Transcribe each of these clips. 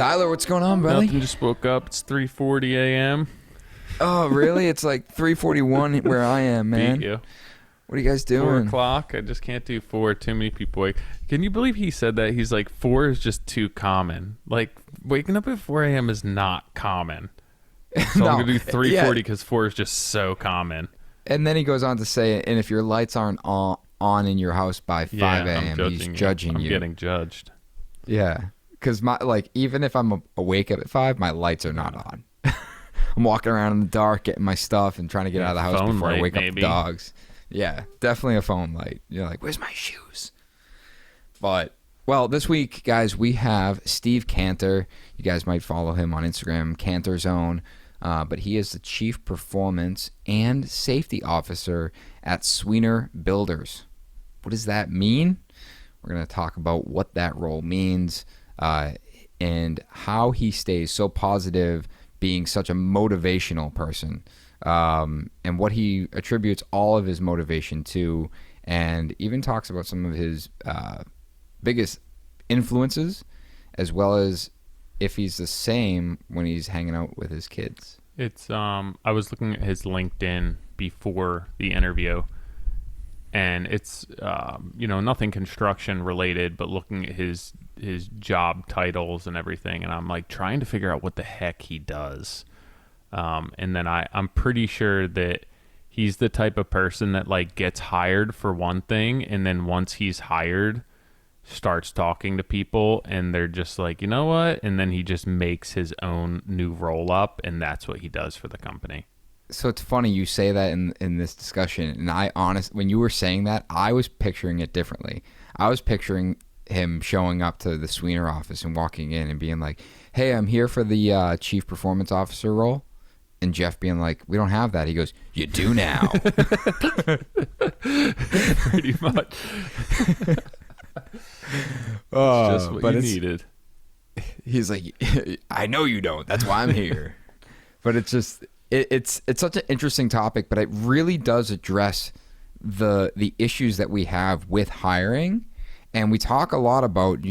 Tyler, what's going on, buddy? Nothing, just woke up. It's 3:40 a.m. Oh, really? It's like 3:41 where I am, man. Beat you. What are you guys doing? 4 o'clock. I just can't do 4. Too many people wake. Can you believe he said that? He's like, 4 is just too common. Like, waking up at 4 a.m. is not common. So No, I'm going to do 3:40 because 4 is just so common. And then he goes on to say, and if your lights aren't on in your house by 5 a.m., he's judging you. I'm getting judged. Yeah. Because even if I'm awake at 5, my lights are not on. I'm walking around in the dark, getting my stuff, and trying to get out of the house before I wake up the dogs. Yeah, definitely a phone light. You're like, where's my shoes? But, well, this week, guys, we have Steve Canter. You guys might follow him on Instagram, Canter Zone. But he is the Chief Performance and Safety Officer at Sweenor Builders. What does that mean? We're going to talk about what that role means and how he stays so positive, being such a motivational person, and what he attributes all of his motivation to, and even talks about some of his biggest influences, as well as if he's the same when he's hanging out with his kids. It's I was looking at his LinkedIn before the interview, and it's nothing construction related, but looking at his job titles and everything, and I'm like trying to figure out what the heck he does. And then I'm pretty sure that he's the type of person that like gets hired for one thing, and then once he's hired, starts talking to people, and they're just like, you know what? And then he just makes his own new roll up, and that's what he does for the company. So it's funny you say that in this discussion, and when you were saying that, I was picturing it differently. I was picturing him showing up to the Sweenor office and walking in and being like, hey, I'm here for the Chief Performance Officer role. And Jeff being like, we don't have that. He goes, you do now. Pretty much. It's just what you needed. He's like, I know you don't. That's why I'm here. But it's just, it's such an interesting topic, but it really does address the issues that we have with hiring. And we talk a lot about,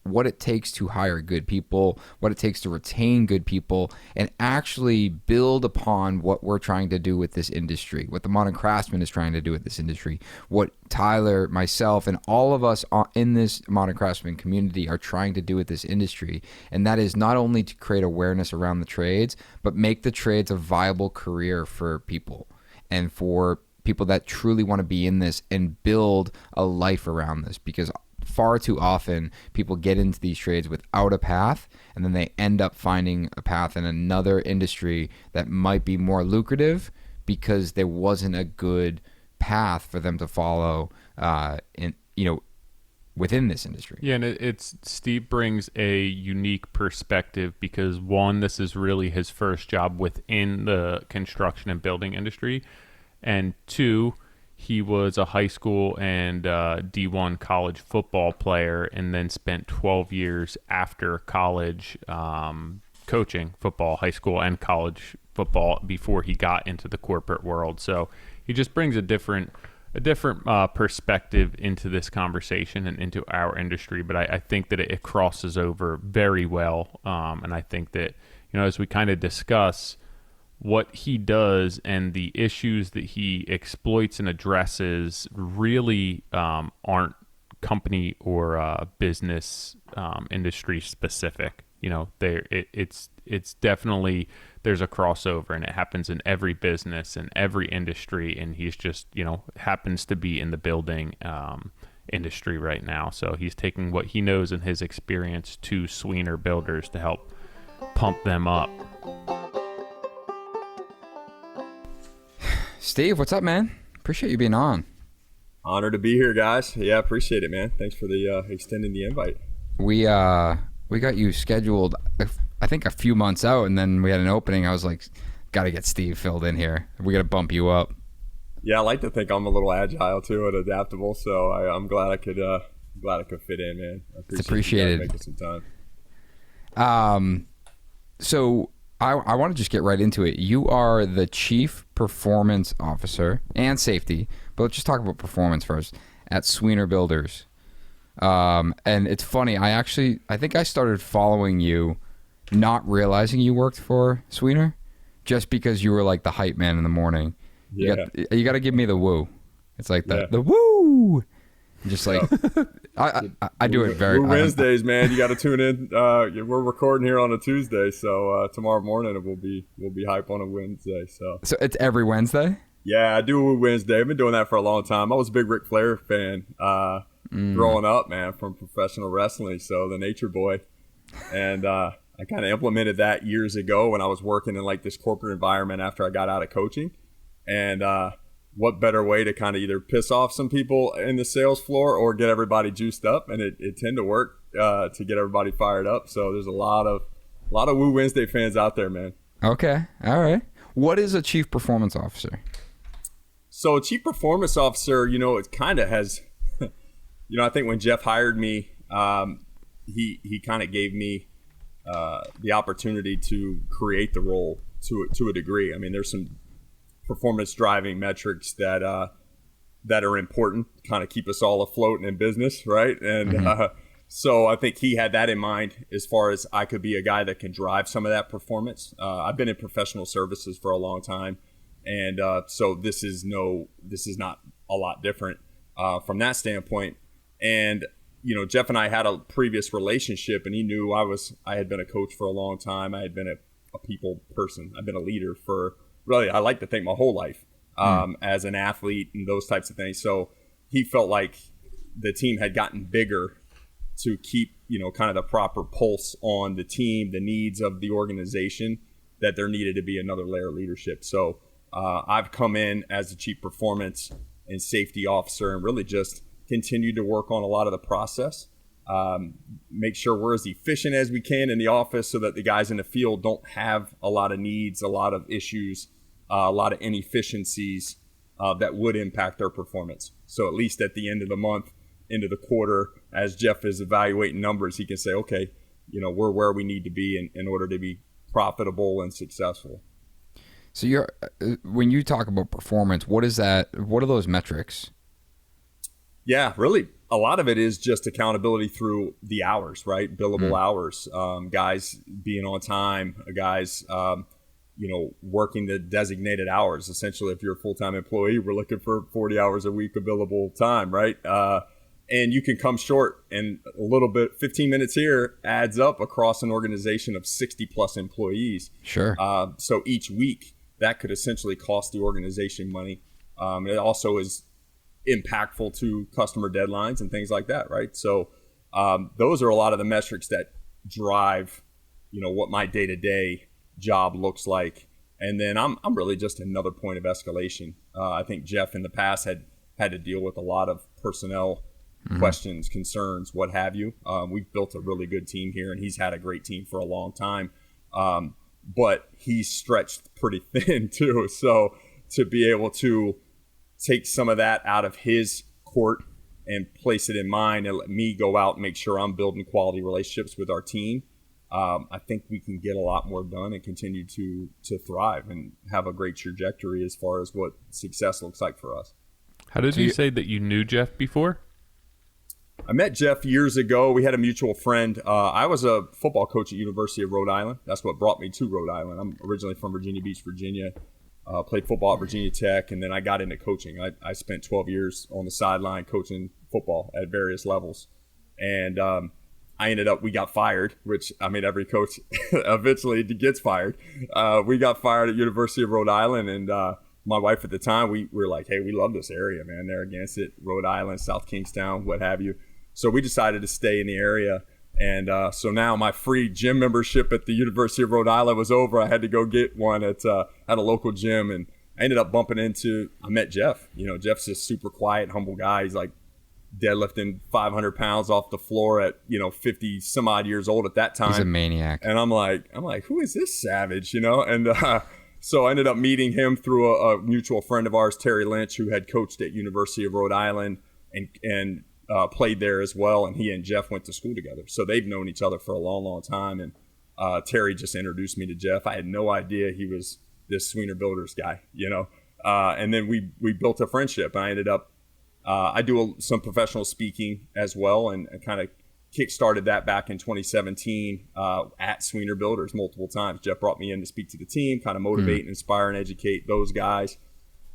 what it takes to hire good people, what it takes to retain good people, and actually build upon what we're trying to do with this industry, what the Modern Craftsman is trying to do with this industry, what Tyler, myself, and all of us in this Modern Craftsman community are trying to do with this industry. And that is not only to create awareness around the trades, but make the trades a viable career for people and for people that truly want to be in this and build a life around this, because far too often people get into these trades without a path, and then they end up finding a path in another industry that might be more lucrative because there wasn't a good path for them to follow within this industry. Yeah, and it's Steve brings a unique perspective because, one, this is really his first job within the construction and building industry, and two, he was a high school and D1 college football player, and then spent 12 years after college coaching football, high school and college football, before he got into the corporate world. So he just brings a different perspective into this conversation and into our industry. But I think that it crosses over very well, and I think that as we kind of discuss what he does and the issues that he exploits and addresses really aren't company or business industry specific. It's definitely, there's a crossover, and it happens in every business and every industry, and he's just happens to be in the building industry right now. So he's taking what he knows and his experience to Sweenor Builders to help pump them up. Steve, what's up, man? Appreciate you being on. Honored to be here, guys. Yeah, appreciate it, man. Thanks for the extending the invite. We got you scheduled, I think, a few months out, and then we had an opening. I was like, got to get Steve filled in here. We got to bump you up. Yeah, I like to think I'm a little agile too and adaptable, so I'm glad I could fit in, man. It's appreciated. Making some time. So I want to just get right into it. You are the Chief Performance Officer and Safety, but let's just talk about performance first at Sweenor Builders. And it's funny, I think I started following you not realizing you worked for Sweenor just because you were like the hype man in the morning. Yeah. You got to give me the woo. It's like Yeah. the woo. Just like I do it very. We're Wednesdays, man. You got to tune in. We're recording here on a Tuesday, so tomorrow morning we'll be hype on a Wednesday. So it's every Wednesday. Yeah, I do a Wednesday. I've been doing that for a long time. I was a big Ric Flair fan growing up, man, from professional wrestling. So the Nature Boy, and I kind of implemented that years ago when I was working in like this corporate environment after I got out of coaching, and. What better way to kind of either piss off some people in the sales floor or get everybody juiced up, and it tend to work to get everybody fired up. So there's a lot of Woo Wednesday fans out there, man. Okay, all right. What is a chief performance officer? So a chief performance officer, it kind of has, I think when Jeff hired me, he kind of gave me the opportunity to create the role to a degree. I mean, there's some performance driving metrics that are important, kind of keep us all afloat and in business, right? And so I think he had that in mind as far as I could be a guy that can drive some of that performance. I've been in professional services for a long time, and so this is not a lot different from that standpoint. And Jeff and I had a previous relationship, and he knew I had been a coach for a long time. I had been a people person. I've been a leader for really, I like to think my whole life as an athlete and those types of things. So he felt like the team had gotten bigger to keep, kind of the proper pulse on the team, the needs of the organization, that there needed to be another layer of leadership. So I've come in as the chief performance and safety officer and really just continued to work on a lot of the process. Make sure we're as efficient as we can in the office so that the guys in the field don't have a lot of needs, a lot of issues, a lot of inefficiencies that would impact their performance. So at least at the end of the month, into the quarter, as Jeff is evaluating numbers, he can say, okay, we're where we need to be in order to be profitable and successful. So when you talk about performance, what is that? What are those metrics? Yeah, really, a lot of it is just accountability through the hours, right? Billable hours, guys being on time, guys, working the designated hours. Essentially, if you're a full-time employee, we're looking for 40 hours a week of billable time, right? And you can come short, and a little bit, 15 minutes here adds up across an organization of 60 plus employees. Sure. So each week, that could essentially cost the organization money. It also is impactful to customer deadlines and things like that, right? So those are a lot of the metrics that drive, what my day-to-day job looks like. And then I'm really just another point of escalation. I think Jeff in the past had to deal with a lot of personnel questions, concerns, what have you. We've built a really good team here, and he's had a great team for a long time. But he's stretched pretty thin too. So to be able to take some of that out of his court and place it in mine and let me go out and make sure I'm building quality relationships with our team, I think we can get a lot more done and continue to thrive and have a great trajectory as far as what success looks like for us. How did you say that you knew Jeff before? I met Jeff years ago. We had a mutual friend. I was a football coach at University of Rhode Island. That's what brought me to Rhode Island. I'm originally from Virginia Beach, Virginia. Played football at Virginia Tech, and then I got into coaching. I spent 12 years on the sideline coaching football at various levels. And we got fired, which, I mean, every coach eventually gets fired. We got fired at University of Rhode Island, and my wife at the time, we were like, hey, we love this area, man. They're against it, Rhode Island, South Kingstown, what have you. So we decided to stay in the area. And so now my free gym membership at the University of Rhode Island was over. I had to go get one at a local gym, and I ended up I met Jeff. Jeff's a super quiet, humble guy. He's like deadlifting 500 pounds off the floor at 50 some odd years old at that time. He's a maniac. And I'm like, who is this savage? And so I ended up meeting him through a mutual friend of ours, Terry Lynch, who had coached at University of Rhode Island and played there as well. And he and Jeff went to school together. So they've known each other for a long, long time. And Terry just introduced me to Jeff. I had no idea he was this Sweenor Builders guy, and then we built a friendship. And I ended up, I do some professional speaking as well, and kind of kick-started that back in 2017 at Sweenor Builders multiple times. Jeff brought me in to speak to the team, kind of motivate and inspire and educate those guys.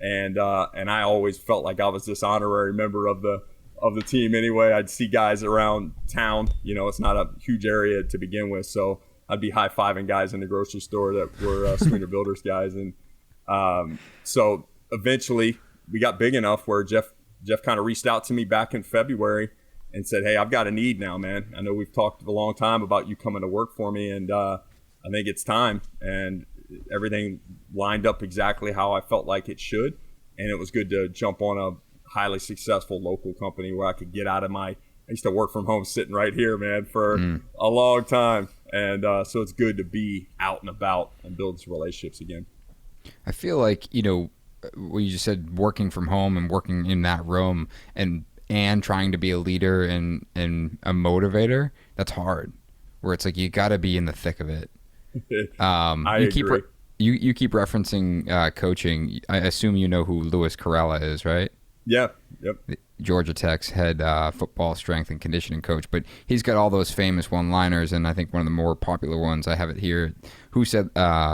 And I always felt like I was this honorary member of the team anyway. I'd see guys around town. You know, it's not a huge area to begin with, so I'd be high-fiving guys in the grocery store that were Sweenor Builders guys. And so eventually we got big enough where Jeff kind of reached out to me back in February and said, hey, I've got a need now, man. I know we've talked a long time about you coming to work for me, and I think it's time. And everything lined up exactly how I felt like it should. And it was good to jump on a highly successful local company where I could get out of I used to work from home sitting right here, man, for a long time. And so it's good to be out and about and build some relationships again. I feel like, you know, what you just said, working from home and working in that room and trying to be a leader and a motivator, that's hard. Where it's like you got to be in the thick of it. I agree. You keep referencing coaching. I assume you know who Louis Carella is, right? Yeah. Yep. Georgia Tech's head football strength and conditioning coach, but he's got all those famous one-liners, and I think one of the more popular ones, I have it here, who said,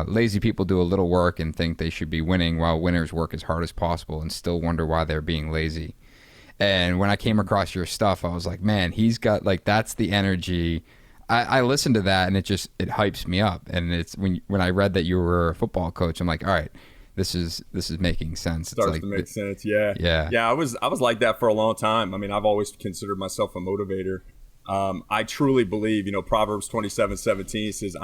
lazy people do a little work and think they should be winning, while winners work as hard as possible and still wonder why they're being lazy. And when I came across your stuff, I was like, man, he's got, like, that's the energy. I listened to that, and it hypes me up. And it's when I read that you were a football coach, I'm like, all right, this is making sense. Starts like, to make sense. Yeah. I was like that for a long time. I mean, I've always considered myself a motivator. I truly believe, you know, Proverbs 27:17 says,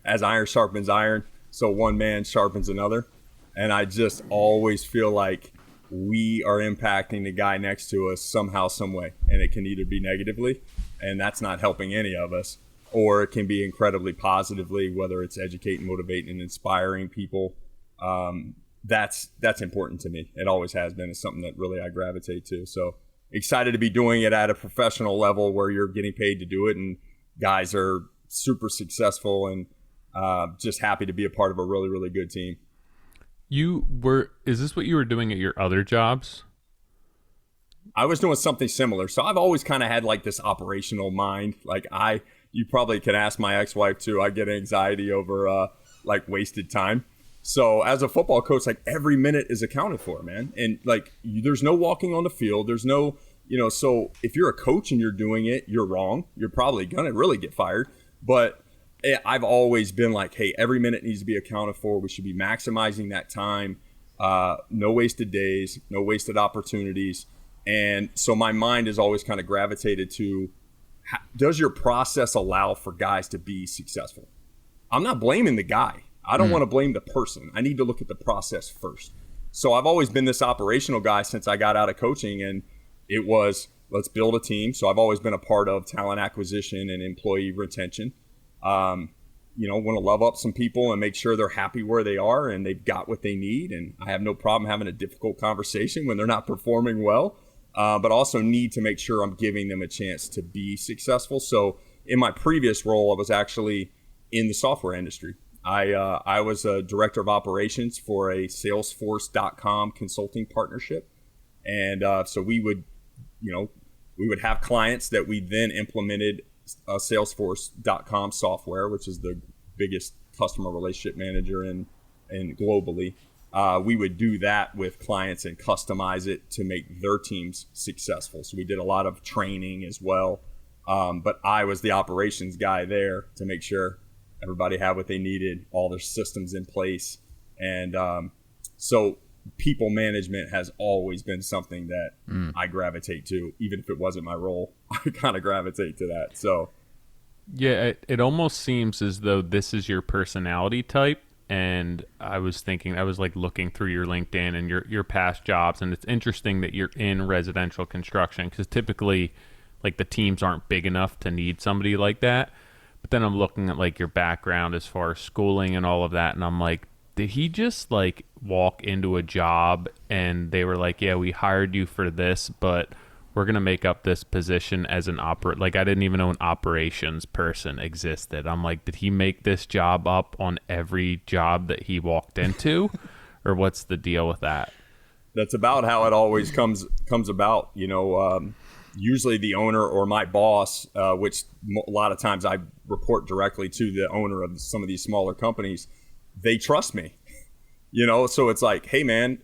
as iron sharpens iron, so one man sharpens another. And I just always feel like we are impacting the guy next to us somehow, some way. And it can either be negatively, and that's not helping any of us, or it can be incredibly positively, whether it's educating, motivating, and inspiring people. That's important to me. It always has been. It's something that really I gravitate to. So excited to be doing it at a professional level where you're getting paid to do it, and guys are super successful, and just happy to be a part of a really, really good team. Is this what you were doing at your other jobs? I was doing something similar. So I've always kind of had like this operational mind. Like you probably can ask my ex-wife too. I get anxiety over like wasted time. So as a football coach, like every minute is accounted for, man. And like there's no walking on the field. There's no, you know, so if you're a coach and you're doing it, you're wrong. You're probably going to really get fired. But I've always been like, hey, every minute needs to be accounted for. We should be maximizing that time. No wasted days, no wasted opportunities. And so my mind has always kind of gravitated to, does your process allow for guys to be successful? I'm not blaming the guy. I don't want to blame the person. I need to look at the process first. So I've always been this operational guy since I got out of coaching, and it was, let's build a team. So I've always been a part of talent acquisition and employee retention. You know, want to love up some people and make sure they're happy where they are and they've got what they need. And I have no problem having a difficult conversation when they're not performing well, but also need to make sure I'm giving them a chance to be successful. So in my previous role, I was actually in the software industry. I was a director of operations for a Salesforce.com consulting partnership. And so we would have clients that we then implemented Salesforce.com software, which is the biggest customer relationship manager in globally. We would do that with clients and customize it to make their teams successful. So we did a lot of training as well. But I was the operations guy there to make sure everybody had what they needed, all their systems in place. And so people management has always been something that I gravitate to. Even if it wasn't my role, I kind of gravitate to that. So yeah, it almost seems as though this is your personality type. And I was like looking through your LinkedIn and your past jobs, and it's interesting that you're in residential construction, because typically like the teams aren't big enough to need somebody like that. But then I'm looking at like your background as far as schooling and all of that, and I'm like, did he just like walk into a job and they were like, yeah, we hired you for this, but we're going to make up this position as an like I didn't even know an operations person existed. I'm like, did he make this job up on every job that he walked into? Or what's the deal with that? That's about how it always comes about. You know, usually the owner or my boss, which a lot of times I report directly to the owner of some of these smaller companies, they trust me. So it's like, hey man,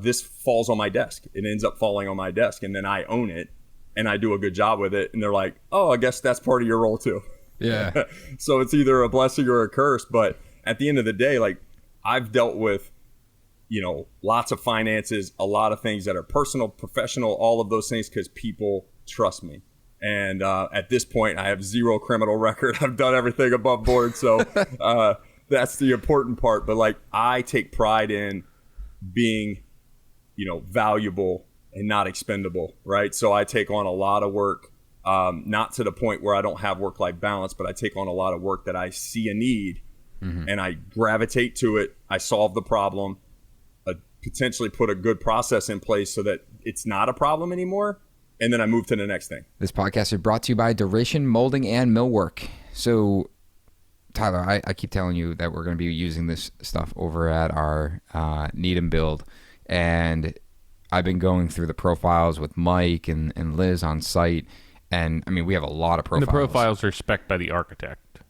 this falls on my desk. It ends up falling on my desk, and then I own it and I do a good job with it. And they're like, oh, I guess that's part of your role too. Yeah. So it's either a blessing or a curse. But at the end of the day, like, I've dealt with, lots of finances, a lot of things that are personal, professional, all of those things, because people trust me. And at this point, I have zero criminal record. I've done everything above board. So that's the important part. But like, I take pride in being, valuable and not expendable, right? So I take on a lot of work, not to the point where I don't have work-life balance, but I take on a lot of work that I see a need, and I gravitate to it. I solve the problem, potentially put a good process in place so that it's not a problem anymore, and then I move to the next thing. This podcast is brought to you by Duration Molding and Millwork. So, Tyler, I keep telling you that we're going to be using this stuff over at our Need and Build, and I've been going through the profiles with Mike and Liz on site, and I mean, we have a lot of profiles. And the profiles are spec'd by the architect.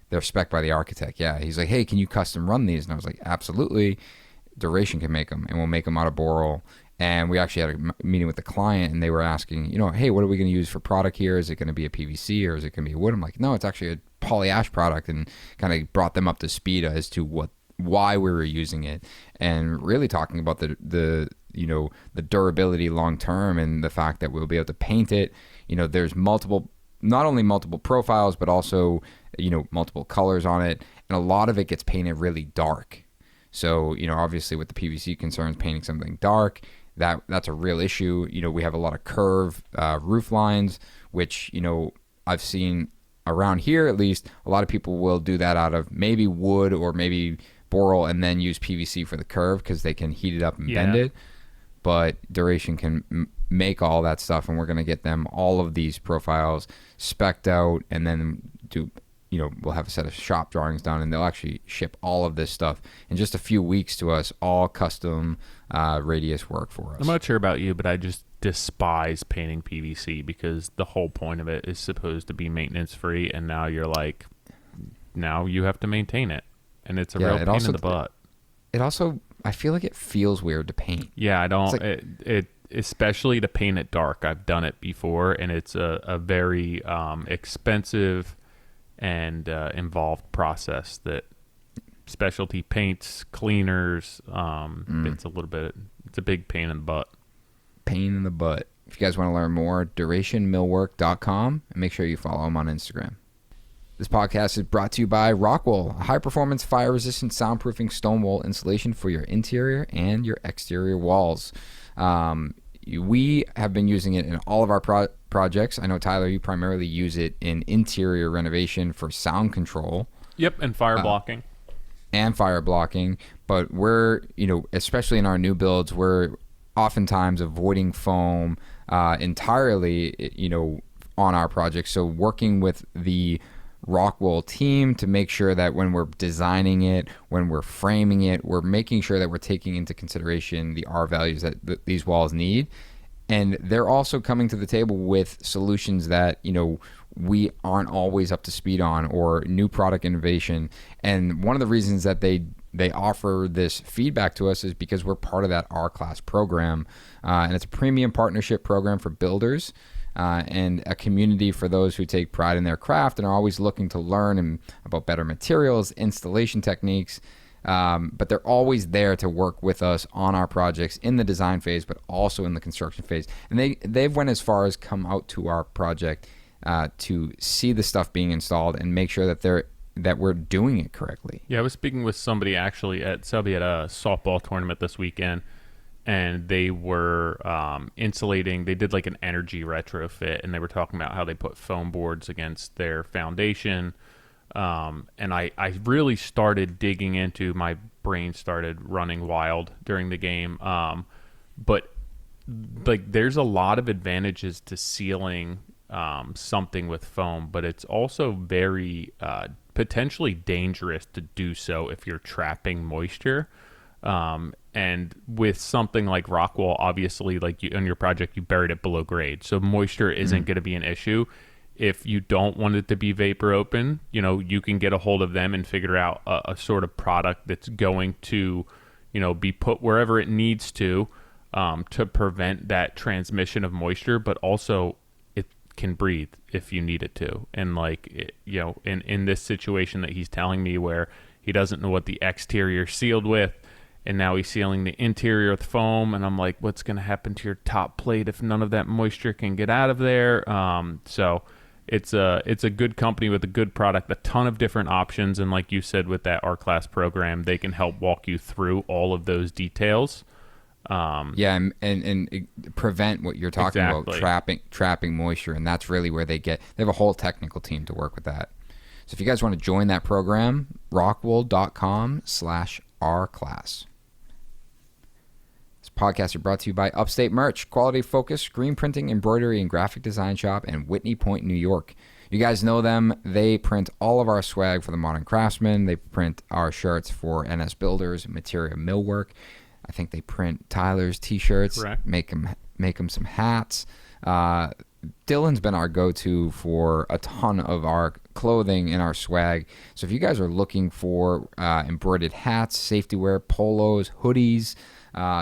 They're spec'd by the architect, yeah. He's like, hey, can you custom run these? And I was like, absolutely. Duration can make them, and we'll make them out of boral. And we actually had a meeting with the client, and they were asking, hey, what are we going to use for product here? Is it going to be a PVC or is it going to be a wood? I'm like, no, it's actually a polyash product, and kind of brought them up to speed as to why we were using it, and really talking about the durability long term, and the fact that we'll be able to paint it. There's not only multiple profiles, but also multiple colors on it, and a lot of it gets painted really dark. So obviously with the PVC concerns, painting something dark, that's a real issue. We have a lot of curve roof lines, which I've seen around here, at least. A lot of people will do that out of maybe wood or maybe boral, and then use PVC for the curve because they can heat it up and bend it. But Duration can make all that stuff, and we're going to get them all of these profiles spec'd out, and then do, we'll have a set of shop drawings done, and they'll actually ship all of this stuff in just a few weeks to us, all custom radius work for us. I'm not sure about you, but I just despise painting PVC because the whole point of it is supposed to be maintenance free, and now you're like, now you have to maintain it, and it's a real pain in the butt. It also, I feel like it feels weird to paint. Yeah, I don't. Like, it especially to paint it dark. I've done it before, and it's a very expensive and involved process that specialty paints, cleaners, it's a big pain in the butt. Pain in the butt. If you guys want to learn more, durationmillwork.com, and make sure you follow them on Instagram. This podcast is brought to you by Rockwool, a high-performance, fire-resistant, soundproofing stone wall insulation for your interior and your exterior walls. We have been using it in all of our projects. I know, Tyler, you primarily use it in interior renovation for sound control. Yep, and fire blocking. But we're, especially in our new builds, we're oftentimes avoiding foam entirely, on our projects. So working with the Rockwool team to make sure that when we're designing it, when we're framing it, we're making sure that we're taking into consideration the R values that these walls need. And they're also coming to the table with solutions that, we aren't always up to speed on, or new product innovation. And one of the reasons that they offer this feedback to us is because we're part of that R-Class program. And it's a premium partnership program for builders. And a community for those who take pride in their craft and are always looking to learn about better materials, installation techniques, but they're always there to work with us on our projects in the design phase, but also in the construction phase. And they've went as far as come out to our project to see the stuff being installed and make sure that we're doing it correctly. Yeah, I was speaking with somebody actually at a softball tournament this weekend, and they were insulating. They did like an energy retrofit, and they were talking about how they put foam boards against their foundation. And I really started digging into, my brain started running wild during the game. But like, there's a lot of advantages to sealing something with foam, but it's also very potentially dangerous to do so if you're trapping moisture. And with something like rock wool, obviously, like on your project, you buried it below grade, so moisture isn't going to be an issue. If you don't want it to be vapor open, you can get a hold of them and figure out a sort of product that's going to, be put wherever it needs to prevent that transmission of moisture, but also it can breathe if you need it to. And in this situation that he's telling me where he doesn't know what the exterior sealed with, and now he's sealing the interior with foam, and I'm like, what's going to happen to your top plate if none of that moisture can get out of there? So it's a good company with a good product, a ton of different options, and like you said with that R-Class program, they can help walk you through all of those details. And prevent what you're talking about, trapping moisture, and that's really where they have a whole technical team to work with that. So if you guys want to join that program, rockwool.com/rclass. This podcast is brought to you by Upstate Merch, quality focused screen printing, embroidery, and graphic design shop in Whitney Point, New York. You guys know them. They print all of our swag for the Modern Craftsman. They print our shirts for NS Builders, Materia Millwork. I think they print Tyler's t-shirts. Correct. Make them some hats. Dylan's been our go-to for a ton of our clothing and our swag. So if you guys are looking for embroidered hats, safety wear, polos, hoodies,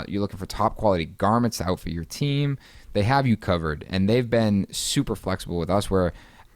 you're looking for top quality garments to outfit your team, they have you covered. And they've been super flexible with us, where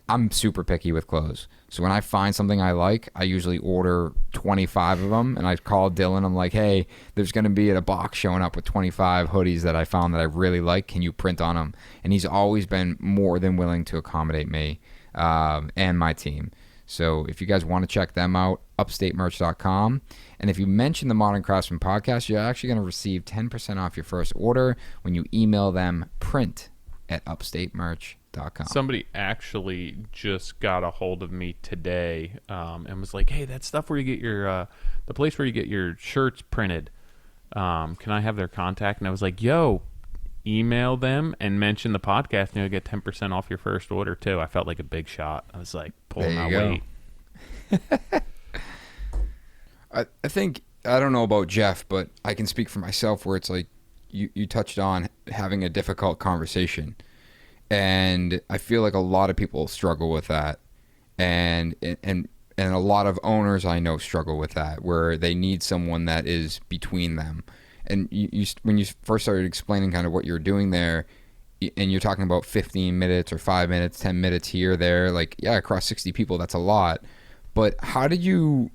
I'm super picky with clothes. So when I find something I like, I usually order 25 of them, and I call Dylan. I'm like, hey, there's going to be a box showing up with 25 hoodies that I found that I really like. Can you print on them? And he's always been more than willing to accommodate me and my team. So if you guys want to check them out, upstatemerch.com. And if you mention the Modern Craftsman podcast, you're actually going to receive 10% off your first order when you email them print@upstatemerch.com. Somebody actually just got a hold of me today and was like, hey, that stuff where you get your the place where you get your shirts printed, can I have their contact? And I was like, yo, email them and mention the podcast, and you'll get 10% off your first order too. I felt like a big shot. I was like, pulling my weight. I think, I don't know about Jeff, but I can speak for myself, where it's like you touched on having a difficult conversation. And I feel like a lot of people struggle with that, and a lot of owners I know struggle with that, where they need someone that is between them. And you when you first started explaining kind of what you're doing there, and you're talking about 15 minutes or 5 minutes, 10 minutes here, there, like, yeah, across 60 people, that's a lot. But how did you,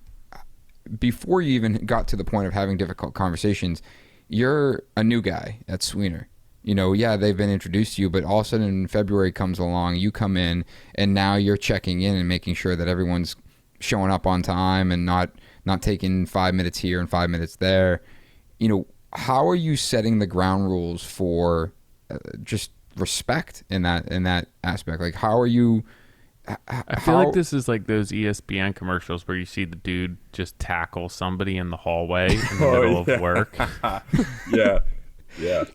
before you even got to the point of having difficult conversations, you're a new guy at Sweenor. They've been introduced to you, but all of a sudden February comes along, you come in, and now you're checking in and making sure that everyone's showing up on time and not taking 5 minutes here and 5 minutes there. How are you setting the ground rules for just respect in that aspect? Like, how are you? I feel like this is like those ESPN commercials where you see the dude just tackle somebody in the hallway in the middle of work. Yeah.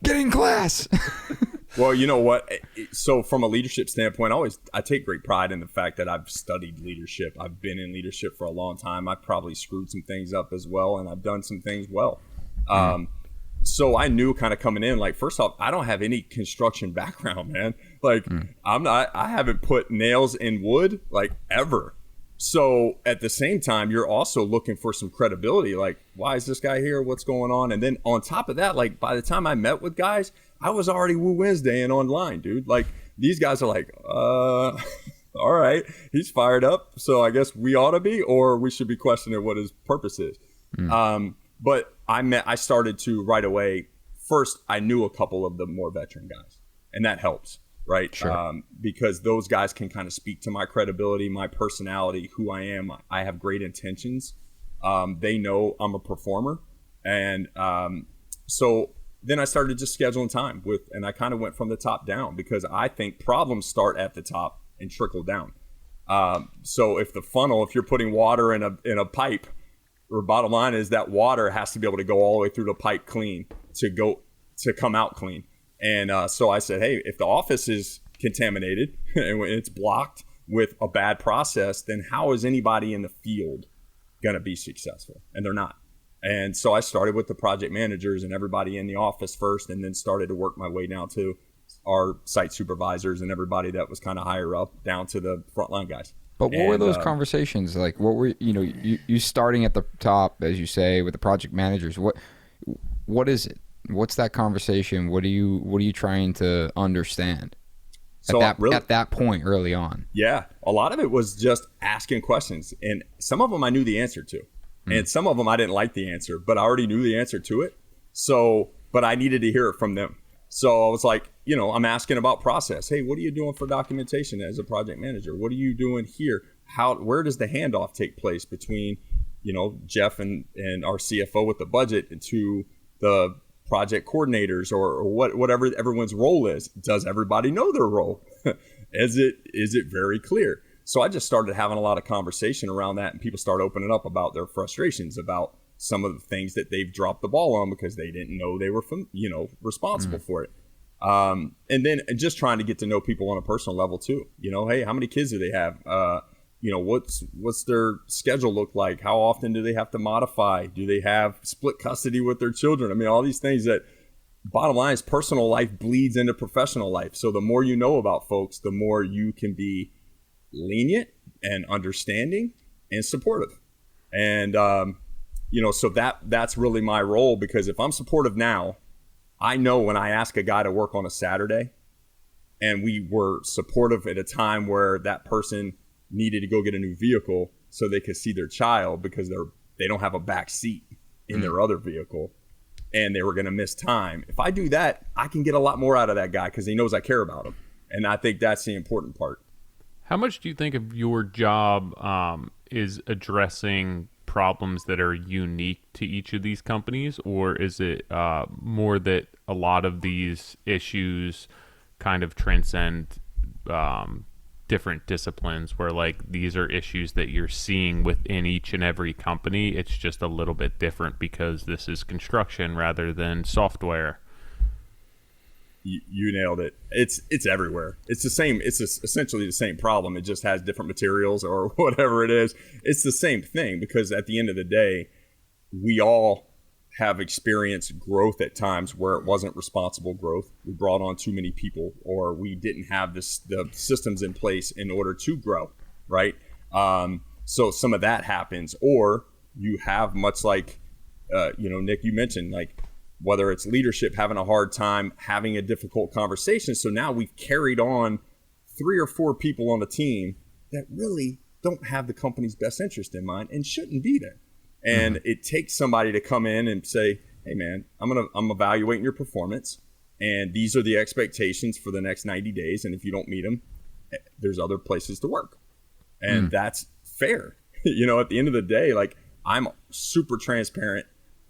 Get in class. Well, you know what? So from a leadership standpoint, I take great pride in the fact that I've studied leadership. I've been in leadership for a long time. I've probably screwed some things up as well, and I've done some things well. So I knew kind of coming in, like, first off, I don't have any construction background, man. Like, I haven't put nails in wood, like, ever. So at the same time, you're also looking for some credibility. Like, why is this guy here? What's going on? And then on top of that, like, by the time I met with guys, I was already Woo Wednesday and online, dude. Like, these guys are like, all right, he's fired up, so I guess we ought to be, or we should be questioning what his purpose is. But I started to right away. First, I knew a couple of the more veteran guys, and that helps. Right. Sure. Because those guys can kind of speak to my credibility, my personality, who I am. I have great intentions. They know I'm a performer. And so then I started just scheduling time and I kind of went from the top down, because I think problems start at the top and trickle down. So if you're putting water in a pipe, or bottom line is that water has to be able to go all the way through the pipe clean to come out clean. And so I said, hey, if the office is contaminated and it's blocked with a bad process, then how is anybody in the field going to be successful? And they're not. And so I started with the project managers and everybody in the office first, and then started to work my way down to our site supervisors and everybody that was kind of higher up, down to the frontline guys. But what were those conversations like? What were, you starting at the top, as you say, with the project managers? What is it? What's that conversation? What are you trying to understand at that point early on? Yeah, a lot of it was just asking questions, and some of them I knew the answer to, and some of them I didn't like the answer, but I already knew the answer to it. So, but I needed to hear it from them. So I was like, I'm asking about process. Hey, what are you doing for documentation as a project manager? What are you doing here? Where does the handoff take place between, Jeff and our CFO with the budget to the project coordinators or whatever everyone's role is? Does everybody know their role? Is it very clear? So I just started having a lot of conversation around that, and people started opening up about their frustrations about some of the things that they've dropped the ball on because they didn't know they were responsible for it. And then just trying to get to know people on a personal level too. Hey, how many kids do they have? What's their schedule look like? How often do they have to modify? Do they have split custody with their children? I mean, all these things that, bottom line is, personal life bleeds into professional life. So the more you know about folks, the more you can be lenient and understanding and supportive. And, so that's really my role, because if I'm supportive now, I know when I ask a guy to work on a Saturday and we were supportive at a time where that person needed to go get a new vehicle so they could see their child because they don't have a back seat in their other vehicle and they were going to miss time. If I do that, I can get a lot more out of that guy because he knows I care about him. And I think that's the important part. How much do you think of your job is addressing problems that are unique to each of these companies, or is it more that a lot of these issues kind of transcend different disciplines, where like these are issues that you're seeing within each and every company? It's just a little bit different because this is construction rather than software. You nailed it. It's everywhere. It's the same. It's essentially the same problem. It just has different materials or whatever it is. It's the same thing, because at the end of the day, we all have experienced growth at times where it wasn't responsible growth. We brought on too many people, or we didn't have the systems in place in order to grow, right? So some of that happens. Or you have, much like, Nick, you mentioned, like, whether it's leadership having a hard time having a difficult conversation. So now we've carried on 3 or 4 people on the team that really don't have the company's best interest in mind and shouldn't be there. And it takes somebody to come in and say, hey man, I'm evaluating your performance, and these are the expectations for the next 90 days. And if you don't meet them, there's other places to work. And that's fair. At the end of the day, like, I'm super transparent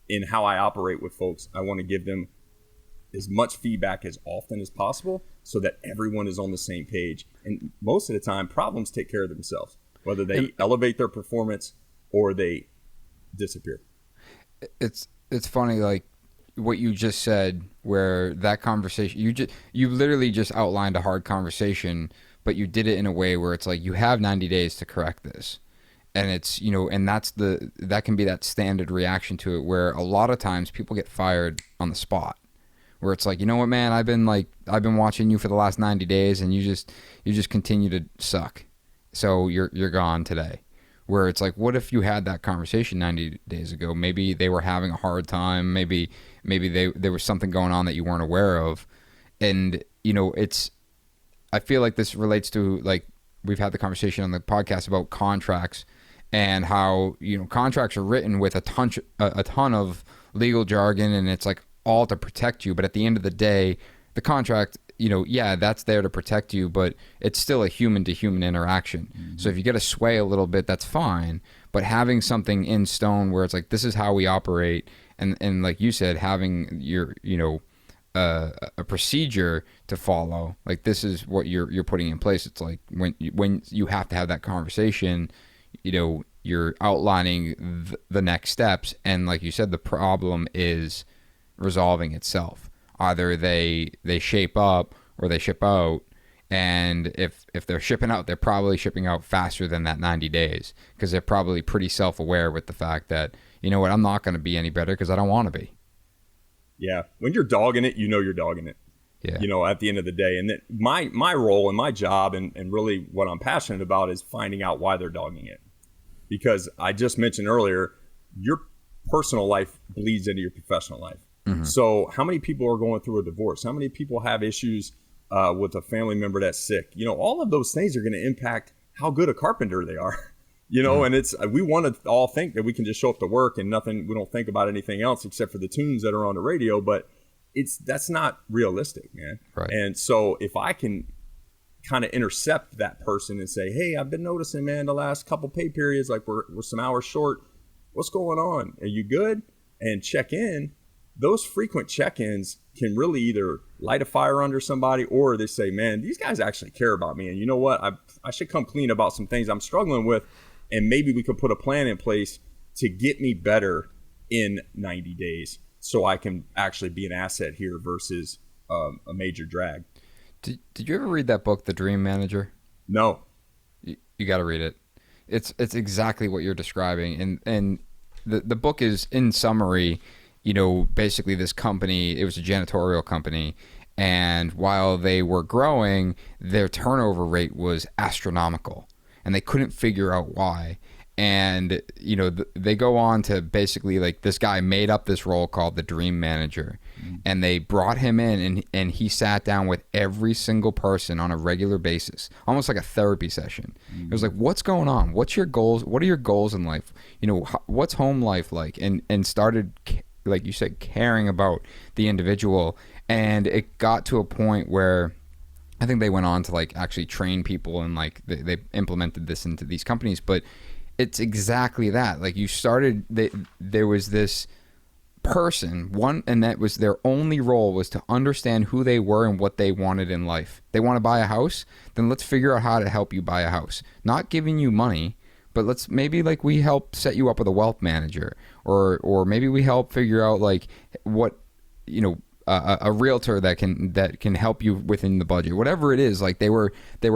in how I operate with folks. I want to give them as much feedback as often as possible so that everyone is on the same page. And most of the time, problems take care of themselves, whether they elevate their performance or they disappear. It's funny, like what you just said, where that conversation, you literally just outlined a hard conversation, but you did it in a way where it's like, you have 90 days to correct this. And it's, and that can be that standard reaction to it, where a lot of times people get fired on the spot, where it's like, you know what, man, I've been watching you for the last 90 days and you just continue to suck. So you're gone today. Where it's like, what if you had that conversation 90 days ago? Maybe they were having a hard time. Maybe there was something going on that you weren't aware of. And, I feel like this relates to, like, we've had the conversation on the podcast about contracts and how, contracts are written with a ton of legal jargon, and it's like all to protect you. But at the end of the day, the contract, that's there to protect you, but it's still a human to human interaction. Mm-hmm. So if you get to sway a little bit, that's fine. But having something in stone where it's like, this is how we operate. And like you said, having your, a procedure to follow, like this is what you're putting in place. It's like when you have to have that conversation, you're outlining the next steps. And like you said, the problem is resolving itself. Either they shape up or they ship out. And if they're shipping out, they're probably shipping out faster than that 90 days, because they're probably pretty self-aware with the fact that, you know what, I'm not going to be any better because I don't want to be. Yeah. When you're dogging it, you're dogging it. Yeah. At the end of the day. And that my role and my job and really what I'm passionate about is finding out why they're dogging it. Because I just mentioned earlier, your personal life bleeds into your professional life. Mm-hmm. So how many people are going through a divorce? How many people have issues with a family member that's sick? All of those things are going to impact how good a carpenter they are. And we want to all think that we can just show up to work and we don't think about anything else except for the tunes that are on the radio, but that's not realistic, man. Right. And so if I can kind of intercept that person and say, hey, I've been noticing, man, the last couple pay periods, like we're some hours short. What's going on? Are you good? And check in. Those frequent check-ins can really either light a fire under somebody, or they say, man, these guys actually care about me. And you know what? I should come clean about some things I'm struggling with. And maybe we could put a plan in place to get me better in 90 days so I can actually be an asset here versus a major drag. Did you ever read that book, The Dream Manager? No. You got to read it. It's exactly what you're describing. And the book is, in summary, basically this company, it was a janitorial company. And while they were growing, their turnover rate was astronomical. And they couldn't figure out why. And, they go on to basically, like, this guy made up this role called the Dream Manager. Mm-hmm. And they brought him in, and he sat down with every single person on a regular basis, almost like a therapy session. Mm-hmm. It was like, what's going on? What's your goals? What are your goals in life? What's home life like? And started, like you said, caring about the individual. And it got to a point where I think they went on to, like, actually train people, and, like, they implemented this into these companies. But it's exactly that. Like, you started, there was this person, and that was their only role, was to understand who they were and what they wanted in life. They want to buy a house? Then let's figure out how to help you buy a house. Not giving you money, but let's maybe, like, we help set you up with a wealth manager, or maybe we help figure out, like, what, a realtor that can help you within the budget, whatever it is. Like, they were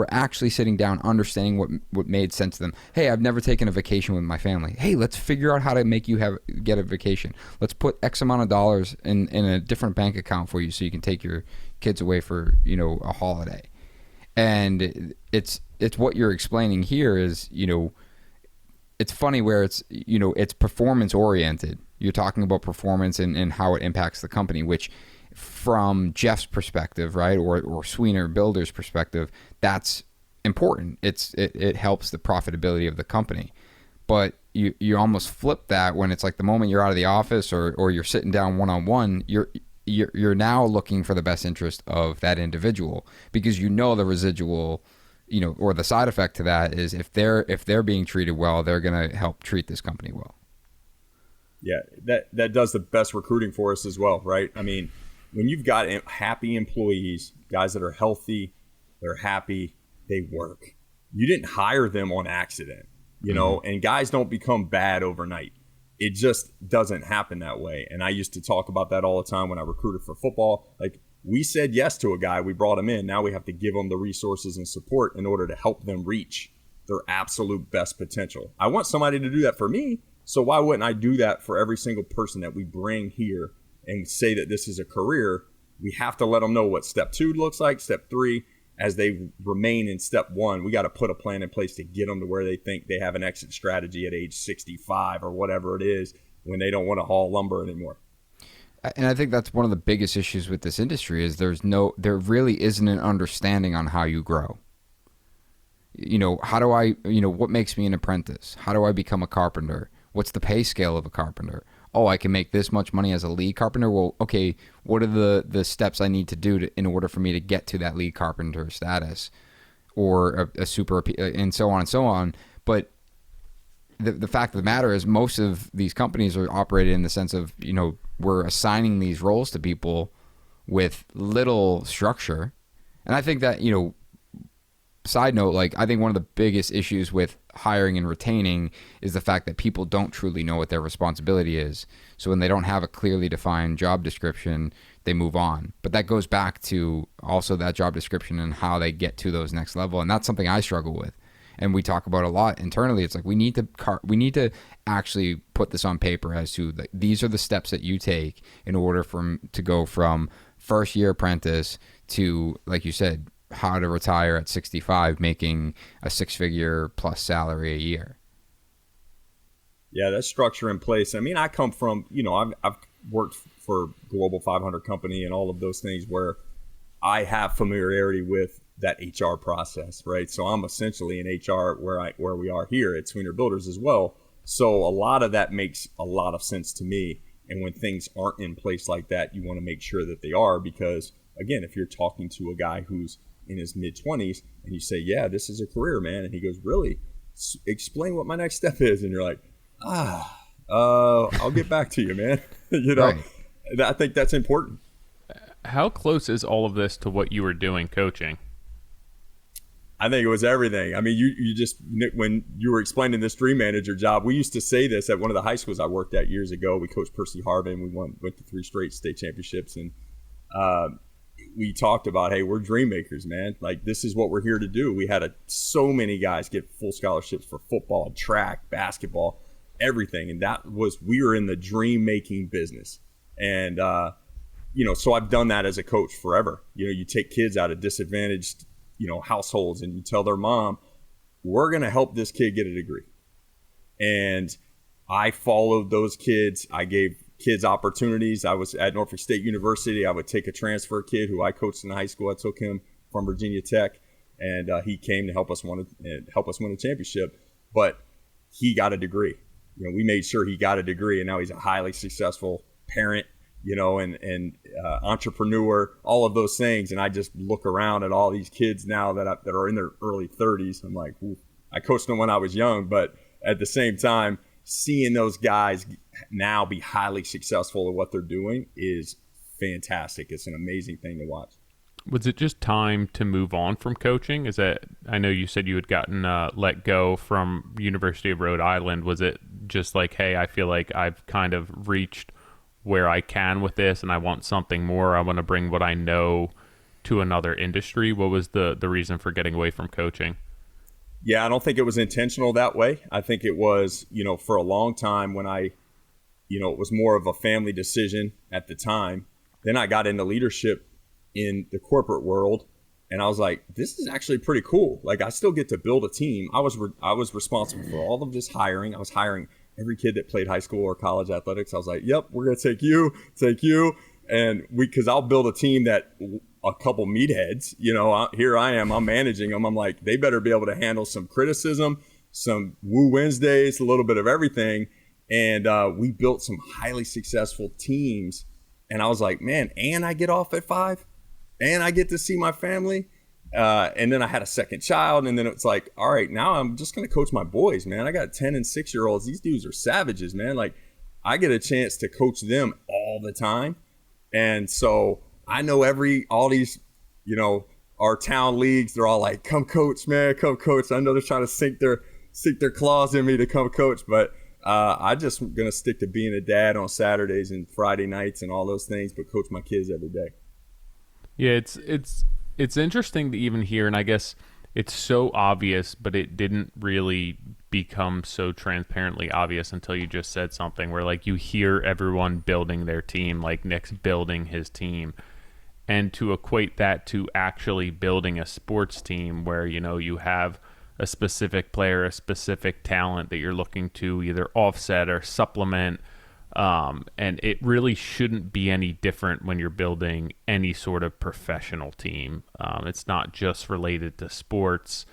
actually sitting down, understanding what made sense to them. Hey, I've never taken a vacation with my family. Hey, let's figure out how to make you get a vacation. Let's put X amount of dollars in a different bank account for you so you can take your kids away for, a holiday. And it's what you're explaining here is, it's funny where it's performance oriented. You're talking about performance and how it impacts the company, which, from Jeff's perspective, right, or Sweenor Builders' perspective, that's important. It helps the profitability of the company. But you almost flip that when it's like the moment you're out of the office or you're sitting down one-on-one, you're now looking for the best interest of that individual, because the residual, or the side effect to that is if they're being treated well, they're going to help treat this company well. Yeah, that does the best recruiting for us as well, right? I mean, when you've got happy employees, guys that are healthy, they're happy, they work. You didn't hire them on accident, and guys don't become bad overnight. It just doesn't happen that way. And I used to talk about that all the time when I recruited for football. Like, we said yes to a guy, we brought him in. Now we have to give them the resources and support in order to help them reach their absolute best potential. I want somebody to do that for me. So why wouldn't I do that for every single person that we bring here and say that this is a career? We have to let them know what step 2 looks like, step 3. As they remain in step 1, we got to put a plan in place to get them to where they think they have an exit strategy at age 65 or whatever it is, when they don't want to haul lumber anymore. And I think that's one of the biggest issues with this industry is there really isn't an understanding on how you grow. How do I, what makes me an apprentice? How do I become a carpenter? What's the pay scale of a carpenter? Oh, I can make this much money as a lead carpenter. Well, okay, what are the steps I need to do in order for me to get to that lead carpenter status, or a super, and so on and so on. But the fact of the matter is, most of these companies are operated in the sense of, we're assigning these roles to people with little structure. And I think that, side note, like, I think one of the biggest issues with hiring and retaining is the fact that people don't truly know what their responsibility is. So when they don't have a clearly defined job description, they move on. But that goes back to also that job description and how they get to those next level. And that's something I struggle with. and we talk about a lot internally. It's like we need to actually put this on paper as to like, these are the steps that you take in order to go from first year apprentice to, like you said, how to retire at 65 making a 6-figure plus salary a year. Yeah, that structure in place. I mean, I come from, I've worked for Global 500 company and all of those things where I have familiarity with that HR process, right? So I'm essentially in HR where we are here at Sweenor Builders as well. So a lot of that makes a lot of sense to me. And when things aren't in place like that, you want to make sure that they are, because again, if you're talking to a guy who's in his mid-20s and you say, yeah, this is a career, man, and he goes, really? Explain what my next step is. And you're like, I'll get back to you, man. Right. I think that's important. How close is all of this to what you were doing coaching? I think it was everything. I mean, you just, when you were explaining this dream manager job, we used to say this at one of the high schools I worked at years ago. We coached Percy Harvin. We went to 3 straight state championships. And we talked about, hey, we're dream makers, man. Like, this is what we're here to do. We had so many guys get full scholarships for football, track, basketball, everything. And we were in the dream making business. And, so I've done that as a coach forever. You take kids out of disadvantaged, households, and you tell their mom, we're going to help this kid get a degree. And I followed those kids. I gave kids opportunities. I was at Norfolk State University. I would take a transfer kid who I coached in high school. I took him from Virginia Tech, and he came to help us win a championship. But he got a degree. We made sure he got a degree, and now he's a highly successful parent, and entrepreneur, all of those things. And I just look around at all these kids now that are in their early 30s. I'm like, ooh, I coached them when I was young, but at the same time, seeing those guys now be highly successful at what they're doing is fantastic. It's an amazing thing to watch. Was it just time to move on from coaching? I know you said you had gotten let go from University of Rhode Island. Was it just like, hey, I feel like I've kind of reached where I can with this and I want something more? I want to bring what I know to another industry. What was the reason for getting away from coaching? Yeah, I don't think it was intentional that way. I think it was, for a long time when it was more of a family decision at the time. Then I got into leadership in the corporate world, and I was like, this is actually pretty cool. Like, I still get to build a team. I was responsible for all of this hiring. I was hiring every kid that played high school or college athletics. I was like, yep, we're going to take you. And because I'll build a team that a couple meatheads, here I am, I'm managing them. I'm like, they better be able to handle some criticism, some Woo Wednesdays, a little bit of everything. And we built some highly successful teams. And I was like, man, and I get off at 5 and I get to see my family. And then I had a second child, and then it's like, all right, now I'm just going to coach my boys, man. I got 10 and 6-year-olds. These dudes are savages, man. Like, I get a chance to coach them all the time. And so I know all these, our town leagues, they're all like, come coach, man, come coach. I know they're trying to sink their claws in me to come coach, but I just going to stick to being a dad on Saturdays and Friday nights and all those things, but coach my kids every day. Yeah, it's interesting to even hear, and I guess it's so obvious, but it didn't really become so transparently obvious until you just said something where, like, you hear everyone building their team, like Nick's building his team, and to equate that to actually building a sports team where, you have a specific player, a specific talent that you're looking to either offset or supplement. And it really shouldn't be any different when you're building any sort of professional team. It's not just related to sports.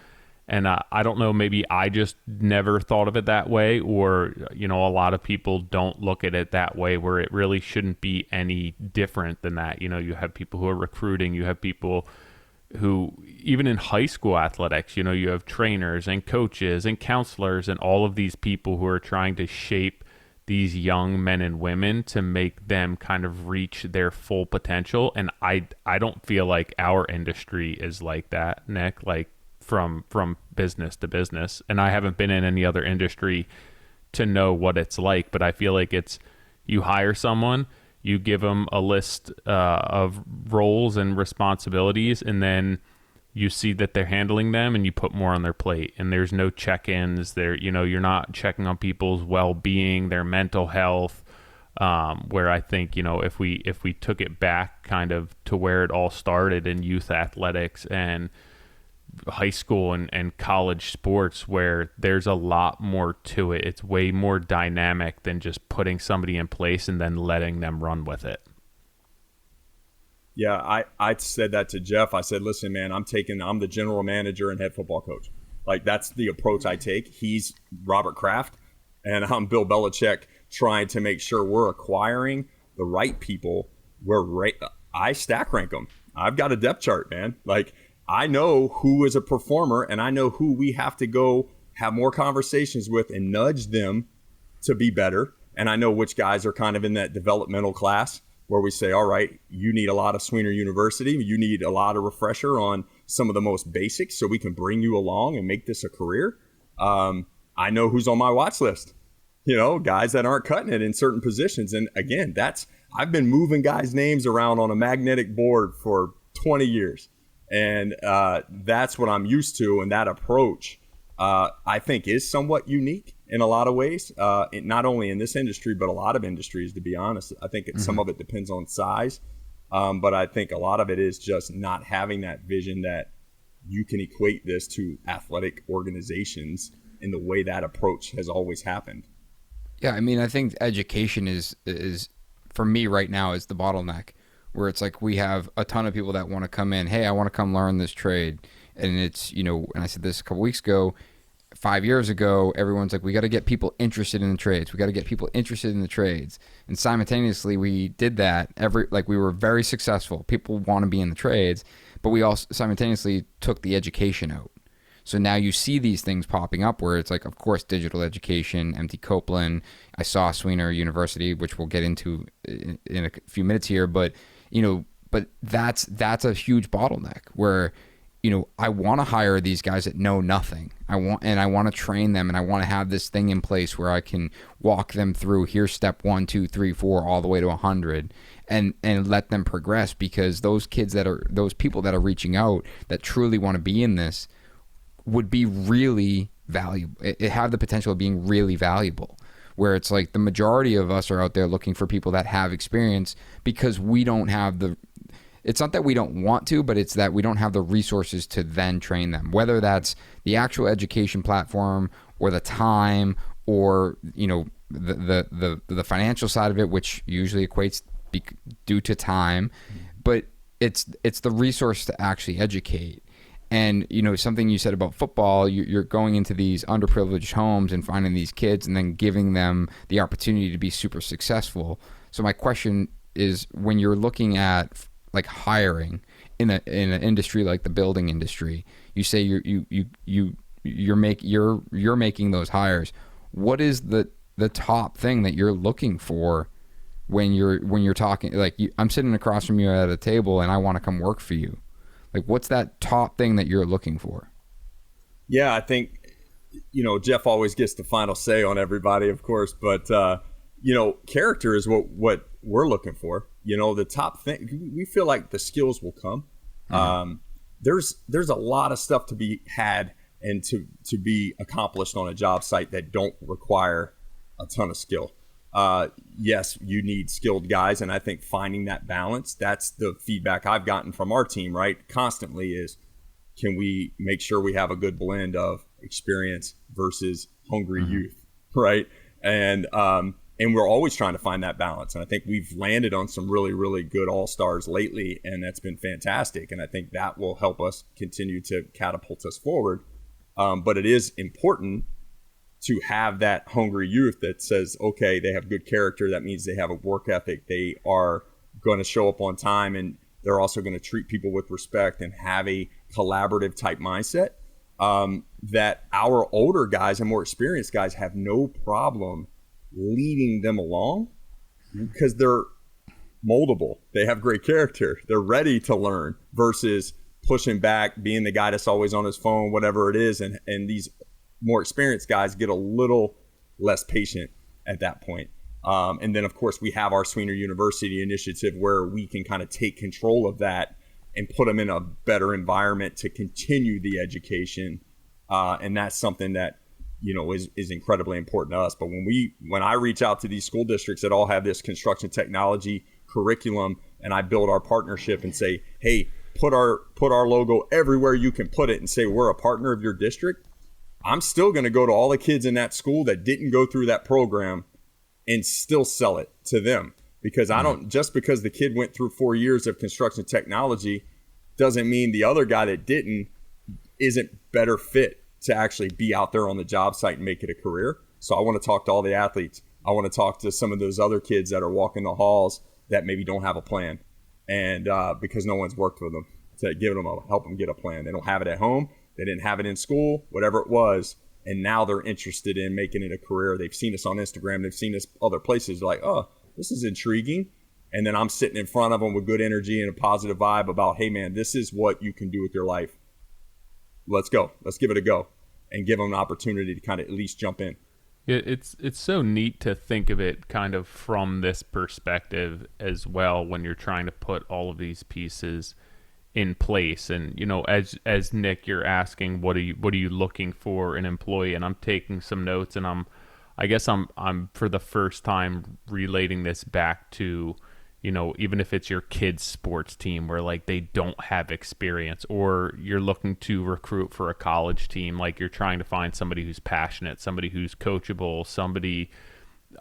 And I don't know, maybe I just never thought of it that way, or, a lot of people don't look at it that way, where it really shouldn't be any different than that. You have people who are recruiting, you have people who, even in high school athletics, you have trainers and coaches and counselors and all of these people who are trying to shape these young men and women to make them kind of reach their full potential. And I don't feel like our industry is like that, Nick, like from business to business. And I haven't been in any other industry to know what it's like, but I feel like it's, you hire someone, you give them a list of roles and responsibilities, and then you see that they're handling them and you put more on their plate, and there's no check-ins there. You're not checking on people's well-being, their mental health, where I think, if we took it back kind of to where it all started in youth athletics and high school and college sports, where there's a lot more to it. It's way more dynamic than just putting somebody in place and then letting them run with it. Yeah, I said that to Jeff. I said, listen, man, I'm the general manager and head football coach. Like, that's the approach I take. He's Robert Kraft, and I'm Bill Belichick, trying to make sure we're acquiring the right people. I stack rank them. I've got a depth chart, man. Like, I know who is a performer, and I know who we have to go have more conversations with and nudge them to be better. And I know which guys are kind of in that developmental class where we say, all right, you need a lot of Sweenor University. You need a lot of refresher on some of the most basics so we can bring you along and make this a career. I know who's on my watch list, guys that aren't cutting it in certain positions. And again, I've been moving guys' names around on a magnetic board for 20 years. And that's what I'm used to. And that approach, I think, is somewhat unique in a lot of ways, not only in this industry, but a lot of industries, to be honest. I think some of it depends on size. But I think a lot of it is just not having that vision that you can equate this to athletic organizations in the way that approach has always happened. Yeah, I mean, I think education is for me right now is the bottleneck, where it's like we have a ton of people that want to come in. Hey, I want to come learn this trade. And it's, and I said this a couple weeks ago, 5 years ago, everyone's like, we got to get people interested in the trades. We got to get people interested in the trades. And simultaneously, we did that. We were very successful. People want to be in the trades, but we also simultaneously took the education out. So now you see these things popping up where it's like, of course, digital education, MT Copeland. I saw Sweenor University, which we'll get into in a few minutes here, but that's a huge bottleneck where, I want to hire these guys that know nothing. I want to train them, and I want to have this thing in place where I can walk them through, here's step 1, 2, 3, 4, all the way to 100, and let them progress, because those people that are reaching out that truly want to be in this would be really valuable. It have the potential of being really valuable, where it's like the majority of us are out there looking for people that have experience because we don't have it's not that we don't want to, but it's that we don't have the resources to then train them, whether that's the actual education platform or the time or, the financial side of it, which usually equates due to time, but it's the resource to actually educate. And, something you said about football, you're going into these underprivileged homes and finding these kids and then giving them the opportunity to be super successful. So my question is, when you're looking at like hiring in an industry like the building industry, you say you're making those hires. What is the top thing that you're looking for when you're talking? Like, I'm sitting across from you at a table and I want to come work for you. Like, what's that top thing that you're looking for? Yeah, I think, Jeff always gets the final say on everybody, of course, but character is what we're looking for. The top thing, we feel like the skills will come. Mm-hmm. There's a lot of stuff to be had and to be accomplished on a job site that don't require a ton of skill. Yes, you need skilled guys, and I think finding that balance, that's the feedback I've gotten from our team, right? Constantly is, can we make sure we have a good blend of experience versus hungry mm-hmm. youth, right? And we're always trying to find that balance. And I think we've landed on some really, really good all-stars lately, and that's been fantastic. And I think that will help us continue to catapult us forward. But it is important to have that hungry youth that says, okay, they have good character. That means they have a work ethic. They are going to show up on time, and they're also going to treat people with respect and have a collaborative type mindset that our older guys and more experienced guys have no problem leading them along because they're moldable. They have great character. They're ready to learn versus pushing back, being the guy that's always on his phone, whatever it is. And these more experienced guys get a little less patient at that point. And then, of course, we have our Sweenor University initiative where we can kind of take control of that and put them in a better environment to continue the education. And that's something that, is incredibly important to us. But when I reach out to these school districts that all have this construction technology curriculum, and I build our partnership and say, hey, put our logo everywhere you can put it, and say we're a partner of your district, I'm still going to go to all the kids in that school that didn't go through that program and still sell it to them. Because just because the kid went through 4 years of construction technology doesn't mean the other guy that didn't isn't better fit to actually be out there on the job site and make it a career. So I want to talk to all the athletes. I want to talk to some of those other kids that are walking the halls that maybe don't have a plan, and because no one's worked with them to help them get a plan. They don't have it at home. They didn't have it in school, whatever it was. And now they're interested in making it a career. They've seen us on Instagram. They've seen us other places, like, oh, this is intriguing. And then I'm sitting in front of them with good energy and a positive vibe about, hey, man, this is what you can do with your life. Let's go. Let's give it a go, and give them an opportunity to kind of at least jump in. It's so neat to think of it kind of from this perspective as well, when you're trying to put all of these pieces in place. And as Nick, you're asking, what are you looking for in an employee? And I'm taking some notes, and I guess I'm for the first time relating this back to, even if it's your kid's sports team where like they don't have experience, or you're looking to recruit for a college team, like you're trying to find somebody who's passionate, somebody who's coachable, somebody,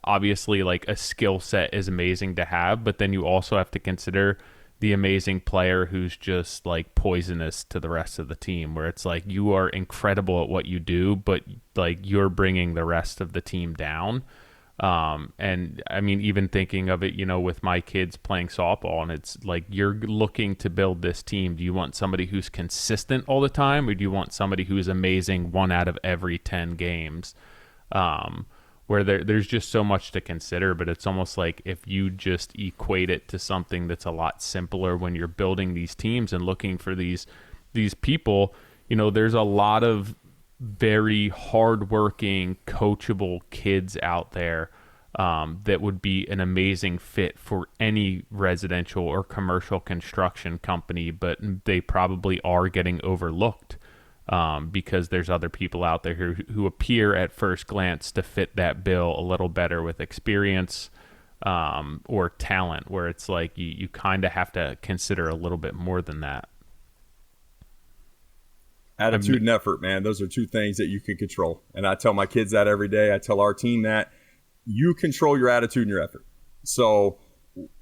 obviously like a skill set is amazing to have, but then you also have to consider the amazing player who's just like poisonous to the rest of the team, where it's like you are incredible at what you do, but like you're bringing the rest of the team down. And I mean, even thinking of it, with my kids playing softball, and it's like, you're looking to build this team. Do you want somebody who's consistent all the time, or do you want somebody who's amazing 1 out of every 10 games? Where there's just so much to consider, but it's almost like if you just equate it to something that's a lot simpler when you're building these teams and looking for these people, there's a lot of very hardworking, coachable kids out there that would be an amazing fit for any residential or commercial construction company, but they probably are getting overlooked because there's other people out there who appear at first glance to fit that bill a little better with experience or talent, where it's like you kind of have to consider a little bit more than that. Attitude and effort, man. Those are two things that you can control. And I tell my kids that every day. I tell our team that you control your attitude and your effort. So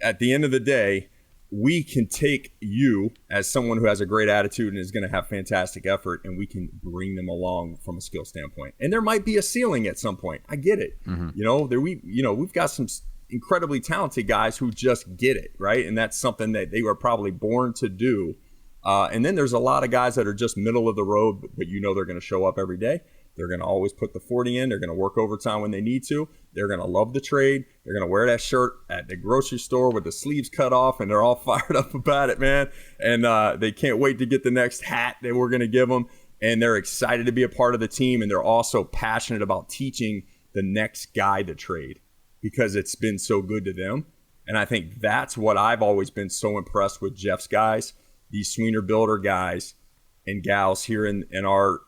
at the end of the day, we can take you as someone who has a great attitude and is going to have fantastic effort, and we can bring them along from a skill standpoint. And there might be a ceiling at some point. I get it. Mm-hmm. We've got some incredibly talented guys who just get it, right? And that's something that they were probably born to do. And then there's a lot of guys that are just middle of the road, but they're going to show up every day. They're going to always put the 40 in. They're going to work overtime when they need to. They're going to love the trade. They're going to wear that shirt at the grocery store with the sleeves cut off, and they're all fired up about it, man. And they can't wait to get the next hat that we're going to give them. And they're excited to be a part of the team. And they're also passionate about teaching the next guy the trade because it's been so good to them. And I think that's what I've always been so impressed with Jeff's guys. These Sweenor Builder guys and gals here in our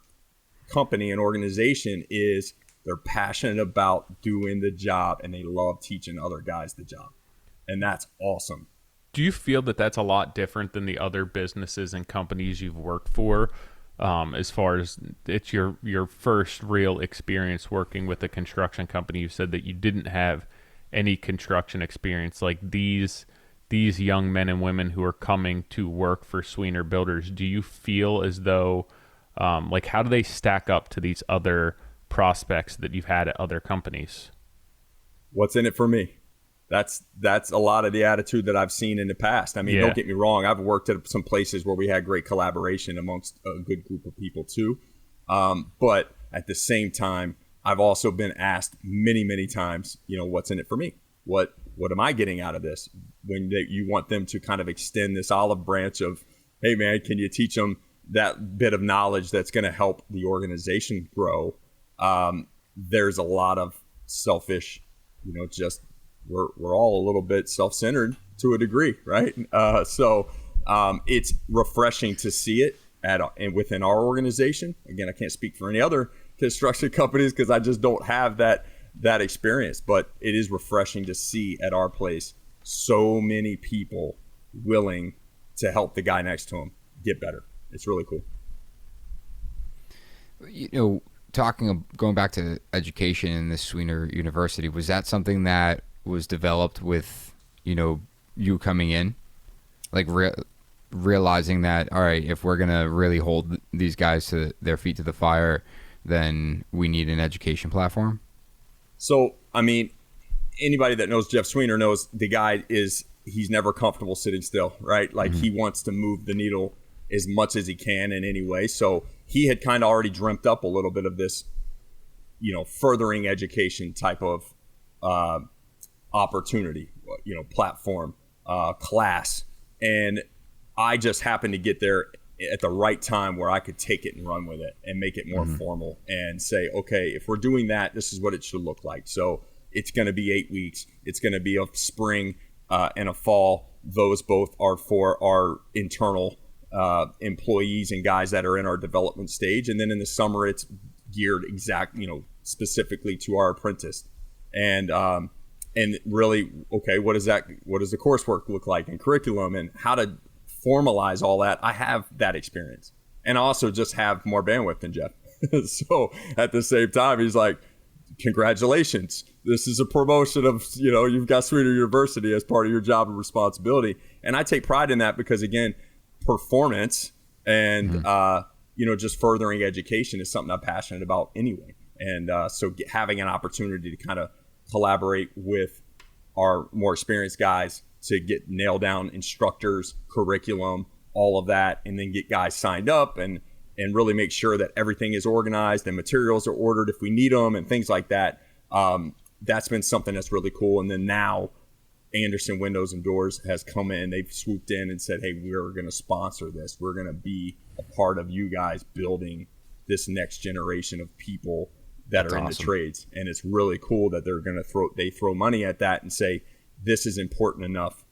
company and organization is they're passionate about doing the job, and they love teaching other guys the job. And that's awesome. Do you feel that that's a lot different than the other businesses and companies you've worked for, as far as it's your first real experience working with a construction company? You said that you didn't have any construction experience. Like these young men and women who are coming to work for Sweenor Builders, do you feel as though, like, how do they stack up to these other prospects that you've had at other companies? What's in it for me? That's a lot of the attitude that I've seen in the past. I mean, Don't get me wrong. I've worked at some places where we had great collaboration amongst a good group of people too. But at the same time, I've also been asked many, many times, what's in it for me? What am I getting out of this? When you want them to kind of extend this olive branch of, hey, man, can you teach them that bit of knowledge that's going to help the organization grow? There's a lot of selfish, just we're all a little bit self-centered to a degree, right? So It's refreshing to see it and within our organization. Again, I can't speak for any other construction companies because I just don't have that experience, but it is refreshing to see at our place so many people willing to help the guy next to him get better. It's really cool. Going back to education in this Sweenor University, was that something that was developed with, you coming in, like realizing that, all right, if we're going to really hold these guys to their feet to the fire, then we need an education platform? So, I mean, anybody that knows Jeff Sweenor knows the guy he's never comfortable sitting still, right? Like he wants to move the needle as much as he can in any way. So he had kind of already dreamt up a little bit of this, furthering education type of opportunity, platform, class. And I just happened to get there at the right time where I could take it and run with it and make it more formal and say, okay, if we're doing that, this is what it should look like. So it's going to be 8 weeks. It's going to be a spring and a fall. Those both are for our internal employees and guys that are in our development stage. And then in the summer, it's geared specifically to our apprentice. And really, okay, what does the coursework look like and curriculum and how to formalize all that? I have that experience, and I also just have more bandwidth than Jeff. So at the same time, he's like, congratulations, this is a promotion of, you've got Sweenor University as part of your job and responsibility. And I take pride in that because, again, performance and just furthering education is something I'm passionate about anyway. And so having an opportunity to kind of collaborate with our more experienced guys to get nail down instructors, curriculum, all of that, and then get guys signed up and really make sure that everything is organized and materials are ordered if we need them and things like that. That's been something that's really cool. And then now Anderson Windows and Doors has come in. They've swooped in and said, hey, we're going to sponsor this. We're going to be a part of you guys building this next generation of people that are in the trades. And it's really cool that they throw money at that and say, this is important enough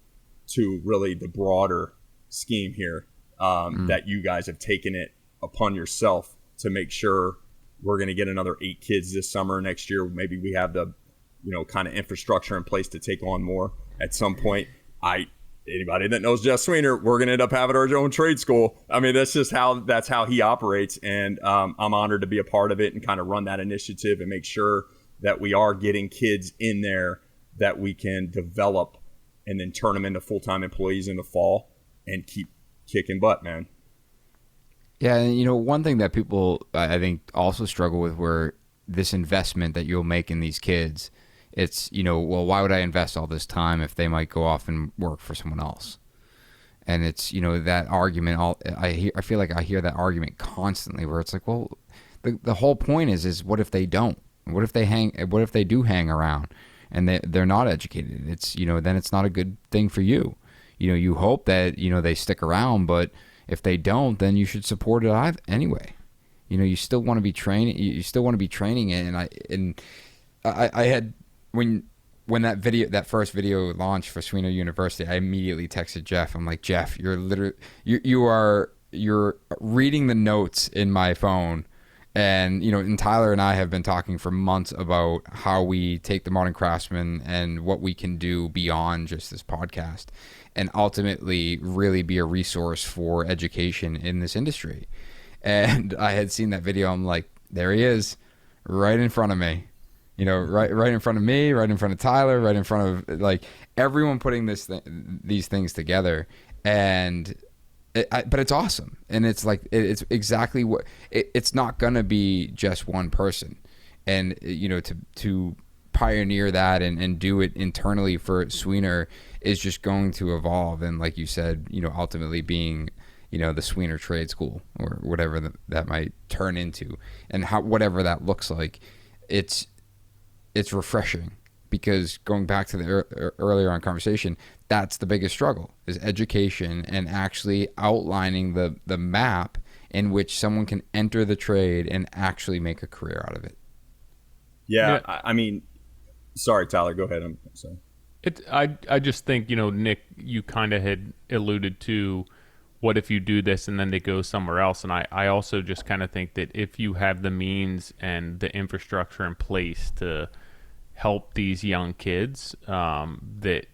to really the broader scheme here, that you guys have taken it upon yourself to make sure we're going to get another 8 kids this summer. Next year, maybe we have the, kind of infrastructure in place to take on more at some point. Anybody that knows Jeff Sweenor, we're going to end up having our own trade school. I mean, that's how he operates. And I'm honored to be a part of it and kind of run that initiative and make sure that we are getting kids in there that we can develop and then turn them into full-time employees in the fall and keep kicking butt, man. Yeah, and one thing that people, I think, also struggle with where this investment that you'll make in these kids, it's, well, why would I invest all this time if they might go off and work for someone else? And it's, that argument, I feel like I hear that argument constantly where it's like, well, the whole point is what if they don't? What if they do hang around and they're not educated? It's, then it's not a good thing for you. You hope that, they stick around, but if they don't, then you should support it anyway. You still want to be training. You still want to be training it. And I had when that first video launched for Sweenor University, I immediately texted Jeff. I'm like, Jeff, you're reading the notes in my phone. And, and Tyler and I have been talking for months about how we take the Modern Craftsman and what we can do beyond just this podcast and ultimately really be a resource for education in this industry. And I had seen that video. I'm like, there he is, right in front of me, right in front of me, right in front of Tyler, right in front of like everyone putting these things together. And but it's awesome. And it's like, it's exactly what it's not going to be just one person. And, to pioneer that and do it internally for Sweenor is just going to evolve. And like you said, ultimately being, the Sweenor Trade School or whatever that might turn into, and whatever that looks like, it's refreshing. Because going back to the earlier on conversation, that's the biggest struggle is education and actually outlining the map in which someone can enter the trade and actually make a career out of it. Yeah. I mean, sorry, Tyler, go ahead. I'm sorry. I just think, Nick, you kind of had alluded to what if you do this and then they go somewhere else? And I also just kind of think that if you have the means and the infrastructure in place to help these young kids, that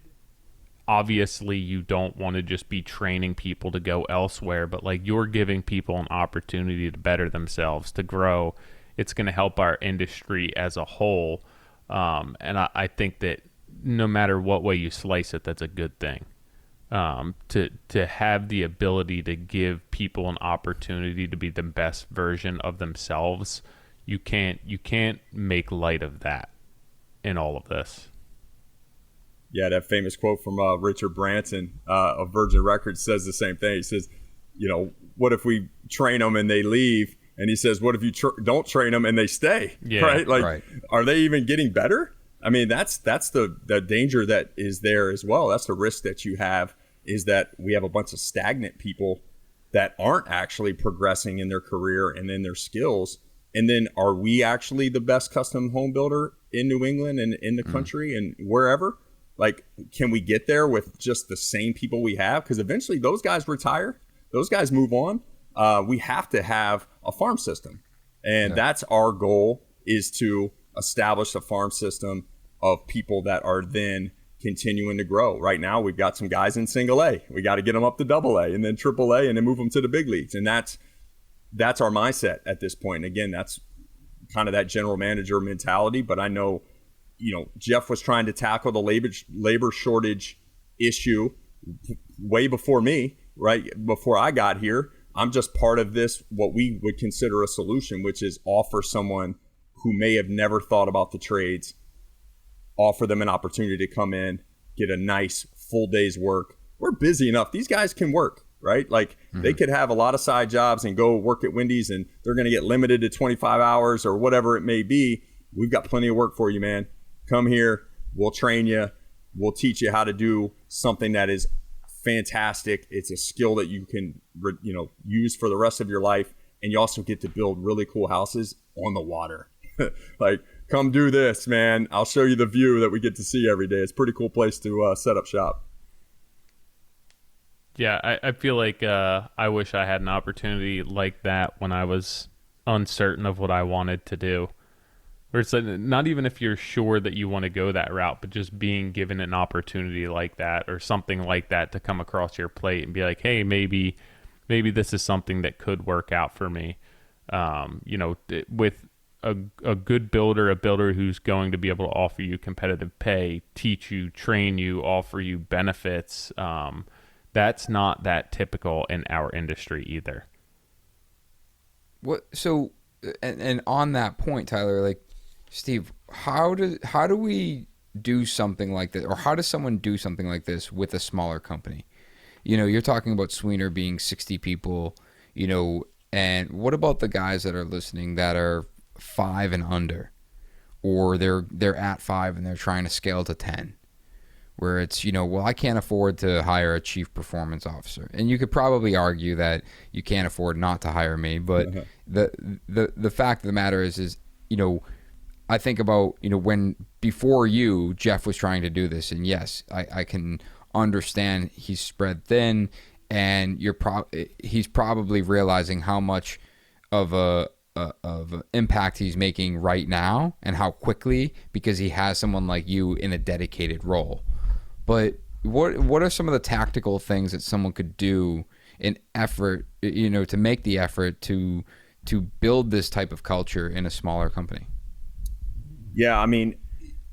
obviously you don't want to just be training people to go elsewhere, but like you're giving people an opportunity to better themselves, to grow. It's going to help our industry as a whole. And I think that no matter what way you slice it, that's a good thing. To have the ability to give people an opportunity to be the best version of themselves, you can't make light of that in all of this. Yeah, that famous quote from Richard Branson of Virgin Records says the same thing. He says, what if we train them and they leave? And he says, what if you don't train them and they stay? Yeah, right? Like, right. Are they even getting better? I mean, that's the danger that is there as well. That's the risk that you have, is that we have a bunch of stagnant people that aren't actually progressing in their career and in their skills. And then are we actually the best custom home builder in New England and in the country and wherever? Like, can we get there with just the same people we have? Because eventually those guys retire. Those guys move on. We have to have a farm system. And that's our goal, is to establish a farm system of people that are then continuing to grow. Right now, we've got some guys in single A. We got to get them up to double A and then triple A and then move them to the big leagues. And that's our mindset at this point. And again, that's kind of that general manager mentality. But I know, Jeff was trying to tackle the labor shortage issue way before me, right? Before I got here. I'm just part of this, what we would consider a solution, which is offer someone who may have never thought about the trades, offer them an opportunity to come in, get a nice full day's work. We're busy enough. These guys can work, right? Like they could have a lot of side jobs and go work at Wendy's, and they're going to get limited to 25 hours or whatever it may be. We've got plenty of work for you, man. Come here. We'll train you. We'll teach you how to do something that is fantastic. It's a skill that you can, use for the rest of your life. And you also get to build really cool houses on the water. Like, come do this, man. I'll show you the view that we get to see every day. It's a pretty cool place to set up shop. Yeah, I feel like I wish I had an opportunity like that when I was uncertain of what I wanted to do. Where it's like, not even if you're sure that you want to go that route, but just being given an opportunity like that or something like that to come across your plate and be like, hey, maybe this is something that could work out for me. With a good builder, a builder who's going to be able to offer you competitive pay, teach you, train you, offer you benefits. That's not that typical in our industry either. So on that point, Tyler, like, Steve, how do we do something like this, or how does someone do something like this with a smaller company? You're talking about Sweenor being 60 people, and what about the guys that are listening that are 5 and under, or they're at 5 and they're trying to scale to 10, where it's, well, I can't afford to hire a chief performance officer. And you could probably argue that you can't afford not to hire me, but the fact of the matter is, I think about, when before you, Jeff was trying to do this, and yes, I can understand he's spread thin, and he's probably realizing how much of an impact he's making right now and how quickly, because he has someone like you in a dedicated role. But what are some of the tactical things that someone could do in effort, to make the effort to build this type of culture in a smaller company? Yeah, I mean,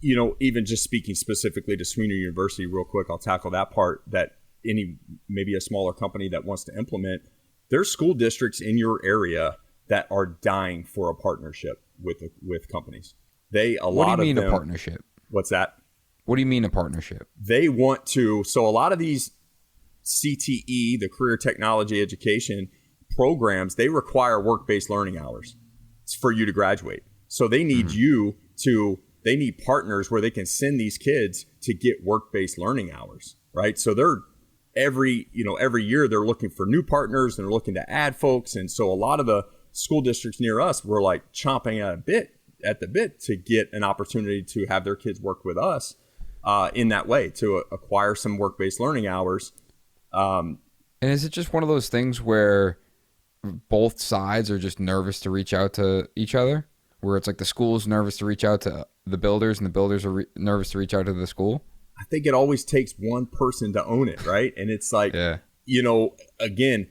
even just speaking specifically to Sweenor University real quick, I'll tackle that part, that maybe a smaller company that wants to implement. There's school districts in your area that are dying for a partnership with companies. What do you mean a partnership? What's that? What do you mean a partnership? They want to, so a lot of these CTE, the career technology education programs, they require work-based learning hours for you to graduate. So they need they need partners where they can send these kids to get work-based learning hours, right? So they're every year they're looking for new partners and they're looking to add folks. And so a lot of the school districts near us were like chomping at the bit to get an opportunity to have their kids work with us in that way, to acquire some work-based learning hours. And And is it just one of those things where both sides are just nervous to reach out to each other? Where it's like the school's nervous to reach out to the builders and the builders are nervous to reach out to the school? I think it always takes one person to own it, right? And it's like, again,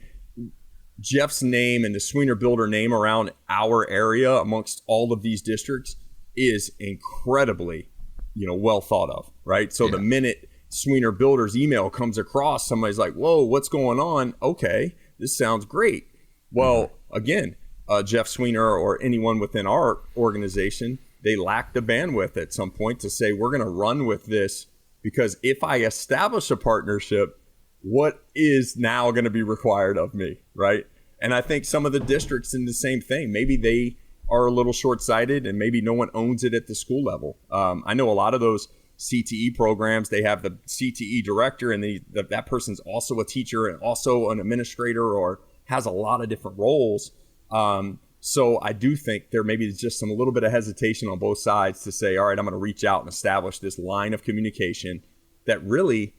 Jeff's name and the Sweenor Builder name around our area amongst all of these districts is incredibly, well thought of, right? So the minute Sweenor Builders email comes across, somebody's like, whoa, what's going on? Okay, this sounds great. Well, again, Jeff Sweenor or anyone within our organization, they lack the bandwidth at some point to say, we're going to run with this, because if I establish a partnership, what is now going to be required of me, right? And I think some of the districts in the same thing. Maybe they are a little short-sighted and maybe no one owns it at the school level. I know a lot of those CTE programs, they have the CTE director, and that person's also a teacher and also an administrator or has a lot of different roles. So I do think there maybe is just a little bit of hesitation on both sides to say, all right, I'm going to reach out and establish this line of communication that really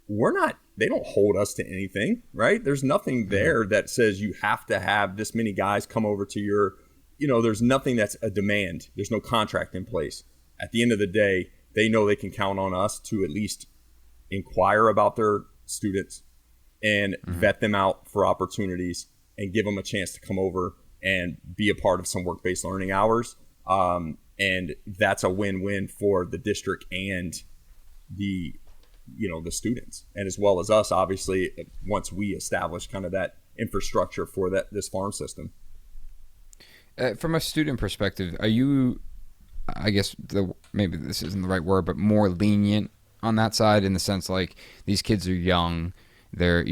they don't hold us to anything, right? There's nothing there that says you have to have this many guys come over to your, there's nothing that's a demand. There's no contract in place. At the end of the day, they know they can count on us to at least inquire about their students and vet them out for opportunities and give them a chance to come over and be a part of some work-based learning hours. And that's a win-win for the district and the students, and as well as us, obviously, once we establish kind of that infrastructure for this farm system. From a student perspective, are you, I guess maybe this isn't the right word, but more lenient on that side, in the sense like these kids are young, they're,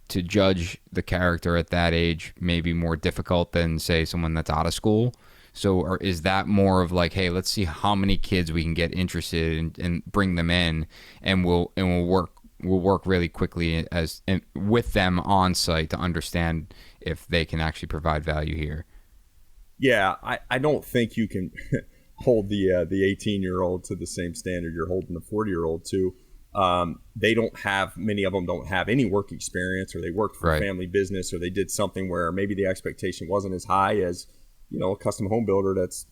to judge the character at that age may be more difficult than, say, someone that's out of school? So, or is that more of like, hey, let's see how many kids we can get interested and bring them in, and we'll work really quickly with them on site to understand if they can actually provide value here? Yeah, I don't think you can hold the 18-year-old to the same standard you're holding the 40-year-old to. Many of them don't have any work experience, or they worked for a family business, or they did something where maybe the expectation wasn't as high as, a custom home builder that's,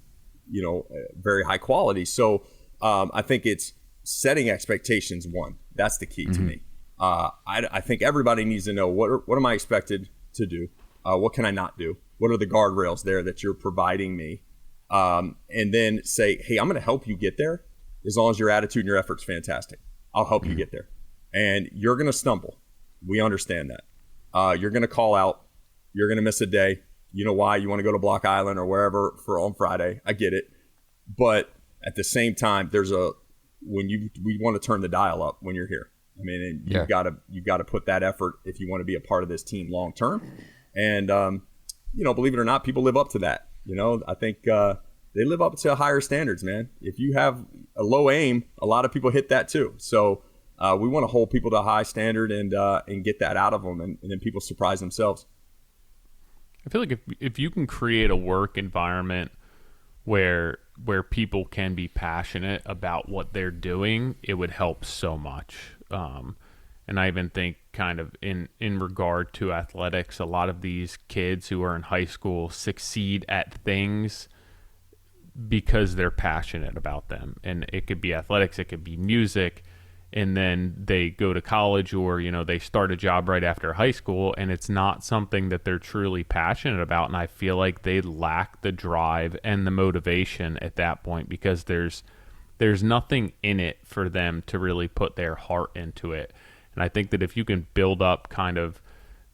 very high quality. So I think it's setting expectations. One, that's the key to me. I think everybody needs to know what am I expected to do? What can I not do? What are the guardrails there that you're providing me? And then say, hey, I'm going to help you get there as long as your attitude and your effort's fantastic. I'll help you get there. And you're going to stumble. We understand that. You're going to call out. You're going to miss a day. You know why? You want to go to Block Island or wherever on Friday. I get it. But at the same time, we want to turn the dial up when you're here. I mean, and you've got to put that effort if you want to be a part of this team long term. And believe it or not, people live up to that. I think they live up to higher standards, man. If you have a low aim, a lot of people hit that too. So we want to hold people to a high standard and get that out of them, and then people surprise themselves. I feel like if you can create a work environment where people can be passionate about what they're doing, it would help so much. And I even think kind of in regard to athletics, a lot of these kids who are in high school succeed at things because they're passionate about them. And it could be athletics, it could be music, and then they go to college, or they start a job right after high school, and it's not something that they're truly passionate about. And I feel like they lack the drive and the motivation at that point, because there's nothing in it for them to really put their heart into it. And I think that if you can build up kind of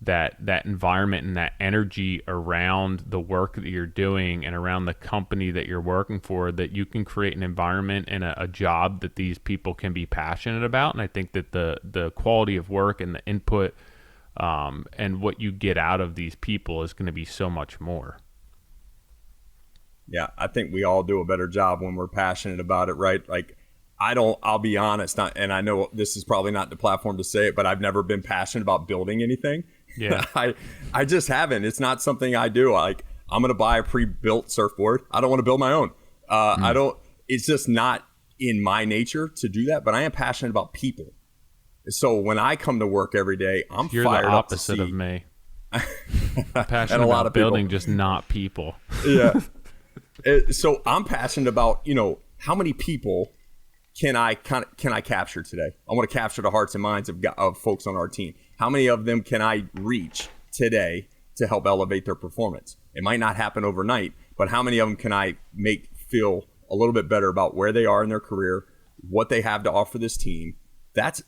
that environment and that energy around the work that you're doing and around the company that you're working for, that you can create an environment and a job that these people can be passionate about. And I think that the quality of work and the input and what you get out of these people is going to be so much more. Yeah, I think we all do a better job when we're passionate about it, right? Like, I'll be honest, and I know this is probably not the platform to say it, but I've never been passionate about building anything. Yeah. I just haven't. It's not something I do. Like, I'm going to buy a pre-built surfboard. I don't want to build my own. It's just not in my nature to do that, but I am passionate about people. So when I come to work every day, I'm You're fired the up to opposite see. of me. I'm And passionate a lot about of people. building, just not people. Yeah. So I'm passionate about, how many people can I capture today? I want to capture the hearts and minds of folks on our team. How many of them can I reach today to help elevate their performance? It might not happen overnight, but how many of them can I make feel a little bit better about where they are in their career, what they have to offer this team? That's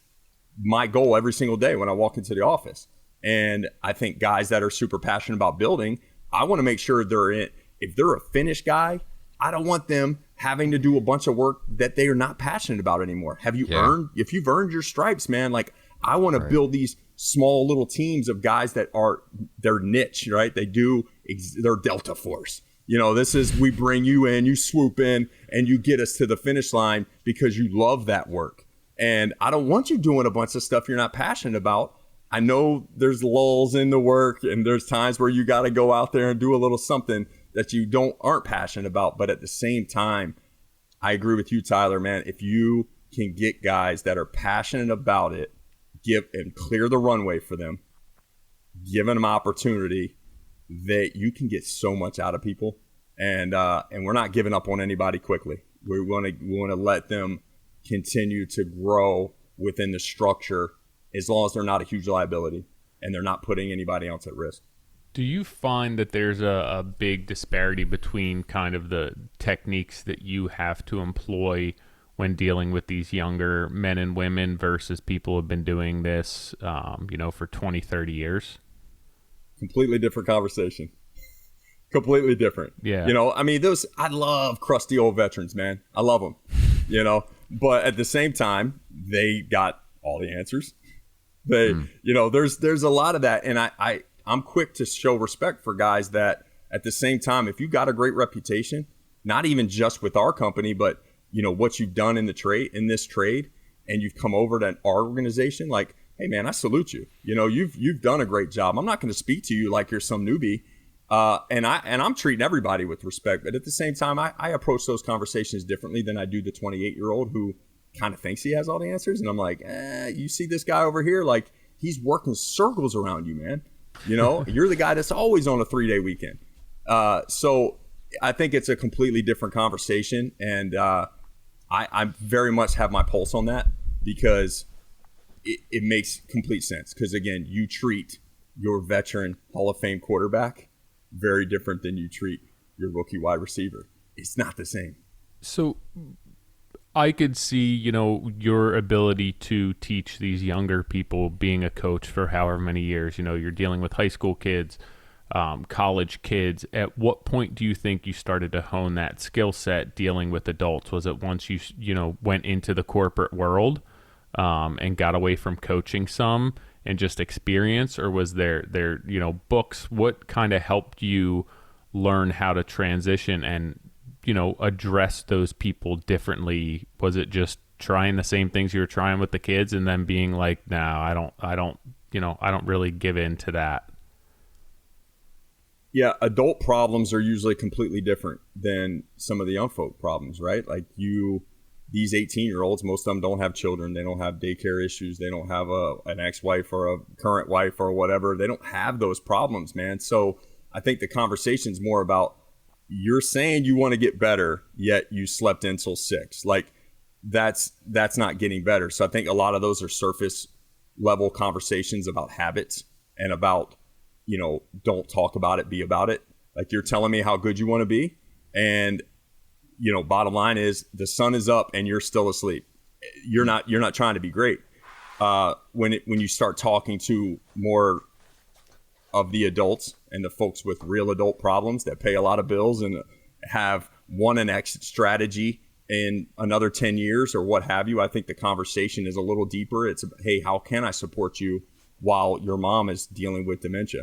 my goal every single day when I walk into the office. And I think guys that are super passionate about building, I want to make sure if they're a finished guy, I don't want them having to do a bunch of work that they are not passionate about anymore. If you've earned your stripes, man, like I want to build these small little teams of guys that are their niche, right? They're Delta Force. We bring you in, you swoop in, and you get us to the finish line because you love that work. And I don't want you doing a bunch of stuff you're not passionate about. I know there's lulls in the work, and there's times where you got to go out there and do a little something that you aren't passionate about. But at the same time, I agree with you, Tyler, man. If you can get guys that are passionate about it, give and clear the runway for them, giving them opportunity, that you can get so much out of people. And we're not giving up on anybody quickly. We want to let them continue to grow within the structure as long as they're not a huge liability and they're not putting anybody else at risk. Do you find that there's a big disparity between kind of the techniques that you have to employ when dealing with these younger men and women versus people who have been doing this, for 20, 30 years? Completely different conversation. Completely different. Yeah. I love crusty old veterans, man. I love them, but at the same time, they got all the answers. There's a lot of that. And I'm quick to show respect for guys that at the same time, if you got a great reputation, not even just with our company, but what you've done in this trade, and you've come over to our organization, like, hey man, I salute you. You've done a great job. I'm not going to speak to you like you're some newbie. And I'm treating everybody with respect, but at the same time, I approach those conversations differently than I do the 28-year-old who kind of thinks he has all the answers. And I'm like, you see this guy over here, like he's working circles around you, man. You're the guy that's always on a 3-day weekend. So I think it's a completely different conversation. And I very much have my pulse on that because it makes complete sense. Because again, you treat your veteran Hall of Fame quarterback very different than you treat your rookie wide receiver. It's not the same. So I could see, your ability to teach these younger people, being a coach for however many years. You're dealing with high school kids, college kids. At what point do you think you started to hone that skill set dealing with adults? Was it once you went into the corporate world and got away from coaching some and just experience, or was there books? What kind of helped you learn how to transition and address those people differently? Was it just trying the same things you were trying with the kids and then being like, no, I don't really give in to that? Yeah, adult problems are usually completely different than some of the young folk problems, right? Like these 18-year-olds, most of them don't have children. They don't have daycare issues. They don't have an ex-wife or a current wife or whatever. They don't have those problems, man. So I think the conversation's more about, you're saying you want to get better, yet you slept until 6. Like that's not getting better. So I think a lot of those are surface level conversations about habits and about, don't talk about it, be about it. Like, you're telling me how good you want to be, and bottom line is the sun is up and you're still asleep. You're not trying to be great. When you start talking to more of the adults and the folks with real adult problems that pay a lot of bills and have an exit strategy in another 10 years or what have you, I think the conversation is a little deeper. It's, hey, how can I support you while your mom is dealing with dementia?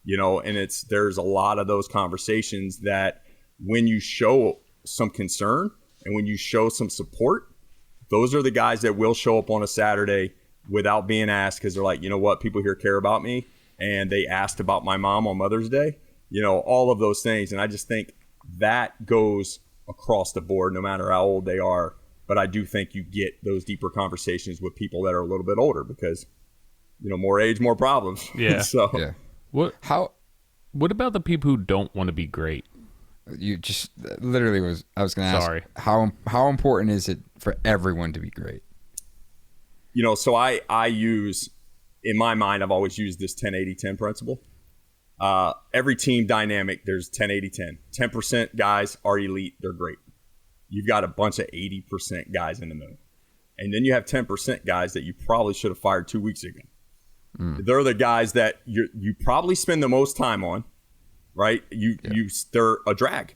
And there's a lot of those conversations that when you show some concern and when you show some support, those are the guys that will show up on a Saturday without being asked, because they're like, you know what, people here care about me, and they asked about my mom on Mother's Day, all of those things. And I just think that goes across the board, no matter how old they are. But I do think you get those deeper conversations with people that are a little bit older because, more age, more problems. Yeah. So Yeah. What about the people who don't want to be great? You just literally I was going to ask. Sorry. How important is it for everyone to be great? So I use, in my mind, I've always used this 10-80-10 principle. Every team dynamic, there's 10-80-10. 10% guys are elite. They're great. You've got a bunch of 80% guys in the middle. And then you have 10% guys that you probably should have fired 2 weeks ago. They're the guys that you probably spend the most time on, right? They're a drag.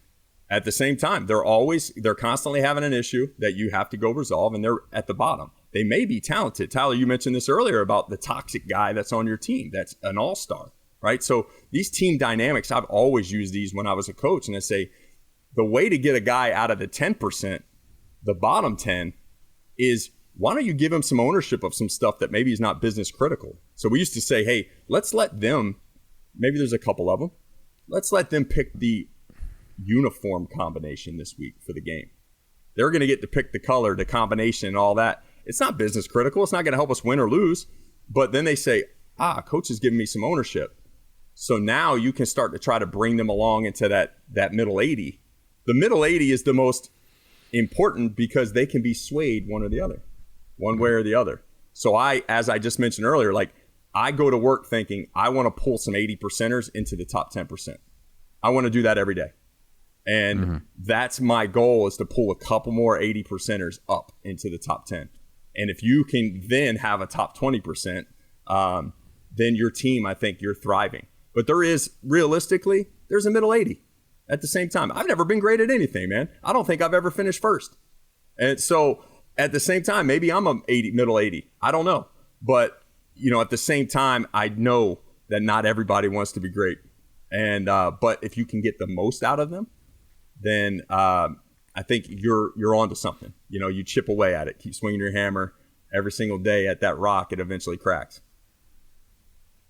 At the same time, they're constantly having an issue that you have to go resolve, and they're at the bottom. They may be talented. Tyler, you mentioned this earlier about the toxic guy that's on your team. That's an all-star, right? So these team dynamics, I've always used these when I was a coach, and I say the way to get a guy out of the 10%, the bottom 10, is why don't you give him some ownership of some stuff that maybe is not business critical? So we used to say, hey, let's let them, maybe there's a couple of them, let's let them pick the uniform combination this week for the game. They're going to get to pick the color, the combination, and all that. It's not business critical. It's not going to help us win or lose. But then they say, coach is giving me some ownership. So now you can start to try to bring them along into that middle 80. The middle 80 is the most important because they can be swayed one or the other, one way or the other. So as I just mentioned earlier, I go to work thinking I want to pull some 80%ers into the top 10%. I want to do that every day. And that's my goal, is to pull a couple more 80%ers up into the top 10. And if you can then have a top 20%, then your team, I think you're thriving. But realistically, there's a middle 80 at the same time. I've never been great at anything, man. I don't think I've ever finished first. And so at the same time, maybe I'm a middle 80. I don't know. But, at the same time, I know that not everybody wants to be great. And but if you can get the most out of them, then I think you're onto something. You chip away at it, keep swinging your hammer every single day at that rock. It eventually cracks.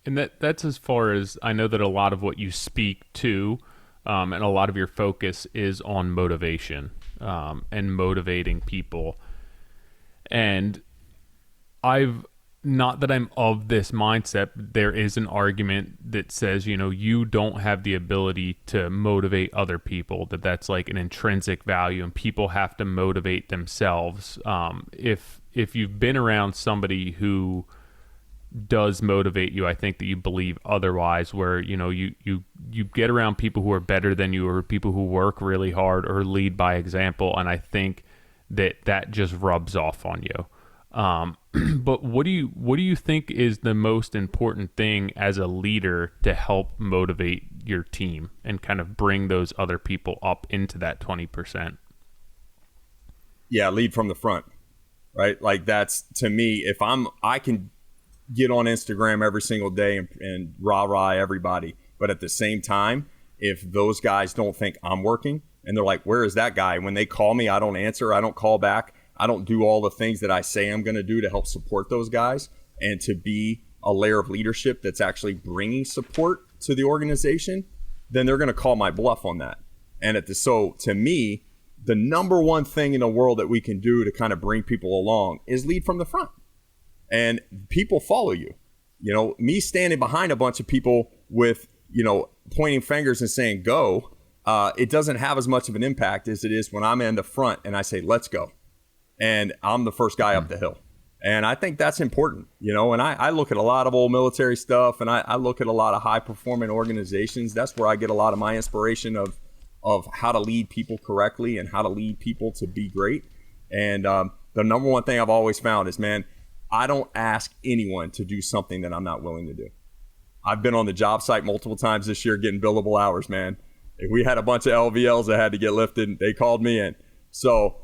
And that's as far as I know that a lot of what you speak to, and a lot of your focus is on motivation, and motivating people. And not that I'm of this mindset, but there is an argument that says, you don't have the ability to motivate other people, that's like an intrinsic value, and people have to motivate themselves. If you've been around somebody who does motivate you, I think that you believe otherwise, where, you get around people who are better than you, or people who work really hard or lead by example. And I think that just rubs off on you. But what do you think is the most important thing as a leader to help motivate your team and kind of bring those other people up into that 20%? Yeah, lead from the front, right? Like, that's, to me, if I can get on Instagram every single day and rah-rah everybody, but at the same time, if those guys don't think I'm working and they're like, where is that guy? When they call me, I don't answer, I don't call back, I don't do all the things that I say I'm going to do to help support those guys and to be a layer of leadership that's actually bringing support to the organization, then they're going to call my bluff on that. And so to me, the number one thing in the world that we can do to kind of bring people along is lead from the front. And people follow you. Me standing behind a bunch of people with, pointing fingers and saying, go, it doesn't have as much of an impact as it is when I'm in the front and I say, let's go. And I'm the first guy up the hill. And I think that's important, and I look at a lot of old military stuff, and I look at a lot of high performing organizations. That's where I get a lot of my inspiration of how to lead people correctly and how to lead people to be great. And the number one thing I've always found is, man, I don't ask anyone to do something that I'm not willing to do. I've been on the job site multiple times this year getting billable hours, man. If we had a bunch of LVLs that had to get lifted, they called me in. So,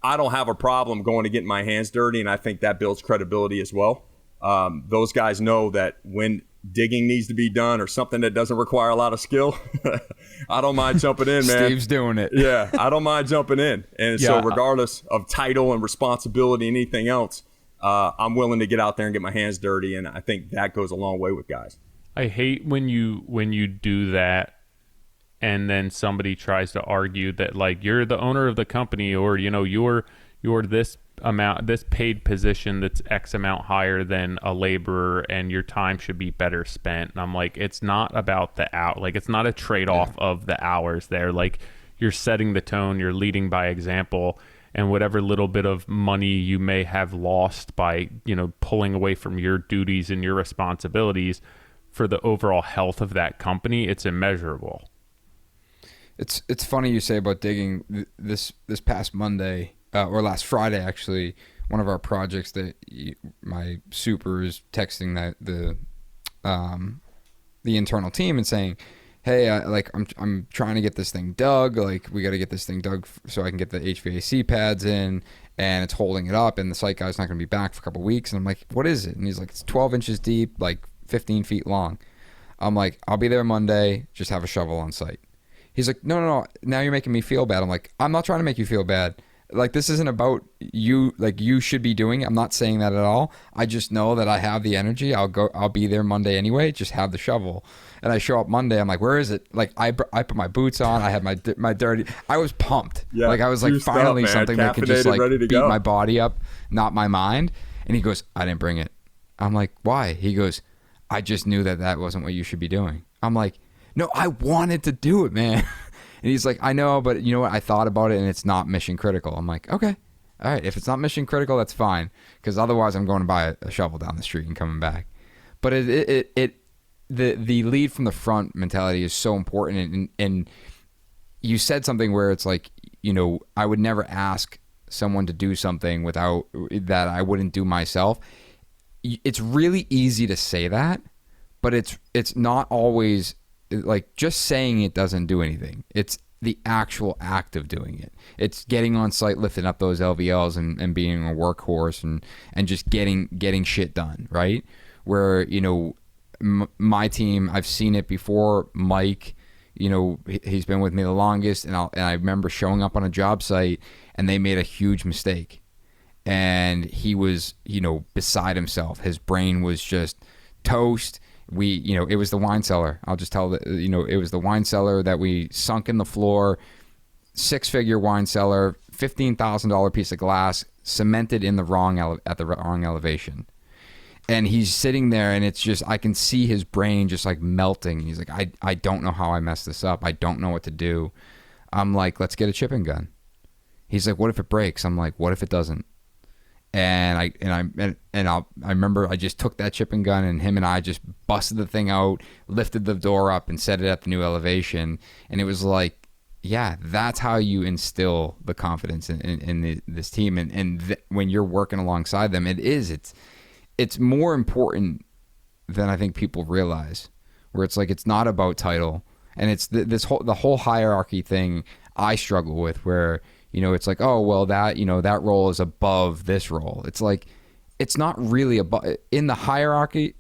I don't have a problem going to getting my hands dirty, and I think that builds credibility as well. Those guys know that when digging needs to be done or something that doesn't require a lot of skill, I don't mind jumping in, man. Steve's doing it. Yeah, I don't mind jumping in. And so regardless of title and responsibility and anything else, I'm willing to get out there and get my hands dirty, and I think that goes a long way with guys. I hate when you do that, and then somebody tries to argue that, like, you're the owner of the company, or you're you're this paid position that's X amount higher than a laborer, and your time should be better spent. And I'm like, it's not about the out, like it's not a trade-off of the hours there. Like, you're setting the tone, you're leading by example, and whatever little bit of money you may have lost by, pulling away from your duties and your responsibilities for the overall health of that company, it's immeasurable. It's funny you say about digging. This past Monday, or last Friday actually, one of our projects that my super is texting that the internal team and saying, hey, I'm trying to get this thing dug. Like, we got to get this thing dug so I can get the HVAC pads in, and it's holding it up, and the site guy's not going to be back for a couple of weeks. And I'm like, what is it? And he's like, it's 12 inches deep, like 15 feet long. I'm like, I'll be there Monday. Just have a shovel on site. He's like, no. Now you're making me feel bad. I'm like, I'm not trying to make you feel bad. Like, this isn't about you. Like, you should be doing it. I'm not saying that at all. I just know that I have the energy. I'll be there Monday anyway. Just have the shovel. And I show up Monday. I'm like, where is it? Like, I put my boots on. I had my dirty. I was pumped. Yeah, like, I was like, finally up, something that could just like beat my body up, not my mind. And he goes, I didn't bring it. I'm like, why? He goes, I just knew that wasn't what you should be doing. I'm like, no, I wanted to do it, man. And he's like, I know, but you know what? I thought about it, and it's not mission critical. I'm like, okay, all right. If it's not mission critical, that's fine, because otherwise I'm going to buy a shovel down the street and coming back. But the lead from the front mentality is so important. And you said something where it's like, I would never ask someone to do something without that I wouldn't do myself. It's really easy to say that, but it's not always. Like, just saying it doesn't do anything. It's the actual act of doing it. It's getting on site, lifting up those LVLs and being a workhorse and just getting shit done, right? Where, my team, I've seen it before. Mike, he's been with me the longest, and I remember showing up on a job site and they made a huge mistake. And he was, beside himself. His brain was just toast. It was the wine cellar. I'll just tell that, it was the wine cellar that we sunk in the floor, 6-figure wine cellar, $15,000 piece of glass, cemented in at the wrong elevation. And he's sitting there, and it's just, I can see his brain just like melting. He's like, I don't know how I messed this up. I don't know what to do. I'm like, let's get a chipping gun. He's like, what if it breaks? I'm like, what if it doesn't? And I remember I just took that chipping gun, and him and I just busted the thing out, lifted the door up, and set it at the new elevation. And it was like, yeah, that's how you instill the confidence in this team. And when you're working alongside them, it's more important than I think people realize. Where it's like, it's not about title, and it's the whole hierarchy thing I struggle with, where it's like, oh, well, that role is above this role. It's like, it's not really above in the hierarchy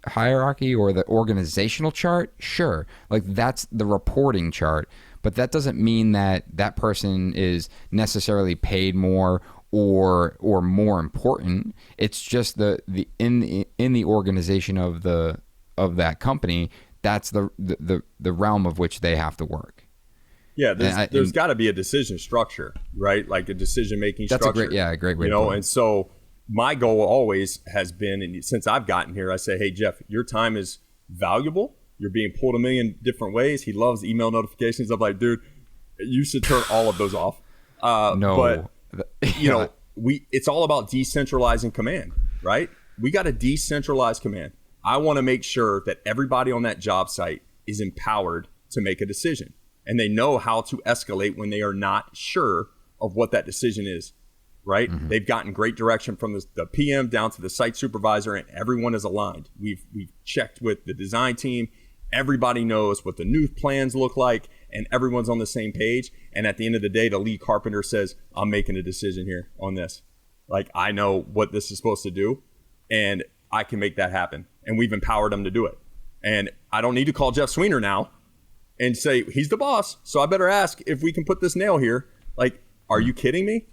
or the organizational chart. Sure. Like, that's the reporting chart, but that doesn't mean that person is necessarily paid more or more important. It's just in the organization of that company, that's the realm of which they have to work. Yeah, there's got to be a decision structure, right? Like a decision-making structure. That's a great way to put it. And so my goal always has been, and since I've gotten here, I say, hey, Jeff, your time is valuable. You're being pulled a million different ways. He loves email notifications. I'm like, dude, you should turn all of those off. No. But, it's all about decentralizing command, right? We got to decentralize command. I want to make sure that everybody on that job site is empowered to make a decision. And they know how to escalate when they are not sure of what that decision is, right? Mm-hmm. They've gotten great direction from the PM down to the site supervisor, and everyone is aligned. We've checked with the design team. Everybody knows what the new plans look like, and everyone's on the same page. And at the end of the day, the lead carpenter says, I'm making a decision here on this. Like, I know what this is supposed to do, and I can make that happen. And we've empowered them to do it. And I don't need to call Jeff Sweenor now and say, he's the boss, so I better ask if we can put this nail here. Like, are you kidding me?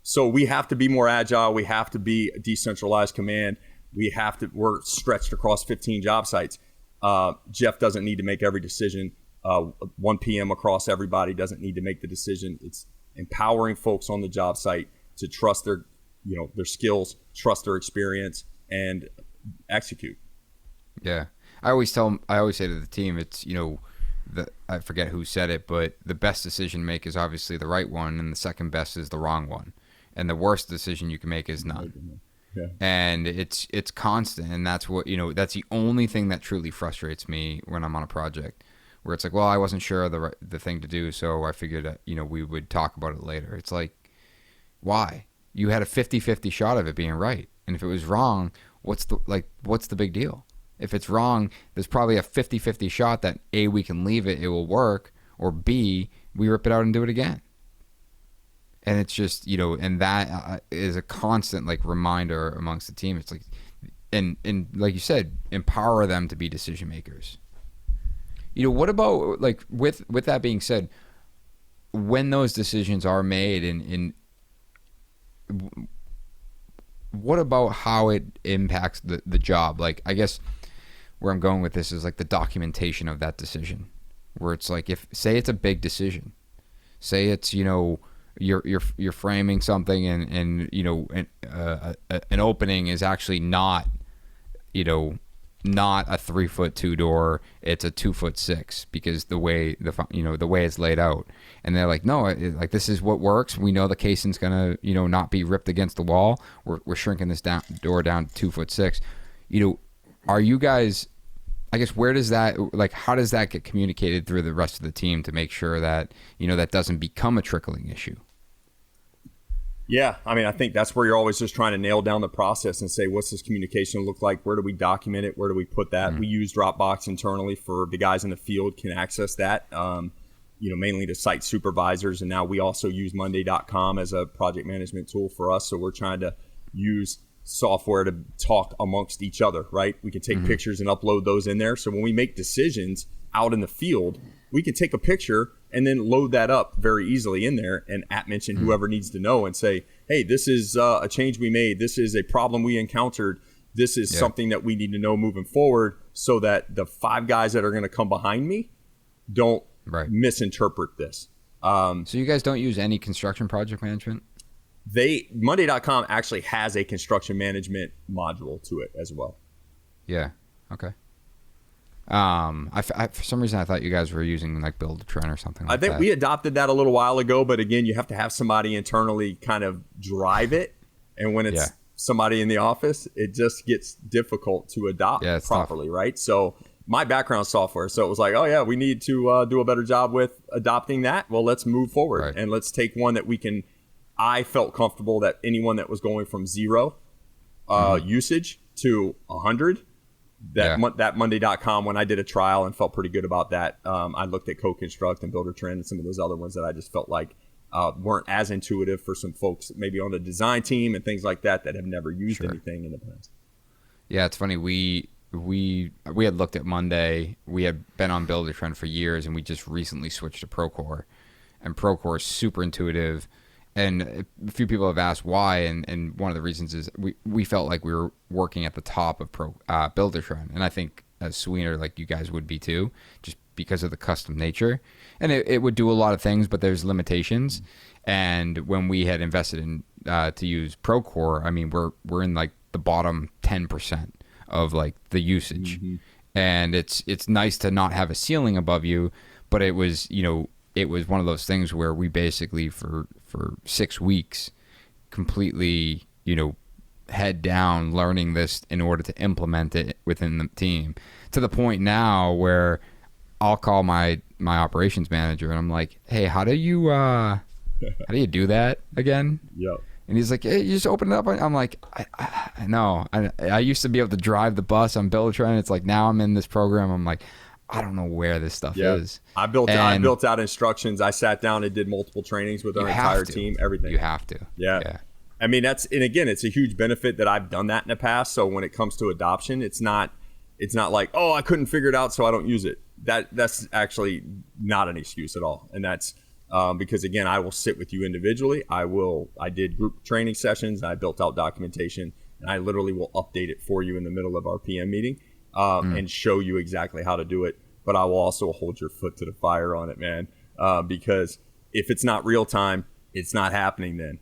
So we have to be more agile. We have to be a decentralized command. We're stretched across 15 job sites. Jeff doesn't need to make every decision. 1 PM across everybody doesn't need to make the decision. It's empowering folks on the job site to trust their skills, trust their experience, and execute. Yeah. I always say to the team, it's, I forget who said it, but the best decision make is obviously the right one, and the second best is the wrong one. And the worst decision you can make is none. Yeah. And it's constant, and that's what, that's the only thing that truly frustrates me when I'm on a project, where it's like, well, I wasn't sure of the thing to do, so I figured that, we would talk about it later. It's like, why? You had a 50-50 shot of it being right. And if it was wrong, what's the big deal? If it's wrong, there's probably a 50-50 shot that A, we can leave it will work, or B, we rip it out and do it again. And it's just, and that is a constant reminder amongst the team. It's like, and like you said, empower them to be decision makers. What about, with that being said, when those decisions are made, and what about how it impacts the job? I guess where I'm going with this is the documentation of that decision, where it's say it's a big decision, say it's, you're framing something, and an opening is actually not a 3'2" door, it's a 2'6", because the way the way it's laid out, and they're like, no, this is what works. We know the casing's gonna not be ripped against the wall. We're shrinking this door down to 2'6". Are you guys, I guess, where does that, how does that get communicated through the rest of the team to make sure that that doesn't become a trickling issue? Yeah, I think that's where you're always just trying to nail down the process and say, what's this communication look like? Where do we document it? Where do we put that? Mm-hmm. We use Dropbox internally for the guys in the field can access that, mainly to site supervisors. And now we also use Monday.com as a project management tool for us. So we're trying to use software to talk amongst each other, right? We can take mm-hmm. pictures and upload those in there. So when we make decisions out in the field, we can take a picture and then load that up very easily in there and mention whoever needs to know and say, hey, this is a change we made. This is a problem we encountered. This is something that we need to know moving forward, so that the 5 guys that are going to come behind me don't misinterpret this. So you guys don't use any construction project management? Monday.com actually has a construction management module to it as well. Yeah. Okay. For some reason I thought you guys were using Build a Trend or something like that. I think we adopted that a little while ago, but again, you have to have somebody internally kind of drive it. And when it's somebody in the office, it just gets difficult to adopt properly, tough. Right? So my background software, so it was like, oh yeah, we need to do a better job with adopting that. Well, let's move forward and let's take one that we can. I felt comfortable that anyone that was going from 0 usage to 100, that Monday.com, when I did a trial and felt pretty good about that, I looked at Co-Construct and Builder Trend and some of those other ones that I just felt like weren't as intuitive for some folks maybe on the design team and things like that have never used anything in the past. Yeah, it's funny. We had looked at Monday. We had been on Builder Trend for years, and we just recently switched to Procore. And Procore is super intuitive. And a few people have asked why, and one of the reasons is we felt like we were working at the top of Builder Trend, and I think as Sweenor, you guys would be too, just because of the custom nature. And it would do a lot of things, but there's limitations. And when we had invested in to use Procore, we're in the bottom 10% of the usage, and it's nice to not have a ceiling above you, but it was it was one of those things where we basically for 6 weeks completely, head down learning this in order to implement it within the team, to the point now where I'll call my operations manager and I'm like, hey, how do you do that again? Yep. And he's like, hey, you just open it up. I'm like, I know. I used to be able to drive the bus on Builder Trend. It's like, now I'm in this program. I'm like, I don't know where this stuff is. I built out instructions. I sat down and did multiple trainings with our entire team, everything. You have to. Yeah. And again, it's a huge benefit that I've done that in the past. So when it comes to adoption, it's not like, oh, I couldn't figure it out, so I don't use it. That's actually not an excuse at all. And that's because, again, I will sit with you individually. I did group training sessions. I built out documentation, and I literally will update it for you in the middle of our PM meeting. And show you exactly how to do it. But I will also hold your foot to the fire on it, man. Because if it's not real time, it's not happening then.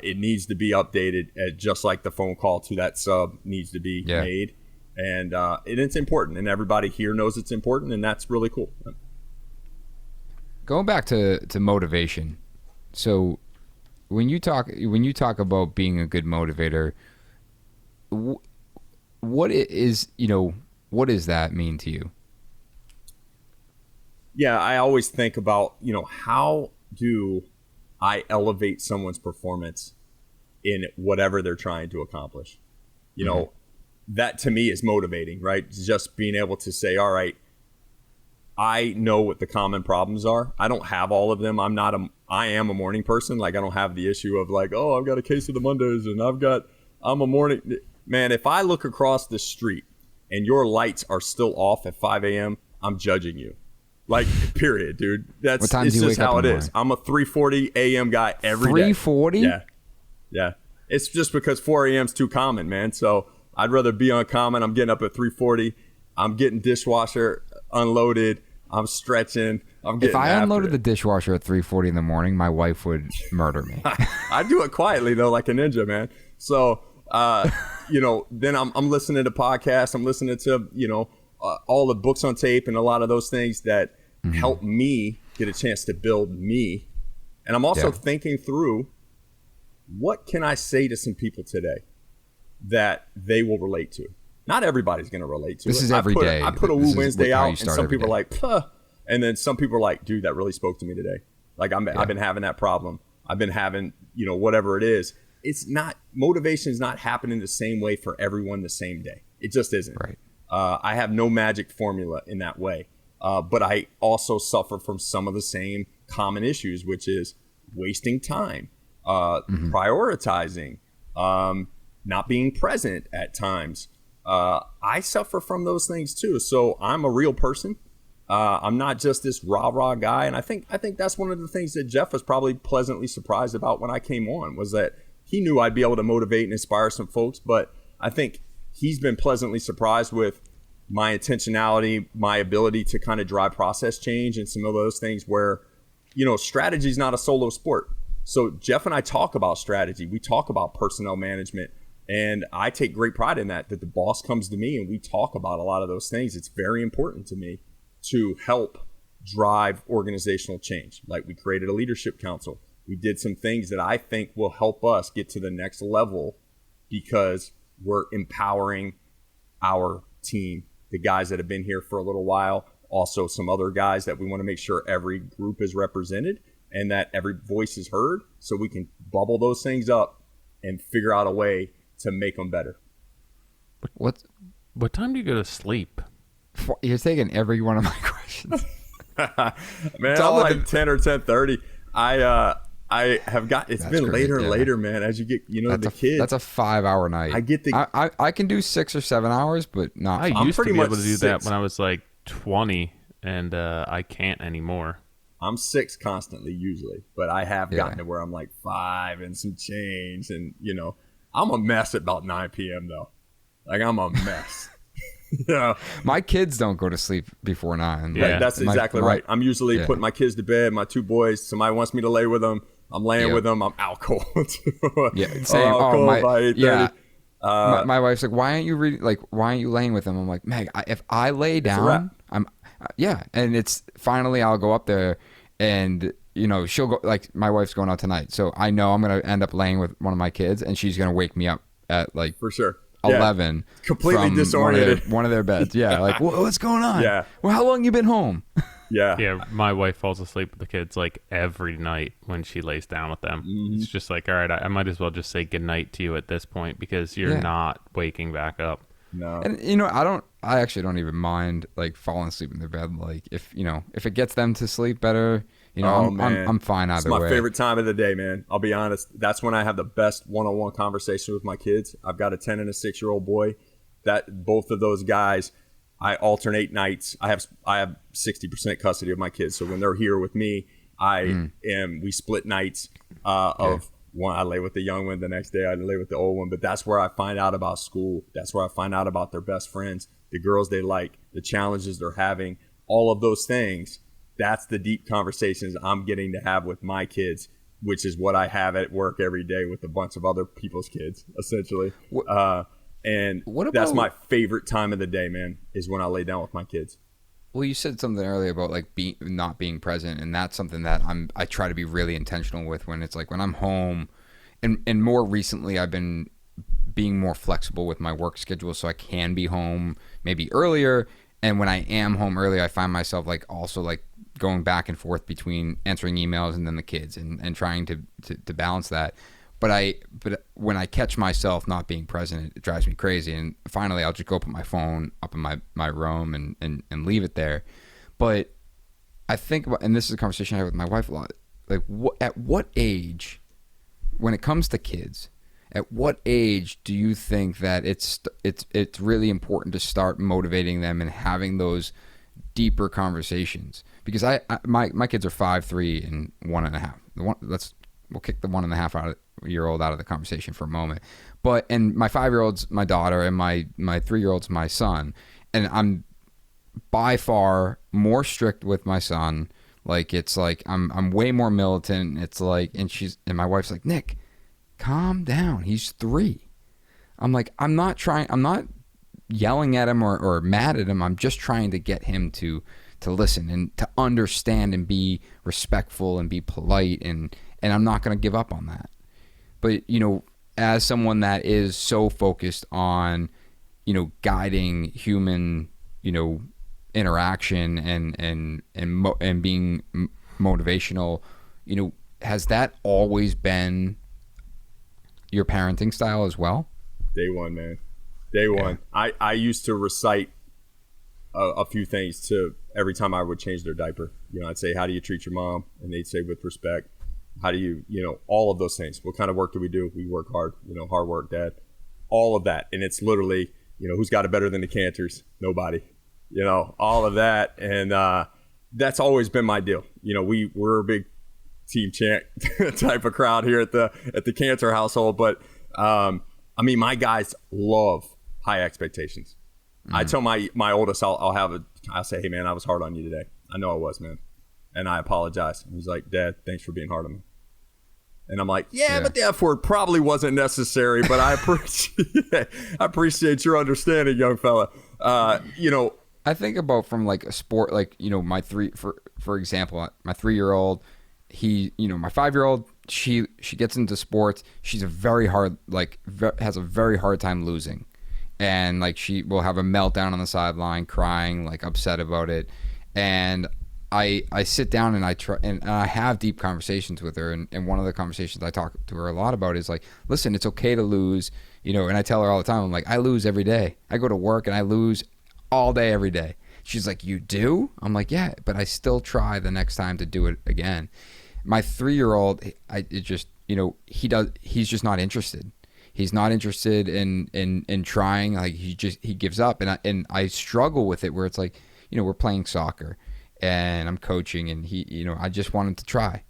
It needs to be updated, just like the phone call to that sub needs to be made. And it's important, and everybody here knows it's important, and that's really cool. Going back to motivation, so when you talk about being a good motivator, what does that mean to you? Yeah, I always think about, how do I elevate someone's performance in whatever they're trying to accomplish? That to me is motivating, right? Just being able to say, all right, I know what the common problems are. I don't have all of them. I am a morning person. Like, I don't have the issue of like, oh, I've got a case of the Mondays and I'm a morning man. If I look across the street and your lights are still off at 5 a.m., I'm judging you. Like, period, dude. It's just how it is. I'm a 3:40 a.m. guy every day. 3:40? Yeah. It's just because 4 a.m. is too common, man. So I'd rather be uncommon. I'm getting up at 3:40. I'm getting dishwasher unloaded. I'm stretching. If I unloaded the dishwasher at 3:40 in the morning, my wife would murder me. I do it quietly though, like a ninja, man. So, then I'm listening to podcasts. I'm listening to, all the books on tape and a lot of those things that help me get a chance to build me. And I'm also thinking through, what can I say to some people today that they will relate to? Not everybody's going to relate to it. This is every day. I put a Woo Wednesday out, and some people are like, puh. And then some people are like, dude, that really spoke to me today. Like, I've been having that problem. I've been having, whatever it is. It's not, motivation is not happening the same way for everyone the same day. It just isn't. Right. I have no magic formula in that way. But I also suffer from some of the same common issues, which is wasting time, prioritizing, not being present at times. I suffer from those things too. So I'm a real person. I'm not just this rah-rah guy. And I think that's one of the things that Jeff was probably pleasantly surprised about when I came on, was that he knew I'd be able to motivate and inspire some folks. But I think he's been pleasantly surprised with my intentionality, my ability to kind of drive process change and some of those things where, strategy is not a solo sport. So Jeff and I talk about strategy. We talk about personnel management. And I take great pride in that the boss comes to me and we talk about a lot of those things. It's very important to me to help drive organizational change. Like, we created a leadership council. We did some things that I think will help us get to the next level because we're empowering our team, the guys that have been here for a little while, also some other guys that we want to make sure every group is represented and that every voice is heard, so we can bubble those things up and figure out a way to make them better. What time do you go to sleep? You're taking every one of my questions. Man, I'm like 10 or 10:30. I have got, it's been later and later, man, as you get, the kids. That's a 5-hour night. I can do 6 or 7 hours, but not. I used to be able to do that when I was like 20, and I can't anymore. I'm 6 constantly usually, but I have gotten to where I'm like 5 and some change, and I'm a mess at about 9 p.m. though. Like, I'm a mess. My kids don't go to sleep before 9. Yeah, that's exactly right. I'm usually putting my kids to bed. My 2 boys. Somebody wants me to lay with them. I'm laying with them. I'm out cold. Same. By 8:30. My wife's like, why aren't you reading? Like, why aren't you laying with them? I'm like, Meg, if I lay down, I'm and it's finally I'll go up there, and she'll go. Like, my wife's going out tonight, so I know I'm gonna end up laying with one of my kids, and she's gonna wake me up at like for sure 11, completely disoriented. One of their beds. Yeah, like, what's going on? Yeah. Well, how long you been home? Yeah. My wife falls asleep with the kids like every night when she lays down with them. Mm-hmm. It's just like, all right, I might as well just say goodnight to you at this point because you're not waking back up. No. And I actually don't even mind like falling asleep in their bed. Like, if it gets them to sleep better, I'm fine either way. It's my favorite time of the day, man. I'll be honest. That's when I have the best one-on-one conversation with my kids. I've got a 10 and a 6-year-old boy. That both of those guys, I alternate nights. I have 60% custody of my kids. So when they're here with me, we split nights of one. I lay with the young one. The next day I lay with the old one. But that's where I find out about school. That's where I find out about their best friends, the girls they like, the challenges they're having, all of those things. That's the deep conversations I'm getting to have with my kids which is what I have at work every day with a bunch of other people's kids, essentially. And that's my favorite time of the day, man, is when I lay down with my kids. Well, you said something earlier about like not being present, and that's something that I try to be really intentional with when it's like when I'm home, and more recently I've been being more flexible with my work schedule so I can be home maybe earlier, and when I am home early I find myself like also like going back and forth between answering emails and then the kids and trying to balance that. But when I catch myself not being present, it drives me crazy. And finally, I'll just go put my phone up in my room and leave it there. But I think about, and this is a conversation I have with my wife a lot, like at what age, when it comes to kids, at what age do you think that it's really important to start motivating them and having those deeper conversations? Because my kids are 5, 3, and 1.5. We'll kick the 1.5-year-old out of the conversation for a moment. And my 5-year-old's my daughter, and my 3-year-old's my son. And I'm by far more strict with my son. Like, it's like I'm way more militant. It's like, and my wife's like, Nick, calm down. He's 3. I'm like, I'm not yelling at him or mad at him. I'm just trying to get him to listen and to understand and be respectful and be polite, and I'm not going to give up on that. But, as someone that is so focused on, guiding human, interaction and being motivational, has that always been your parenting style as well? Day one, man. Day one. I used to recite a few things to every time I would change their diaper. I'd say, how do you treat your mom? And they'd say, with respect. How do you, all of those things. What kind of work do we do? We work hard, hard work, Dad. All of that. And it's literally, who's got it better than the Canters? Nobody. All of that. And that's always been my deal. We're a big team chant type of crowd here at the Canter household. But, my guys love high expectations. Mm-hmm. I tell my oldest, I'll say, hey, man, I was hard on you today. I know I was, man. And I apologize. And he's like, Dad, thanks for being hard on me. And I'm like, yeah. But the F word probably wasn't necessary, but I appreciate your understanding, young fella. I think about from like a sport, like, for example, my 3-year-old, my 5-year-old, she gets into sports. She's has a very hard time losing. And like, she will have a meltdown on the sideline, crying, like upset about it. And I sit down and I try and I have deep conversations with her, and one of the conversations I talk to her a lot about is like, listen, it's okay to lose, and I tell her all the time, I'm like, I lose every day. I go to work and I lose all day every day. She's like, you do? I'm like, yeah, but I still try the next time to do it again. My 3-year-old, he's just not interested. He's not interested in trying. Like, he gives up, and I struggle with it where it's like, we're playing soccer and I'm coaching, and I just want him to try,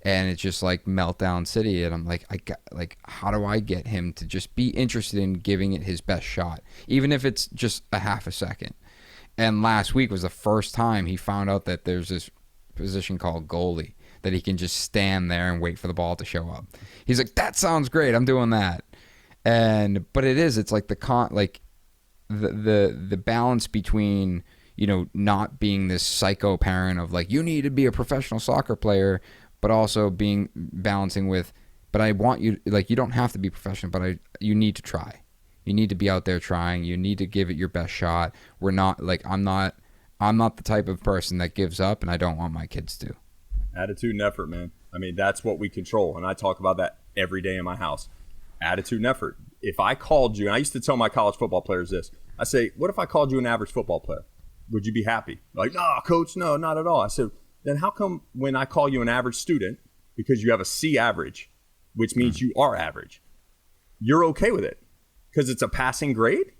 and it's just like meltdown city. And I'm like, how do I get him to just be interested in giving it his best shot, even if it's just a half a second? And last week was the first time he found out that there's this position called goalie, that he can just stand there and wait for the ball to show up. He's like, that sounds great. I'm doing that. But it's like the balance between, not being this psycho parent of like, you need to be a professional soccer player, but also balancing with, but I want you, like, you don't have to be professional, but you need to try. You need to be out there trying. You need to give it your best shot. We're not like, I'm not the type of person that gives up, and I don't want my kids to. Attitude and effort, man. That's what we control. And I talk about that every day in my house. Attitude and effort. If I called you, and I used to tell my college football players this, I say, what if I called you an average football player? Would you be happy? Like, no, coach, no, not at all. I said, then how come when I call you an average student, because you have a C average, which means you are average, you're okay with it? Because it's a passing grade?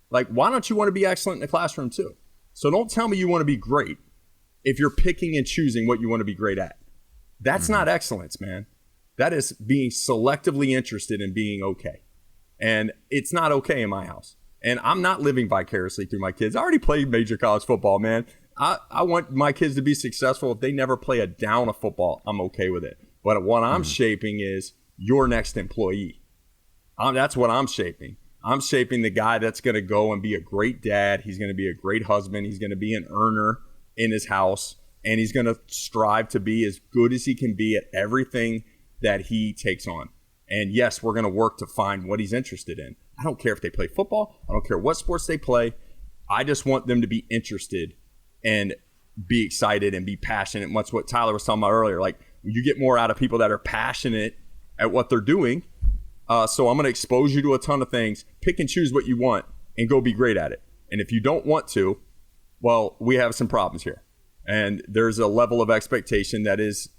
Like, why don't you want to be excellent in the classroom too? So don't tell me you want to be great if you're picking and choosing what you want to be great at. That's not excellence, man. That is being selectively interested in being okay. And it's not okay in my house. And I'm not living vicariously through my kids. I already played major college football, man. I want my kids to be successful. If they never play a down of football, I'm okay with it. But what I'm shaping is your next employee. That's what I'm shaping. I'm shaping the guy that's going to go and be a great dad. He's going to be a great husband. He's going to be an earner in his house. And he's going to strive to be as good as he can be at everything that he takes on. And yes, we're going to work to find what he's interested in. I don't care if they play football. I don't care what sports they play. I just want them to be interested and be excited and be passionate. And that's what Tyler was talking about earlier. Like, you get more out of people that are passionate at what they're doing. So I'm going to expose you to a ton of things, pick and choose what you want, and go be great at it. And if you don't want to, well, we have some problems here. And there's a level of expectation that is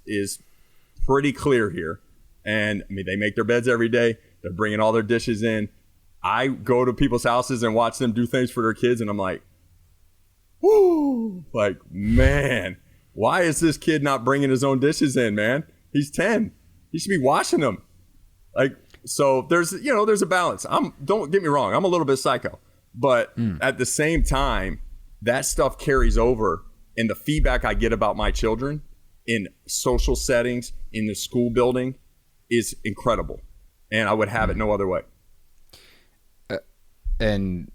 pretty clear here. And I mean, they make their beds every day. They're bringing all their dishes in. I go to people's houses and watch them do things for their kids, and I'm like, whoo, like, man, why is this kid not bringing his own dishes in, man? He's 10. He should be washing them. Like, so there's a balance. Don't get me wrong, I'm a little bit psycho, but at the same time, that stuff carries over, and the feedback I get about my children in social settings, in the school building, is incredible, and I would have it no other way. And,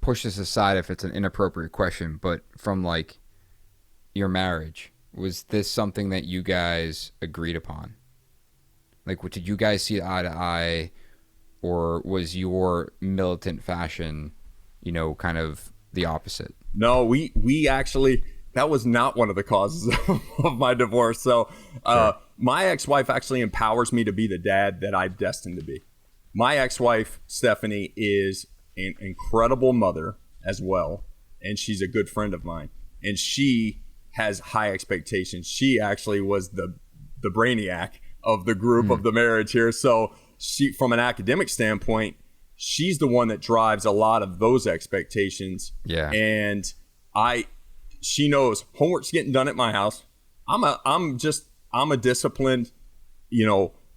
push this aside if it's an inappropriate question, but from like your marriage, was this something that you guys agreed upon? Like, what did you guys see eye to eye, or was your militant fashion, kind of the opposite? No, we actually, that was not one of the causes of my divorce. So my ex-wife actually empowers me to be the dad that I'm destined to be. My ex-wife, Stephanie, is an incredible mother as well, and she's a good friend of mine. And she has high expectations. She actually was the brainiac of the group of the marriage here. So she, from an academic standpoint, she's the one that drives a lot of those expectations. Yeah. And she knows homework's getting done at my house. I'm a disciplined,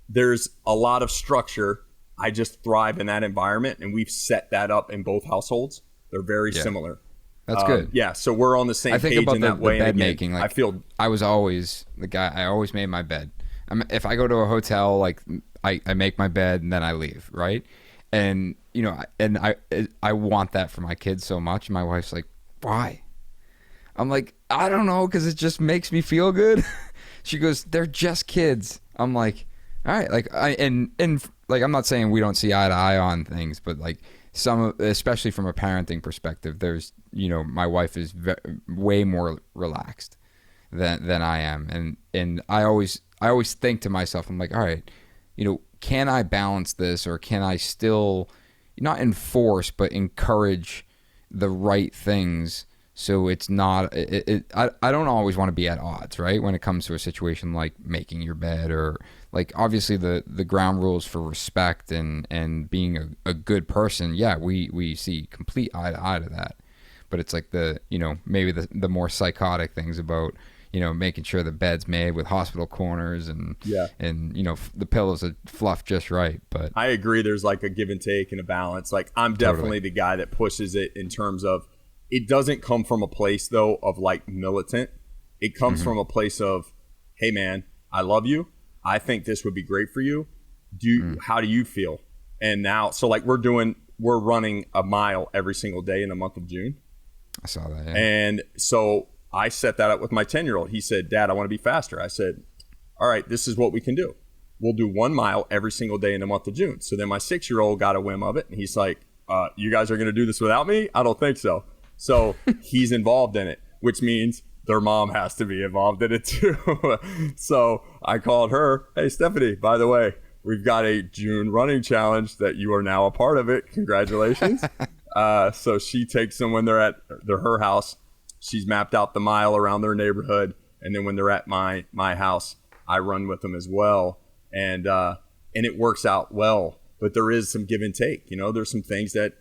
there's a lot of structure. I just thrive in that environment, and we've set that up in both households. They're very similar. That's good. Yeah, so we're on the same page in that way. I think about the bed making. Like, I was always the guy. I always made my bed. If I go to a hotel, like I make my bed and then I leave, right? And I want that for my kids so much. My wife's like, why? I'm like, I don't know, because it just makes me feel good. She goes, they're just kids. I'm like, all right, like and like, I'm not saying we don't see eye to eye on things, but like especially from a parenting perspective, there's, my wife is way more relaxed than I am. And I always think to myself, I'm like, all right, can I balance this, or can I still not enforce, but encourage the right things? So it's not, I don't always want to be at odds, right? When it comes to a situation like making your bed, or like, obviously the ground rules for respect and being a good person. Yeah, we see complete eye to eye to that. But it's like maybe the more psychotic things about, making sure the bed's made with hospital corners and the pillows are fluffed just right. But I agree. There's like a give and take and a balance. Like, I'm definitely the guy that pushes it in terms of, it doesn't come from a place though of like militant. It comes from a place of, hey man, I love you. I think this would be great for you. How do you feel? And now, so like we're running a mile every single day in the month of June. I saw that. Yeah. And so I set that up with my 10-year-old. He said, Dad, I want to be faster. I said, all right, this is what we can do. We'll do 1 mile every single day in the month of June. So then my 6-year-old got a whim of it. And he's like, you guys are going to do this without me? I don't think so. So he's involved in it, which means their mom has to be involved in it too. So I called her, hey, Stephanie, by the way, we've got a June running challenge that you are now a part of it. Congratulations. So she takes them when they're at her house. She's mapped out the mile around their neighborhood. And then when they're at my house, I run with them as well. And it works out well. But there is some give and take. There's some things that,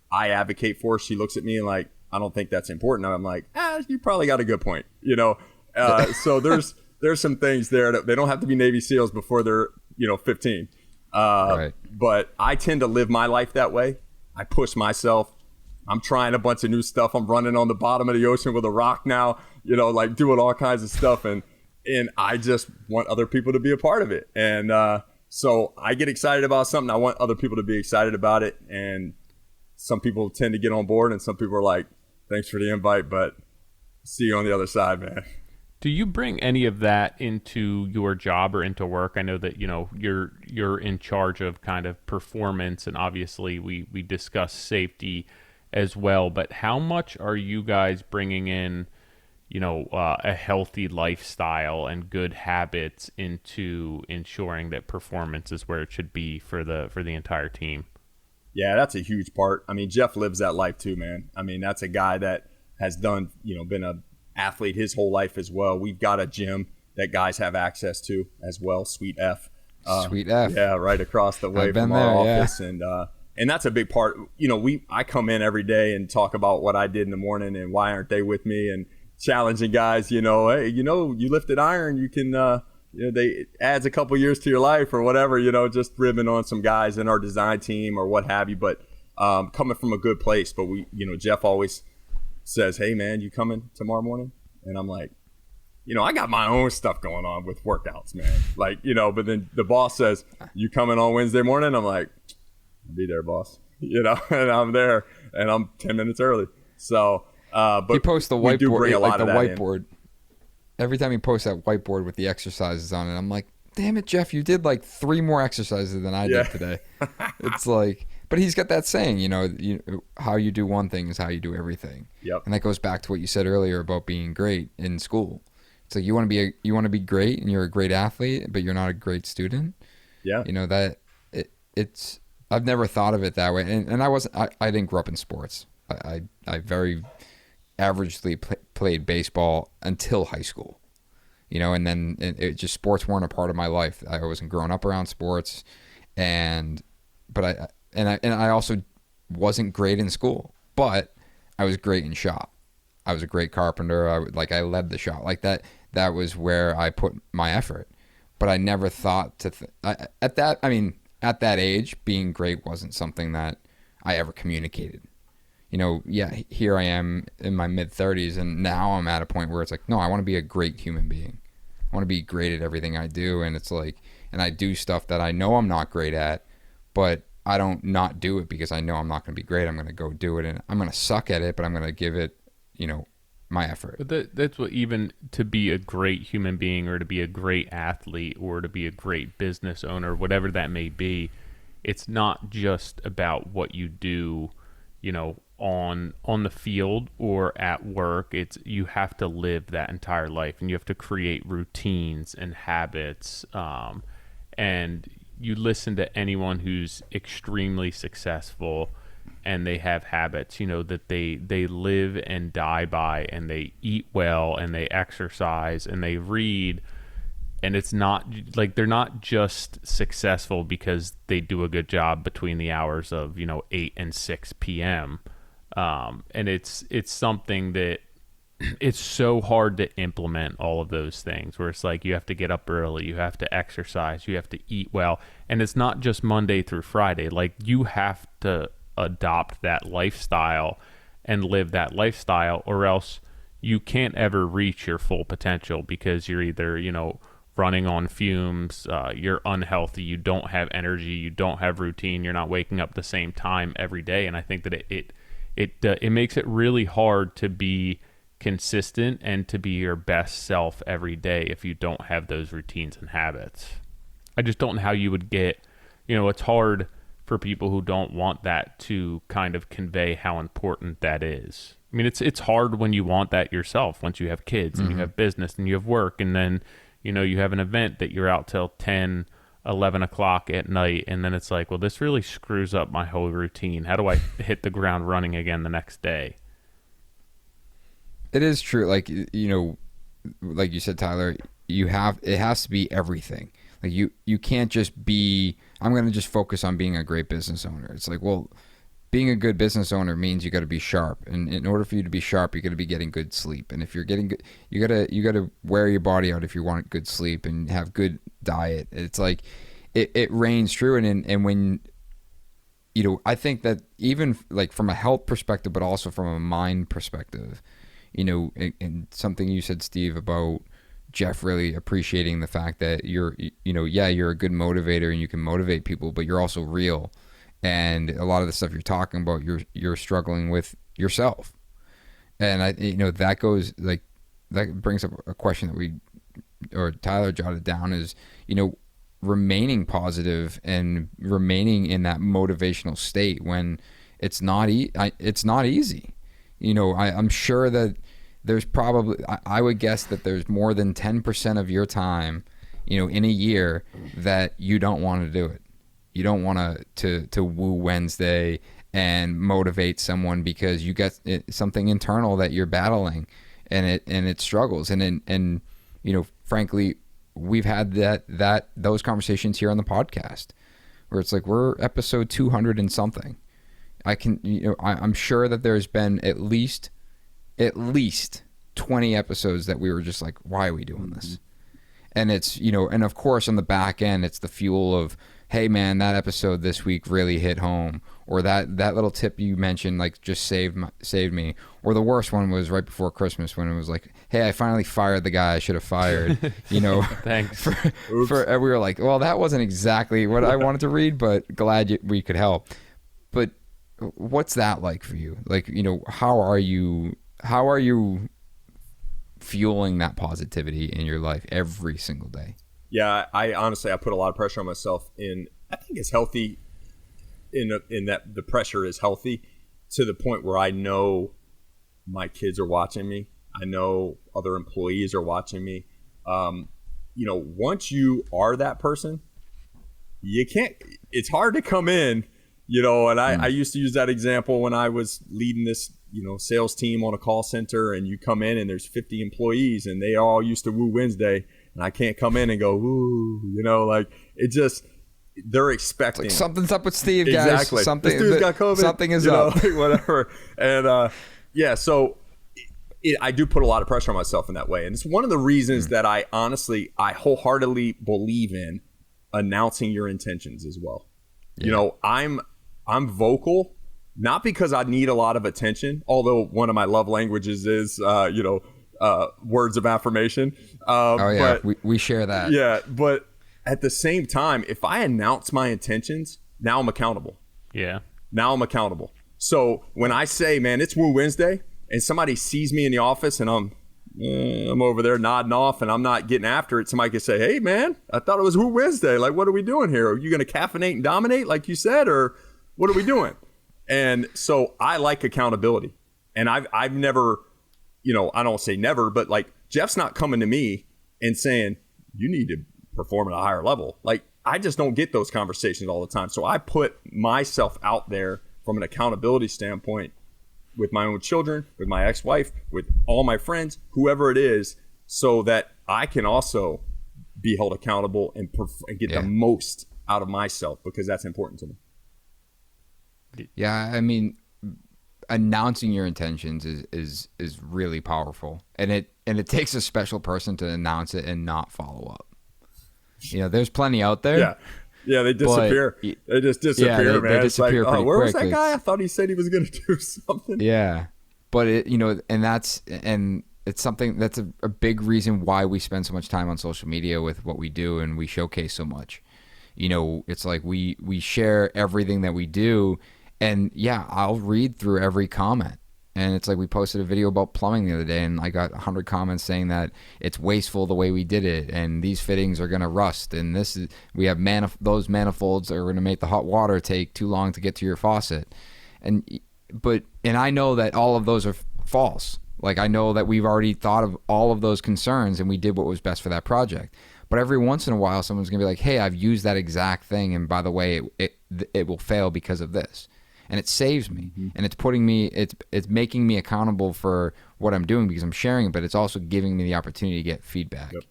I advocate for. She looks at me and like, I don't think that's important. I'm like, you probably got a good point. So there's some things there that they don't have to be Navy SEALs before they're 15. Right. But I tend to live my life that way. I push myself. I'm trying a bunch of new stuff. I'm running on the bottom of the ocean with a rock now, like doing all kinds of stuff. And and I just want other people to be a part of it. And so I get excited about something. I want other people to be excited about it. And some people tend to get on board, and some people are like, thanks for the invite, but see you on the other side, man. Do you bring any of that into your job or into work? I know that, you're in charge of kind of performance, and obviously we discuss safety as well, but how much are you guys bringing in, a healthy lifestyle and good habits into ensuring that performance is where it should be for the entire team? Yeah, that's a huge part. I mean, Jeff lives that life too, man. I mean, that's a guy that has done, been a athlete his whole life as well. We've got a gym that guys have access to as well. Sweet F. Sweet F. Yeah, right across the way from our office. Yeah. And that's a big part. I come in every day and talk about what I did in the morning and why aren't they with me, and challenging guys, hey, you lifted iron, you can, they adds a couple years to your life or whatever, just ribbing on some guys in our design team or what have you. But coming from a good place. But Jeff always says, hey man, you coming tomorrow morning? And I'm like, I got my own stuff going on with workouts, man. Like, but then the boss says, you coming on Wednesday morning? I'm like, I'll be there, boss. And I'm there, and I'm 10 minutes early. So, but he posts the whiteboard, like the whiteboard. Every time he posts that whiteboard with the exercises on it, I'm like, damn it, Jeff, you did like 3 more exercises than I did today. It's like, but he's got that saying, how you do one thing is how you do everything. Yep. And that goes back to what you said earlier about being great in school. It's like you want to be great, and you're a great athlete, but you're not a great student. Yeah. It's I've never thought of it that way, and I didn't grow up in sports. I very averagely played baseball until high school, and then it just, sports weren't a part of my life. I wasn't growing up around sports, but I also wasn't great in school, but I was great in shop. I was a great carpenter. I led the shop like that. That was where I put my effort, but I never thought at that age, being great wasn't something that I ever communicated. Here I am in my mid-30s, and now I'm at a point where it's like, no, I want to be a great human being. I want to be great at everything I do, and it's like, and I do stuff that I know I'm not great at, but I don't not do it because I know I'm not going to be great. I'm going to go do it, and I'm going to suck at it, but I'm going to give it, my effort. But that's what, even to be a great human being, or to be a great athlete, or to be a great business owner, whatever that may be, it's not just about what you do, on the field or at work. It's, you have to live that entire life, and you have to create routines and habits. And you listen to anyone who's extremely successful, and they have habits, that they live and die by, and they eat well, and they exercise, and they read. And it's not like they're not just successful because they do a good job between the hours of 8 and 6 p.m. And it's something that it's so hard to implement all of those things, where it's like you have to get up early, you have to exercise, you have to eat well, and it's not just Monday through Friday. Like, you have to adopt that lifestyle and live that lifestyle, or else you can't ever reach your full potential, because you're either running on fumes, you're unhealthy, you don't have energy, you don't have routine, you're not waking up the same time every day. And I think that it makes it really hard to be consistent and to be your best self every day if you don't have those routines and habits. I just don't know how you would get, it's hard for people who don't want that to kind of convey how important that is. I mean, it's hard when you want that yourself, once you have kids and you have business and you have work, and then you have an event that you're out till 10, 11 o'clock at night, and then it's like, well, this really screws up my whole routine. How do I hit the ground running again the next day? It is true. Like, like you said, Tyler, it has to be everything. Like, you can't just be, I'm going to just focus on being a great business owner. It's like, well, being a good business owner means you got to be sharp, and in order for you to be sharp, you got to be getting good sleep. And if you're getting good, you got to wear your body out if you want good sleep and have good diet. It's like it reigns true, and when I think that even like from a health perspective, but also from a mind perspective, and something you said, Steve, about Jeff really appreciating the fact that you're a good motivator and you can motivate people, but you're also real. And a lot of the stuff you're talking about, you're struggling with yourself. And that goes like, that brings up a question that Tyler jotted down is, remaining positive and remaining in that motivational state when it's not easy. I'm sure that there's probably, I would guess that there's more than 10% of your time, in a year that you don't want to do it. You don't want to woo Wednesday and motivate someone because you got something internal that you're battling and it struggles. And frankly, we've had those conversations here on the podcast where it's like, we're episode 200 and something. I'm sure that there's been at least 20 episodes that we were just like, why are we doing this? And it's, and of course on the back end, it's the fuel of, hey man, that episode this week really hit home, or that little tip you mentioned, like, just saved me. Or the worst one was right before Christmas when it was like, hey, I finally fired the guy I should have fired, Thanks. We were like, well, that wasn't exactly what I wanted to read, but glad we could help. But what's that like for you? Like, how are you fueling that positivity in your life every single day? Yeah, I honestly put a lot of pressure on myself, and I think it's healthy in that the pressure is healthy to the point where I know my kids are watching me. I know other employees are watching me. Once you are that person, it's hard to come in, and I used to use that example when I was leading this, sales team on a call center, and you come in and there's 50 employees and they all used to woo Wednesday. And I can't come in and go, woo, like it just, they're expecting. It's like, something's up with Steve, guys. Exactly. Something, this dude's got COVID. Something is up. Whatever. And so I do put a lot of pressure on myself in that way. And it's one of the reasons that I wholeheartedly believe in announcing your intentions as well. Yeah. I'm vocal, not because I need a lot of attention, although one of my love languages is, words of affirmation. But we share that. Yeah, but at the same time, if I announce my intentions, now I'm accountable. Yeah. Now I'm accountable. So when I say, man, it's Woo Wednesday, and somebody sees me in the office and I'm over there nodding off and I'm not getting after it, somebody could say, hey, man, I thought it was Woo Wednesday. Like, what are we doing here? Are you going to caffeinate and dominate like you said, or what are we doing? And so I like accountability. And I've never... I don't say never, but like Jeff's not coming to me and saying, you need to perform at a higher level. Like, I just don't get those conversations all the time. So I put myself out there from an accountability standpoint with my own children, with my ex-wife, with all my friends, whoever it is, so that I can also be held accountable and get the most out of myself, because that's important to me. Yeah, I mean, announcing your intentions is really powerful, and it takes a special person to announce it and not follow up. There's plenty out there. Yeah, they disappear. They just disappear, man. They disappear it's like, where was that quick. guy? I thought he said he was going to do something. Yeah, but it's something that's a big reason why we spend so much time on social media with what we do, and we showcase so much. It's like we share everything that we do. And yeah, I'll read through every comment. And it's like, we posted a video about plumbing the other day, and I got 100 comments saying that it's wasteful the way we did it, and these fittings are going to rust, and we have those manifolds are going to make the hot water take too long to get to your faucet. And I know that all of those are false. Like, I know that we've already thought of all of those concerns, and we did what was best for that project. But every once in a while, someone's going to be like, hey, I've used that exact thing, and by the way, it will fail because of this. And it saves me, and it's making me accountable for what I'm doing because I'm sharing it, but it's also giving me the opportunity to get feedback. Yep.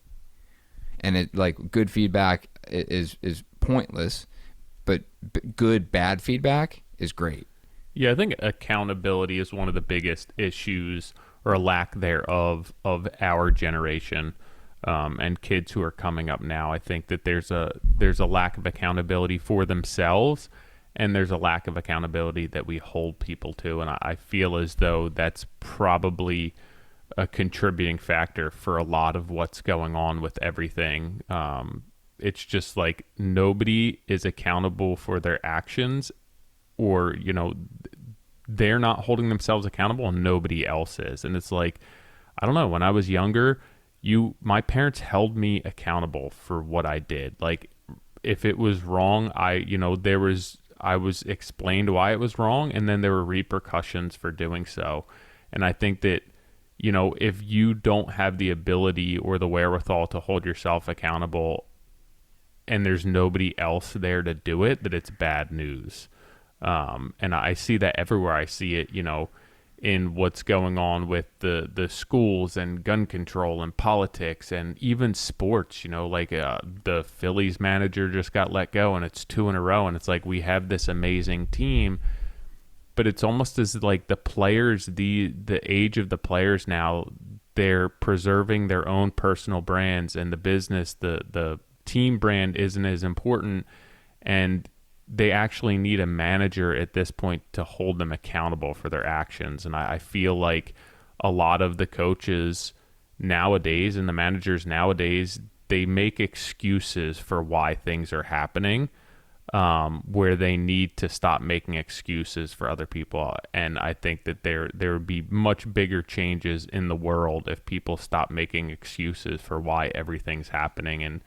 And good feedback is pointless, but good bad feedback is great. Yeah, I think accountability is one of the biggest issues, or a lack thereof, of our generation, and kids who are coming up now. I think that there's a lack of accountability for themselves. And there's a lack of accountability that we hold people to. And I feel as though that's probably a contributing factor for a lot of what's going on with everything. It's just like nobody is accountable for their actions, or, you know, they're not holding themselves accountable and nobody else is. And it's like, I don't know, when I was younger, my parents held me accountable for what I did. Like, if it was wrong, I was explained why it was wrong, and then there were repercussions for doing so. And I think that, you know, if you don't have the ability or the wherewithal to hold yourself accountable and there's nobody else there to do it, that it's bad news. And I see that everywhere. I see it, you know, in what's going on with the schools and gun control and politics and even sports. You know, like the Phillies manager just got let go, and it's 2 in a row, and it's like, we have this amazing team, but it's almost as like the players, the age of the players now, they're preserving their own personal brands, and the business, the team brand isn't as important, and they actually need a manager at this point to hold them accountable for their actions. And I feel like a lot of the coaches nowadays and the managers nowadays, they make excuses for why things are happening, where they need to stop making excuses for other people. And I think that there would be much bigger changes in the world if people stop making excuses for why everything's happening. And,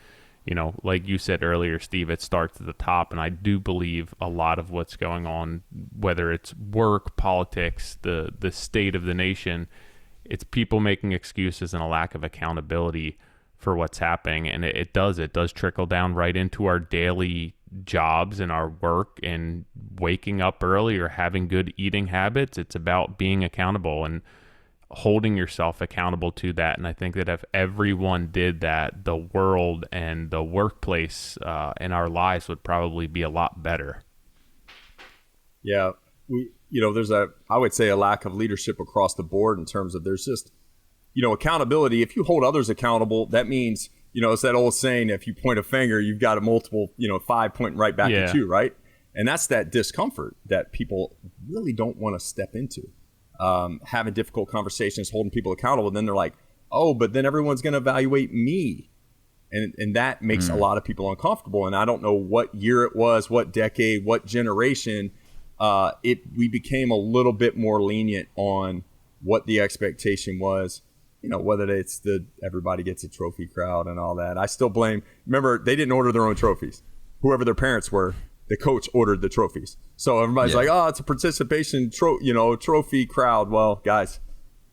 you know, like you said earlier, Steve, it starts at the top. And I do believe a lot of what's going on, whether it's work, politics, the state of the nation, it's people making excuses and a lack of accountability for what's happening. And it does trickle down right into our daily jobs and our work and waking up early or having good eating habits. It's about being accountable and holding yourself accountable to that. And I think that if everyone did that, the world and the workplace and our lives would probably be a lot better. Yeah. There's I would say a lack of leadership across the board in terms of there's just, accountability. If you hold others accountable, that means, it's that old saying, if you point a finger, you've got a multiple, 5 pointing right back at you, right? And that's that discomfort that people really don't want to step into. Having difficult conversations, holding people accountable. And then they're like, oh, but then everyone's going to evaluate me. And that makes a lot of people uncomfortable. And I don't know what year it was, what decade, what generation, we became a little bit more lenient on what the expectation was, whether it's everybody gets a trophy crowd and all that. I still blame, remember, they didn't order their own trophies. Whoever their parents were, the coach ordered the trophies. So everybody's like, oh, it's a participation trophy crowd. Well, guys,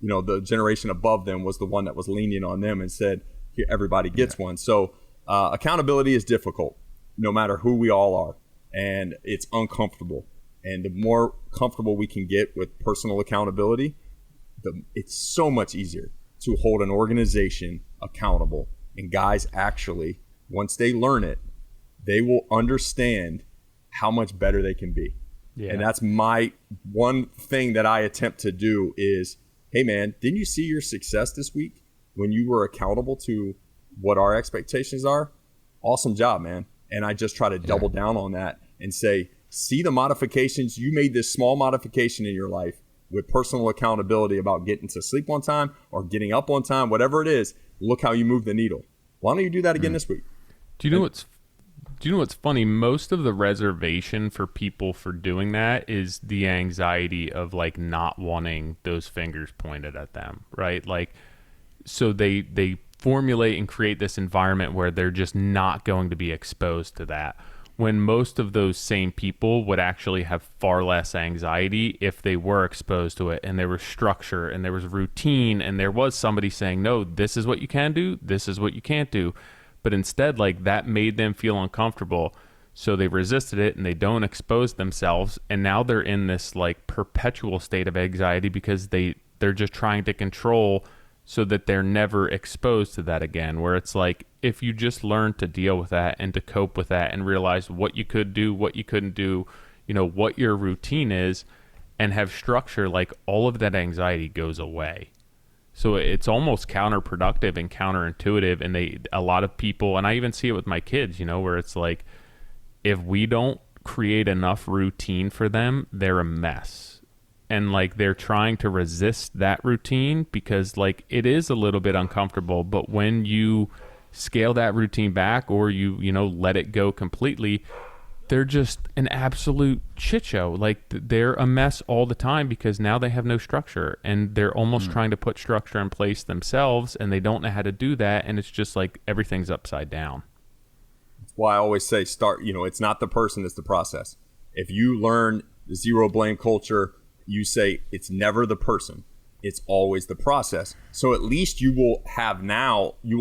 the generation above them was the one that was lenient on them and said, here, everybody gets one. So accountability is difficult, no matter who we all are. And it's uncomfortable. And the more comfortable we can get with personal accountability, it's so much easier to hold an organization accountable. And guys, actually, once they learn it, they will understand how much better they can be. Yeah. And that's my one thing that I attempt to do is, hey man, didn't you see your success this week when you were accountable to what our expectations are? Awesome job, man. And I just try to double down on that and say, see the modifications. You made this small modification in your life with personal accountability about getting to sleep on time or getting up on time, whatever it is. Look how you move the needle. Why don't you do that again this week? Do you know what's funny? Most of the reservation for people for doing that is the anxiety of like not wanting those fingers pointed at them, right? Like, so they formulate and create this environment where they're just not going to be exposed to that, when most of those same people would actually have far less anxiety if they were exposed to it and there was structure and there was routine and there was somebody saying, no, this is what you can do, this is what you can't do. But instead, like, that made them feel uncomfortable, so they resisted it and they don't expose themselves, and now they're in this like perpetual state of anxiety because they're just trying to control so that they're never exposed to that again. Where it's like, if you just learn to deal with that and to cope with that and realize what you could do, what you couldn't do, what your routine is, and have structure, like, all of that anxiety goes away. So it's almost counterproductive and counterintuitive. And a lot of people, and I even see it with my kids, where it's like, if we don't create enough routine for them, they're a mess. and like they're trying to resist that routine because like it is a little bit uncomfortable. But when you scale that routine back, or you know, let it go completely, they're just an absolute shit show. Like they're a mess all the time because now they have no structure, and they're almost trying to put structure in place themselves, and they don't know how to do that, and it's just like everything's upside down. That's why I always say it's not the person, it's the process. If you learn the zero blame culture, you say it's never the person, it's always the process. So at least you will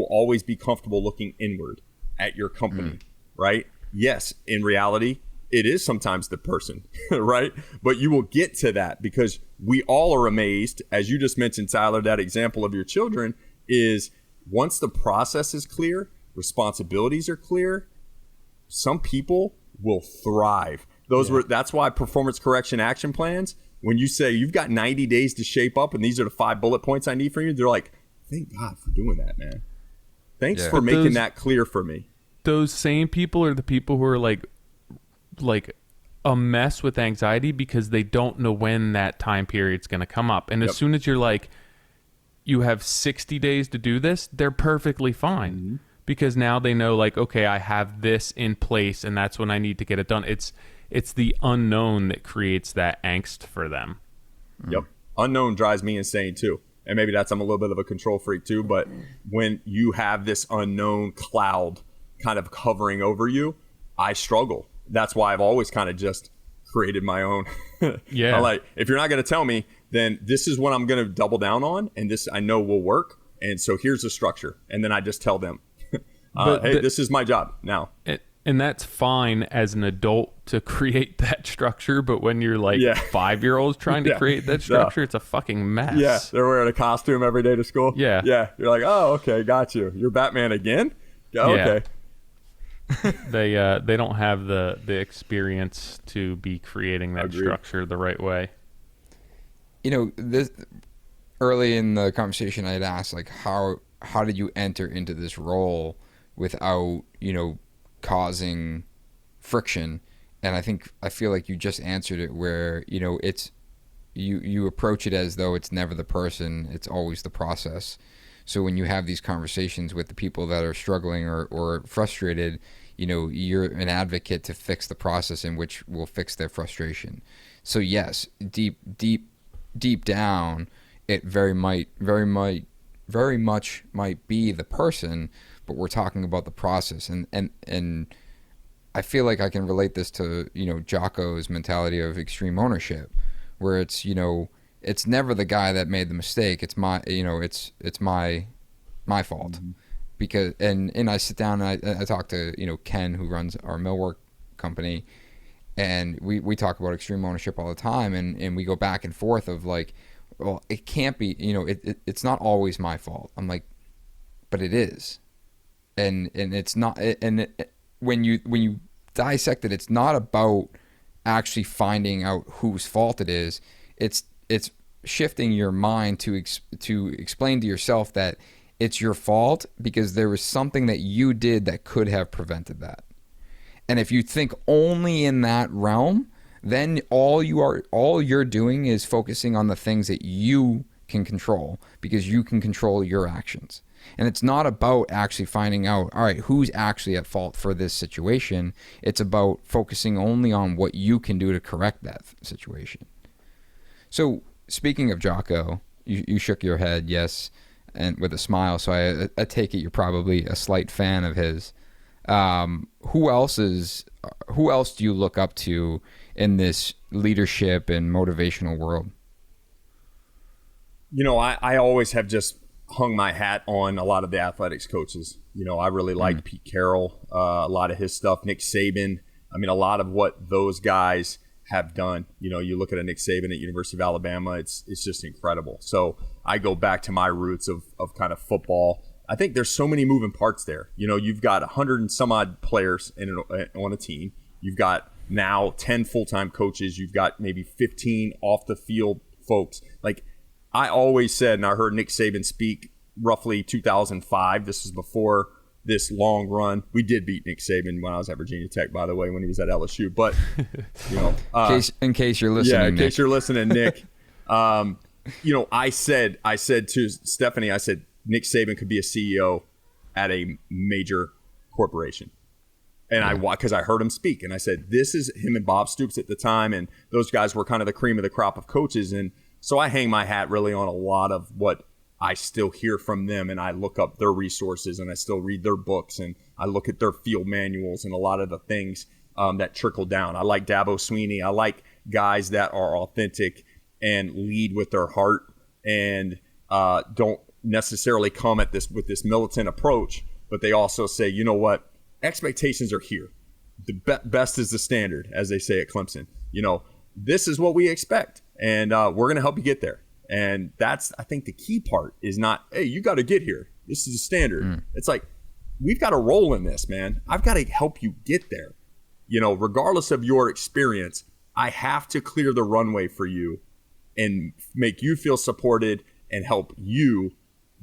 always be comfortable looking inward at your company, right? Yes, in reality, it is sometimes the person, right? But you will get to that because we all are amazed, as you just mentioned, Tyler, that example of your children is once the process is clear, responsibilities are clear, some people will thrive. That's why performance correction action plans, when you say you've got 90 days to shape up and these are the 5 bullet points I need from you, they're like, thank God for doing that, man. Thanks for making that clear for me. Those same people are the people who are like a mess with anxiety because they don't know when that time period's going to come up. And as soon as you're like, you have 60 days to do this, they're perfectly fine because now they know like, okay, I have this in place and that's when I need to get it done. It's the unknown that creates that angst for them. Yep. Unknown drives me insane too. And maybe I'm a little bit of a control freak too, but when you have this unknown cloud kind of hovering over you, I struggle. That's why I've always kind of just created my own. Yeah. I'm like, if you're not going to tell me, then this is what I'm going to double down on, and this I know will work. And so here's the structure. And then I just tell them, hey, this is my job now. And that's fine as an adult to create that structure, but when you're like 5-year-olds trying to create that structure, it's a fucking mess. Yeah, they're wearing a costume every day to school. Yeah. Yeah, you're like, oh, okay, got you. You're Batman again? Oh, okay. They don't have the experience to be creating that structure the right way. You know, this early in the conversation, I had asked like, how did you enter into this role without, you know, causing friction? And I feel like you just answered it, where, you know, it's you approach it as though it's never the person, it's always the process. So when you have these conversations with the people that are struggling or frustrated, you know, you're an advocate to fix the process in which will fix their frustration. So yes, deep down, it very much might be the person, but we're talking about the process. And I feel like I can relate this to, you know, Jocko's mentality of extreme ownership, where it's, you know, it's never the guy that made the mistake. It's my, you know, it's my fault. Because, and I sit down and I talk to, you know, Ken, who runs our millwork company, and we talk about extreme ownership all the time, and we go back and forth of like, well, it can't be, you know, it's not always my fault. I'm like, but it is. And it's not, when you dissect it, it's not about actually finding out whose fault it is. It's shifting your mind to explain to yourself that it's your fault because there was something that you did that could have prevented that. And if you think only in that realm, then all you're doing is focusing on the things that you can control, because you can control your actions. And it's not about actually finding out, all right, who's actually at fault for this situation. It's about focusing only on what you can do to correct that situation. So speaking of Jocko, you shook your head yes, and with a smile. So I take it you're probably a slight fan of his. Who else do you look up to in this leadership and motivational world? You know, I always have just hung my hat on a lot of the athletics coaches. You know, I really liked Pete Carroll, a lot of his stuff, Nick Saban. I mean, a lot of what those guys have done. You know, you look at a Nick Saban at University of Alabama, it's just incredible. So I go back to my roots of kind of football. I think there's so many moving parts there. You know, you've got 100 and some odd players on a team. You've got now 10 full-time coaches. You've got maybe 15 off the field folks. Like I always said, and I heard Nick Saban speak roughly 2005. This was before this long run. We did beat Nick Saban when I was at Virginia Tech, by the way, when he was at LSU. But, you know. In case you're listening, yeah, in case you're listening, Nick. I said to Stephanie, I said, Nick Saban could be a CEO at a major corporation. And because I heard him speak, and I said, this is him and Bob Stoops at the time. And those guys were kind of the cream of the crop of coaches. And so I hang my hat really on a lot of what I still hear from them. And I look up their resources, and I still read their books, and I look at their field manuals and a lot of the things that trickle down. I like Dabo Sweeney. I like guys that are authentic and lead with their heart, and don't necessarily come at this with this militant approach, but they also say, you know what? Expectations are here. The best is the standard, as they say at Clemson. This is what we expect, and we're going to help you get there. And that's, I think, the key part is not, hey, you got to get here. This is the standard. It's like, we've got to roll in this, man. I've got to help you get there. Regardless of your experience, I have to clear the runway for you and make you feel supported and help you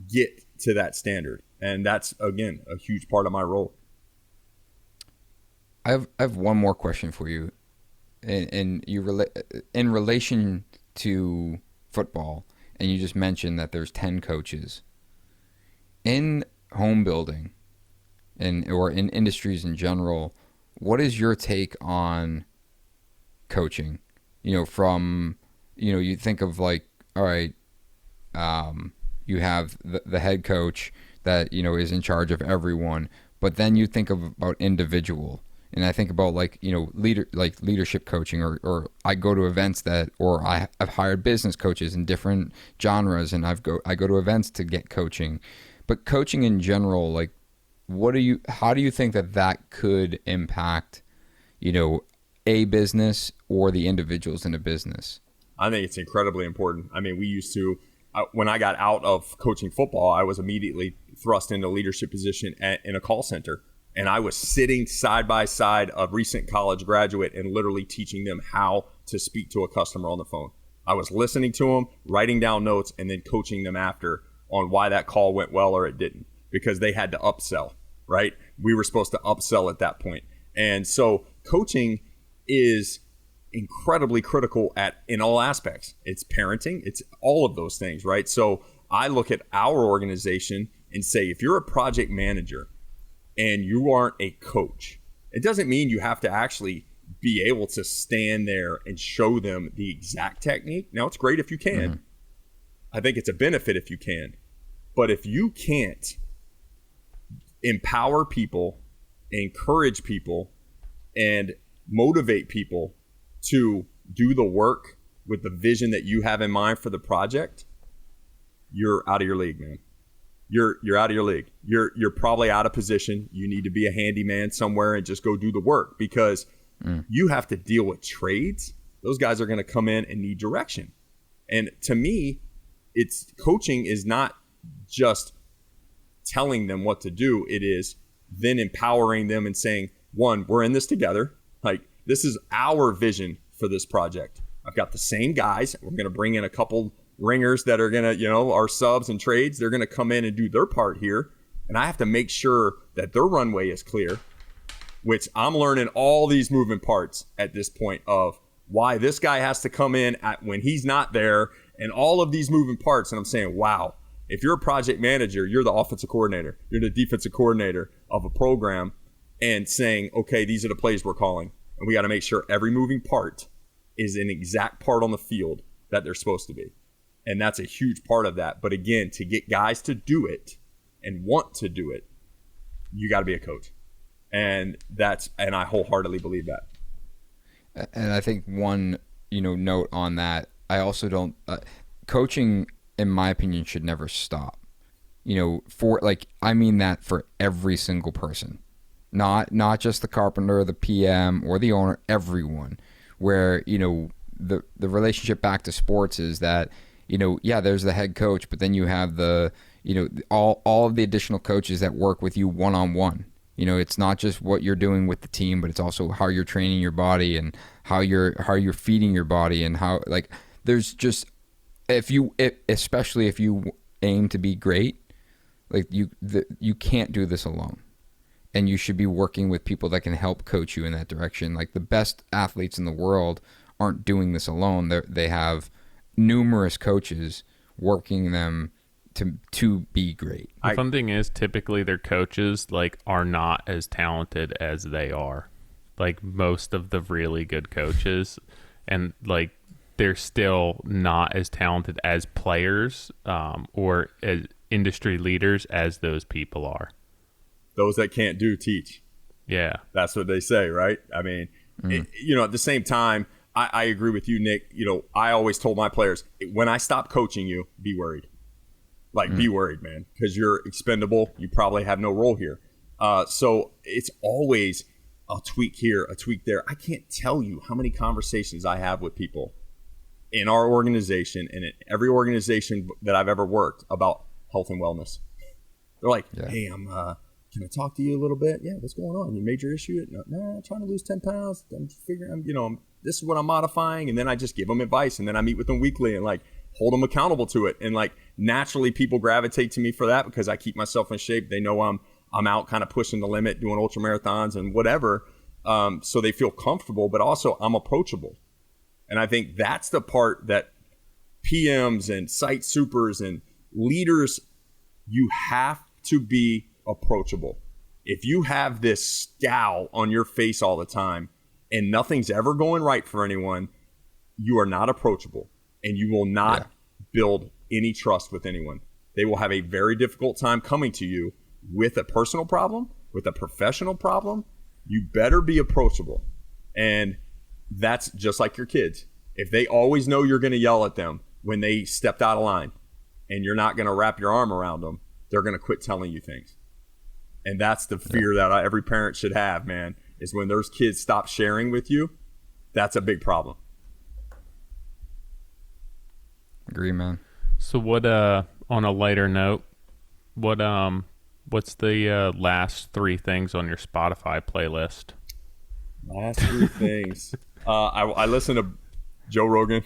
get to that standard. And that's, again, a huge part of my role. I have one more question for you, and in relation to football, and you just mentioned that there's 10 coaches in home building, or in industries in general. What is your take on coaching? From you think of like, all right, you have the head coach that is in charge of everyone, but then you think about individual. And I think about leadership coaching, or I go to events or I've hired business coaches in different genres, and I go to events to get coaching. But coaching in general, like, how do you think that could impact, a business or the individuals in a business? I think it's incredibly important. I mean, we used to, when I got out of coaching football, I was immediately thrust into a leadership position in a call center. And I was sitting side by side a recent college graduate and literally teaching them how to speak to a customer on the phone. I was listening to them, writing down notes, and then coaching them after on why that call went well or it didn't, because they had to upsell, right? We were supposed to upsell at that point. And so coaching is incredibly critical in all aspects. It's parenting. It's all of those things, right? So I look at our organization and say, if you're a project manager and you aren't a coach, it doesn't mean you have to actually be able to stand there and show them the exact technique. Now, it's great if you can. Mm-hmm. I think it's a benefit if you can. But if you can't empower people, encourage people, and motivate people to do the work with the vision that you have in mind for the project, you're out of your league, man. You're out of your league. You're probably out of position. You need to be a handyman somewhere and just go do the work, because you have to deal with trades. Those guys are going to come in and need direction. And to me, coaching is not just telling them what to do. It is then empowering them and saying, one, we're in this together. Like, this is our vision for this project. I've got the same guys. We're going to bring in a couple ringers that are going to, our subs and trades. They're going to come in and do their part here. And I have to make sure that their runway is clear, which I'm learning all these moving parts at this point of why this guy has to come in when he's not there, and all of these moving parts. And I'm saying, wow, if you're a project manager, you're the offensive coordinator, you're the defensive coordinator of a program, and saying, okay, these are the plays we're calling. And we got to make sure every moving part is an exact part on the field that they're supposed to be. And that's a huge part of that. But again, to get guys to do it and want to do it, you got to be a coach. And I wholeheartedly believe that. And I think one, note on that, I also don't, coaching, in my opinion, should never stop. I mean that for every single person, not just the carpenter, the PM, or the owner, everyone. Where, the relationship back to sports is that, there's the head coach, but then you have all of the additional coaches that work with you one-on-one. It's not just what you're doing with the team, but it's also how you're training your body and how you're feeding your body, and how, there's just, especially if you aim to be great, you can't do this alone. And you should be working with people that can help coach you in that direction. Like, the best athletes in the world aren't doing this alone. They have numerous coaches working them to be great. The fun thing is, typically their coaches like are not as talented as they are. Like most of the really good coaches, and like they're still not as talented as players or as industry leaders as those people are. Those that can't do, teach. Yeah. That's what they say, right? I mean, at the same time, I agree with you, Nick. I always told my players, when I stop coaching you, be worried. Be worried, man, because you're expendable. You probably have no role here. So it's always a tweak here, a tweak there. I can't tell you how many conversations I have with people in our organization and in every organization that I've ever worked about health and wellness. They're like, hey, can I talk to you a little bit? Yeah, what's going on? Your major issue? No, I'm trying to lose 10 pounds. I'm figuring, this is what I'm modifying. And then I just give them advice. And then I meet with them weekly and hold them accountable to it. And naturally people gravitate to me for that because I keep myself in shape. They know I'm out kind of pushing the limit, doing ultra marathons and whatever. So they feel comfortable, but also I'm approachable. And I think that's the part that PMs and site supers and leaders, you have to be approachable. If you have this scowl on your face all the time and nothing's ever going right for anyone, you are not approachable and you will not build any trust with anyone. They will have a very difficult time coming to you with a personal problem, with a professional problem. You better be approachable. And that's just like your kids. If they always know you're going to yell at them when they stepped out of line and you're not going to wrap your arm around them, they're going to quit telling you things. And that's the fear that every parent should have, man, is when those kids stop sharing with you, that's a big problem. Agree, man. So what, on a lighter note, what's the last 3 things on your Spotify playlist? Last 3 things. I listen to Joe Rogan,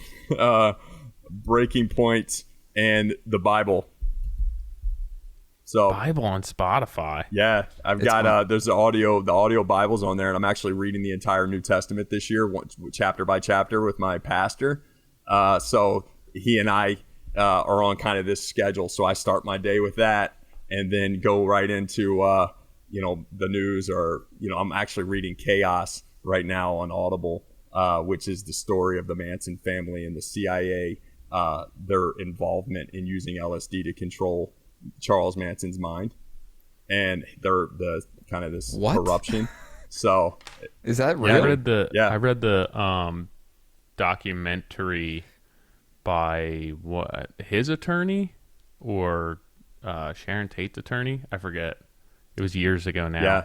Breaking Point, and the Bible. So Bible on Spotify. Yeah, I've got there's the audio Bible's on there, and I'm actually reading the entire New Testament this year, chapter by chapter, with my pastor. So he and I are on kind of this schedule. So I start my day with that, and then go right into the news, or I'm actually reading Chaos right now on Audible. Which is the story of the Manson family and the CIA, their involvement in using LSD to control Charles Manson's mind, and the kind of this corruption. So is that real? I read the documentary by his attorney or Sharon Tate's attorney. I forget. It was years ago now. Yeah.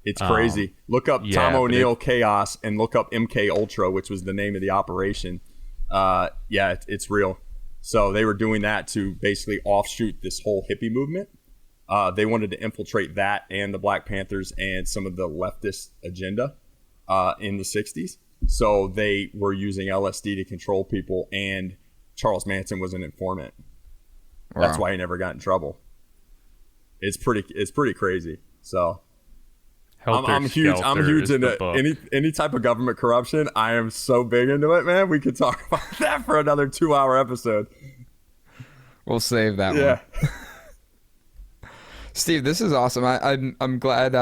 It's crazy. Look up Tom O'Neill Chaos and look up MK Ultra, which was the name of the operation. It's real. So they were doing that to basically offshoot this whole hippie movement. They wanted to infiltrate that and the Black Panthers and some of the leftist agenda in the 60s. So they were using LSD to control people, and Charles Manson was an informant. Wow. That's why he never got in trouble. It's pretty crazy. So I'm huge into any type of government corruption. I am so big into it, man. We could talk about that for another 2-hour episode. We'll save that one. Steve, this is awesome. I'm glad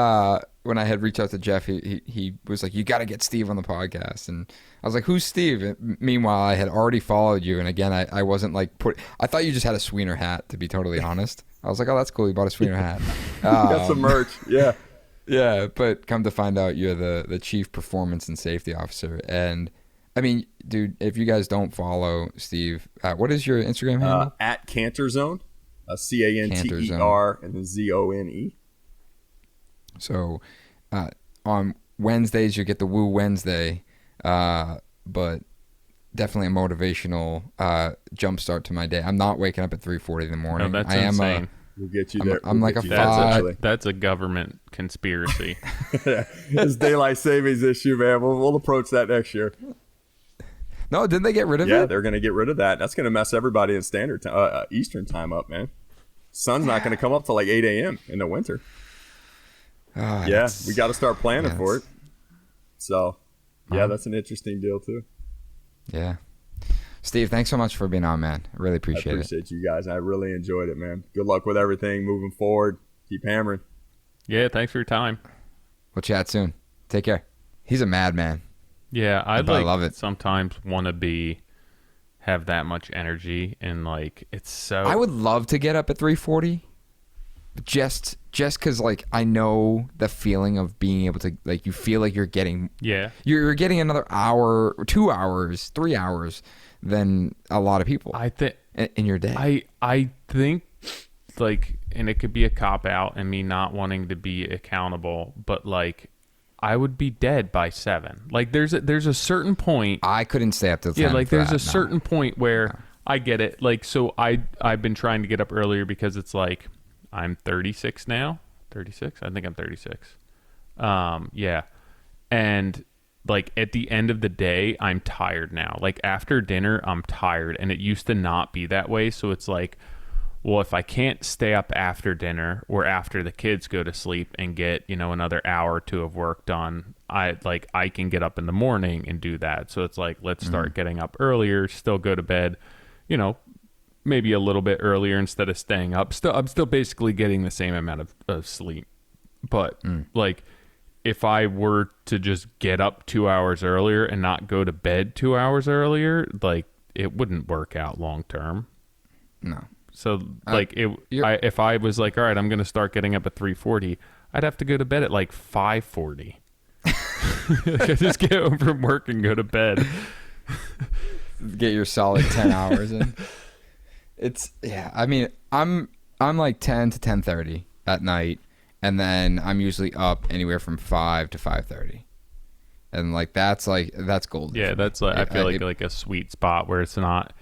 when I had reached out to Jeff, he was like, you got to get Steve on the podcast. And I was like, who's Steve? And meanwhile, I had already followed you. And again, I wasn't I thought you just had a Sweenor hat, to be totally honest. I was like, oh, that's cool. You bought a Sweenor hat. Got some merch. Yeah. Yeah, but come to find out, you're the chief performance and safety officer. And I mean, dude, if you guys don't follow Steve, what is your Instagram handle? At Canter Zone, Canter and then Zone. So on Wednesdays you get the Woo Wednesday, but definitely a motivational jumpstart to my day. I'm not waking up at 3:40 in the morning. No, that's insane. We'll get you there. I'm like a 5. That's a government conspiracy. It's daylight savings issue, man. We'll approach that next year. No, didn't they get rid of it? Yeah, they're going to get rid of that. That's going to mess everybody in standard time, Eastern time up, man. Sun's not going to come up till 8 a.m. in the winter. We got to start planning for it. So, that's an interesting deal too. Yeah. Steve, thanks so much for being on, man. I really I appreciate it. appreciate you guys. I really enjoyed it, man. Good luck with everything moving forward. Keep hammering. Yeah, thanks for your time. We'll chat soon. Take care. He's a madman. Yeah, I love it. Sometimes want to have that much energy, and like it's so. I would love to get up at 3:40, just because like I know the feeling of being able to, like, you feel like you're getting you're getting another hour, 2 hours, 3 hours than a lot of people. I think in your day. I think, like, and it could be a cop out and me not wanting to be accountable, but like I would be dead by 7. Like there's a certain point. I couldn't stay up till 10. Yeah, like there's a certain point where I get it. Like, so I've been trying to get up earlier because it's like I'm 36 now. 36? I think I'm 36. Yeah. And like at the end of the day, I'm tired now. Like after dinner, I'm tired, and it used to not be that way. So it's like, well, if I can't stay up after dinner or after the kids go to sleep and get, another hour or two of work done, I can get up in the morning and do that. So it's like, let's start getting up earlier, still go to bed, maybe a little bit earlier instead of staying up. I'm still basically getting the same amount of sleep. But like if I were to just get up 2 hours earlier and not go to bed 2 hours earlier, like it wouldn't work out long term. No. So like if I was like, all right, I'm going to start getting up at 3:40, I'd have to go to bed at like 5:40. I just get home from work and go to bed. Get your solid 10 hours in. I mean, I'm like 10 to 10:30 at night, and then I'm usually up anywhere from 5 to 5:30. And like that's golden. Yeah, that's like I feel like a sweet spot where it's not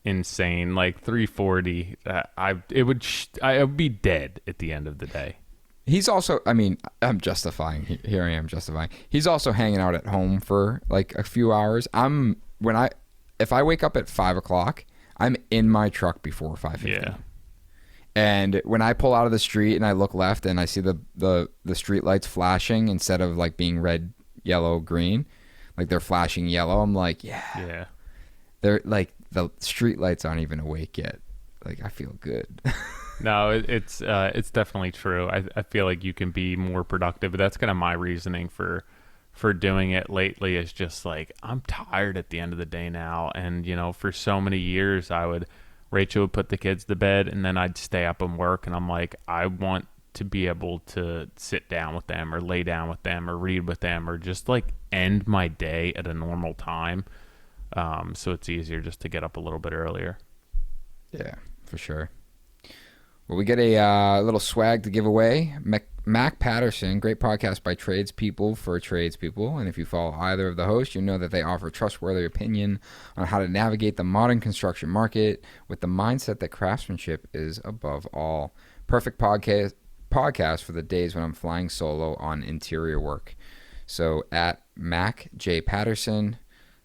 insane. Like 3:40, I would be dead at the end of the day. He's also, I mean, I'm justifying. Here I am justifying. He's also hanging out at home for like a few hours. If I wake up at 5 o'clock, I'm in my truck before 5:50. Yeah. And when I pull out of the street and I look left and I see the street lights flashing instead of like being red, yellow, green, like they're flashing yellow, I'm like, yeah. They're like, the street lights aren't even awake yet. Like I feel good. No, it's definitely true. I feel like you can be more productive. But that's kind of my reasoning for doing it lately, is just like I'm tired at the end of the day now. And for so many years Rachel would put the kids to bed and then I'd stay up and work, and I'm like, I want to be able to sit down with them or lay down with them or read with them or just like end my day at a normal time. So it's easier just to get up a little bit earlier. Yeah, for sure. Well, we get a little swag to give away. Mac Patterson, great podcast by tradespeople for tradespeople. And if you follow either of the hosts, you know that they offer trustworthy opinion on how to navigate the modern construction market with the mindset that craftsmanship is above all. Perfect podcast for the days when I'm flying solo on interior work. So at Mac J Patterson,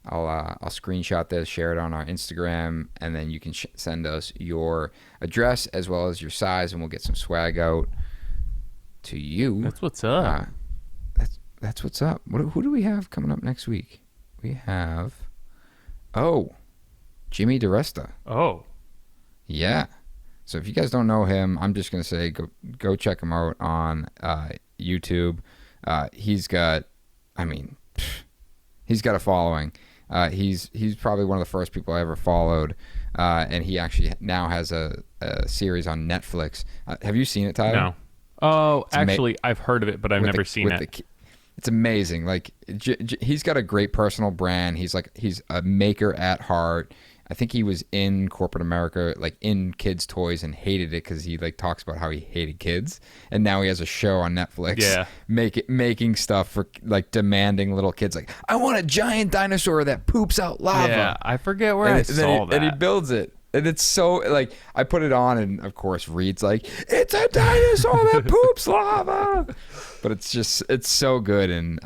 I'll screenshot this, share it on our Instagram, and then you can send us your address as well as your size, and we'll get some swag out to you. That's what's up. That's what's up. Who do we have coming up next week? We have Jimmy DeResta. Oh, yeah. So if you guys don't know him, I'm just gonna say go check him out on YouTube. He's got a following. He's probably one of the first people I ever followed, and he actually now has a series on Netflix. Have you seen it, Tyler? No. Oh, actually, I've heard of it, but I've never seen it. It's amazing. Like he's got a great personal brand. He's a maker at heart. I think he was in corporate America, like in kids' toys, and hated it because he like talks about how he hated kids, and now he has a show on Netflix, making stuff for like demanding little kids. Like, I want a giant dinosaur that poops out lava. Yeah, I forget where I saw that. And he builds it, and it's so like I put it on, and of course Reed's like, it's a dinosaur that poops lava, but it's so good, and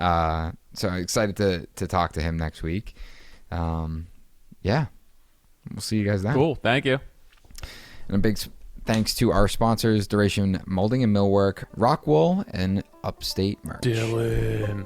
so I'm excited to talk to him next week. Yeah. We'll see you guys then. Cool. Thank you. And a big thanks to our sponsors, Duration Molding and Millwork, Rockwool, and Upstate Merch. Dylan.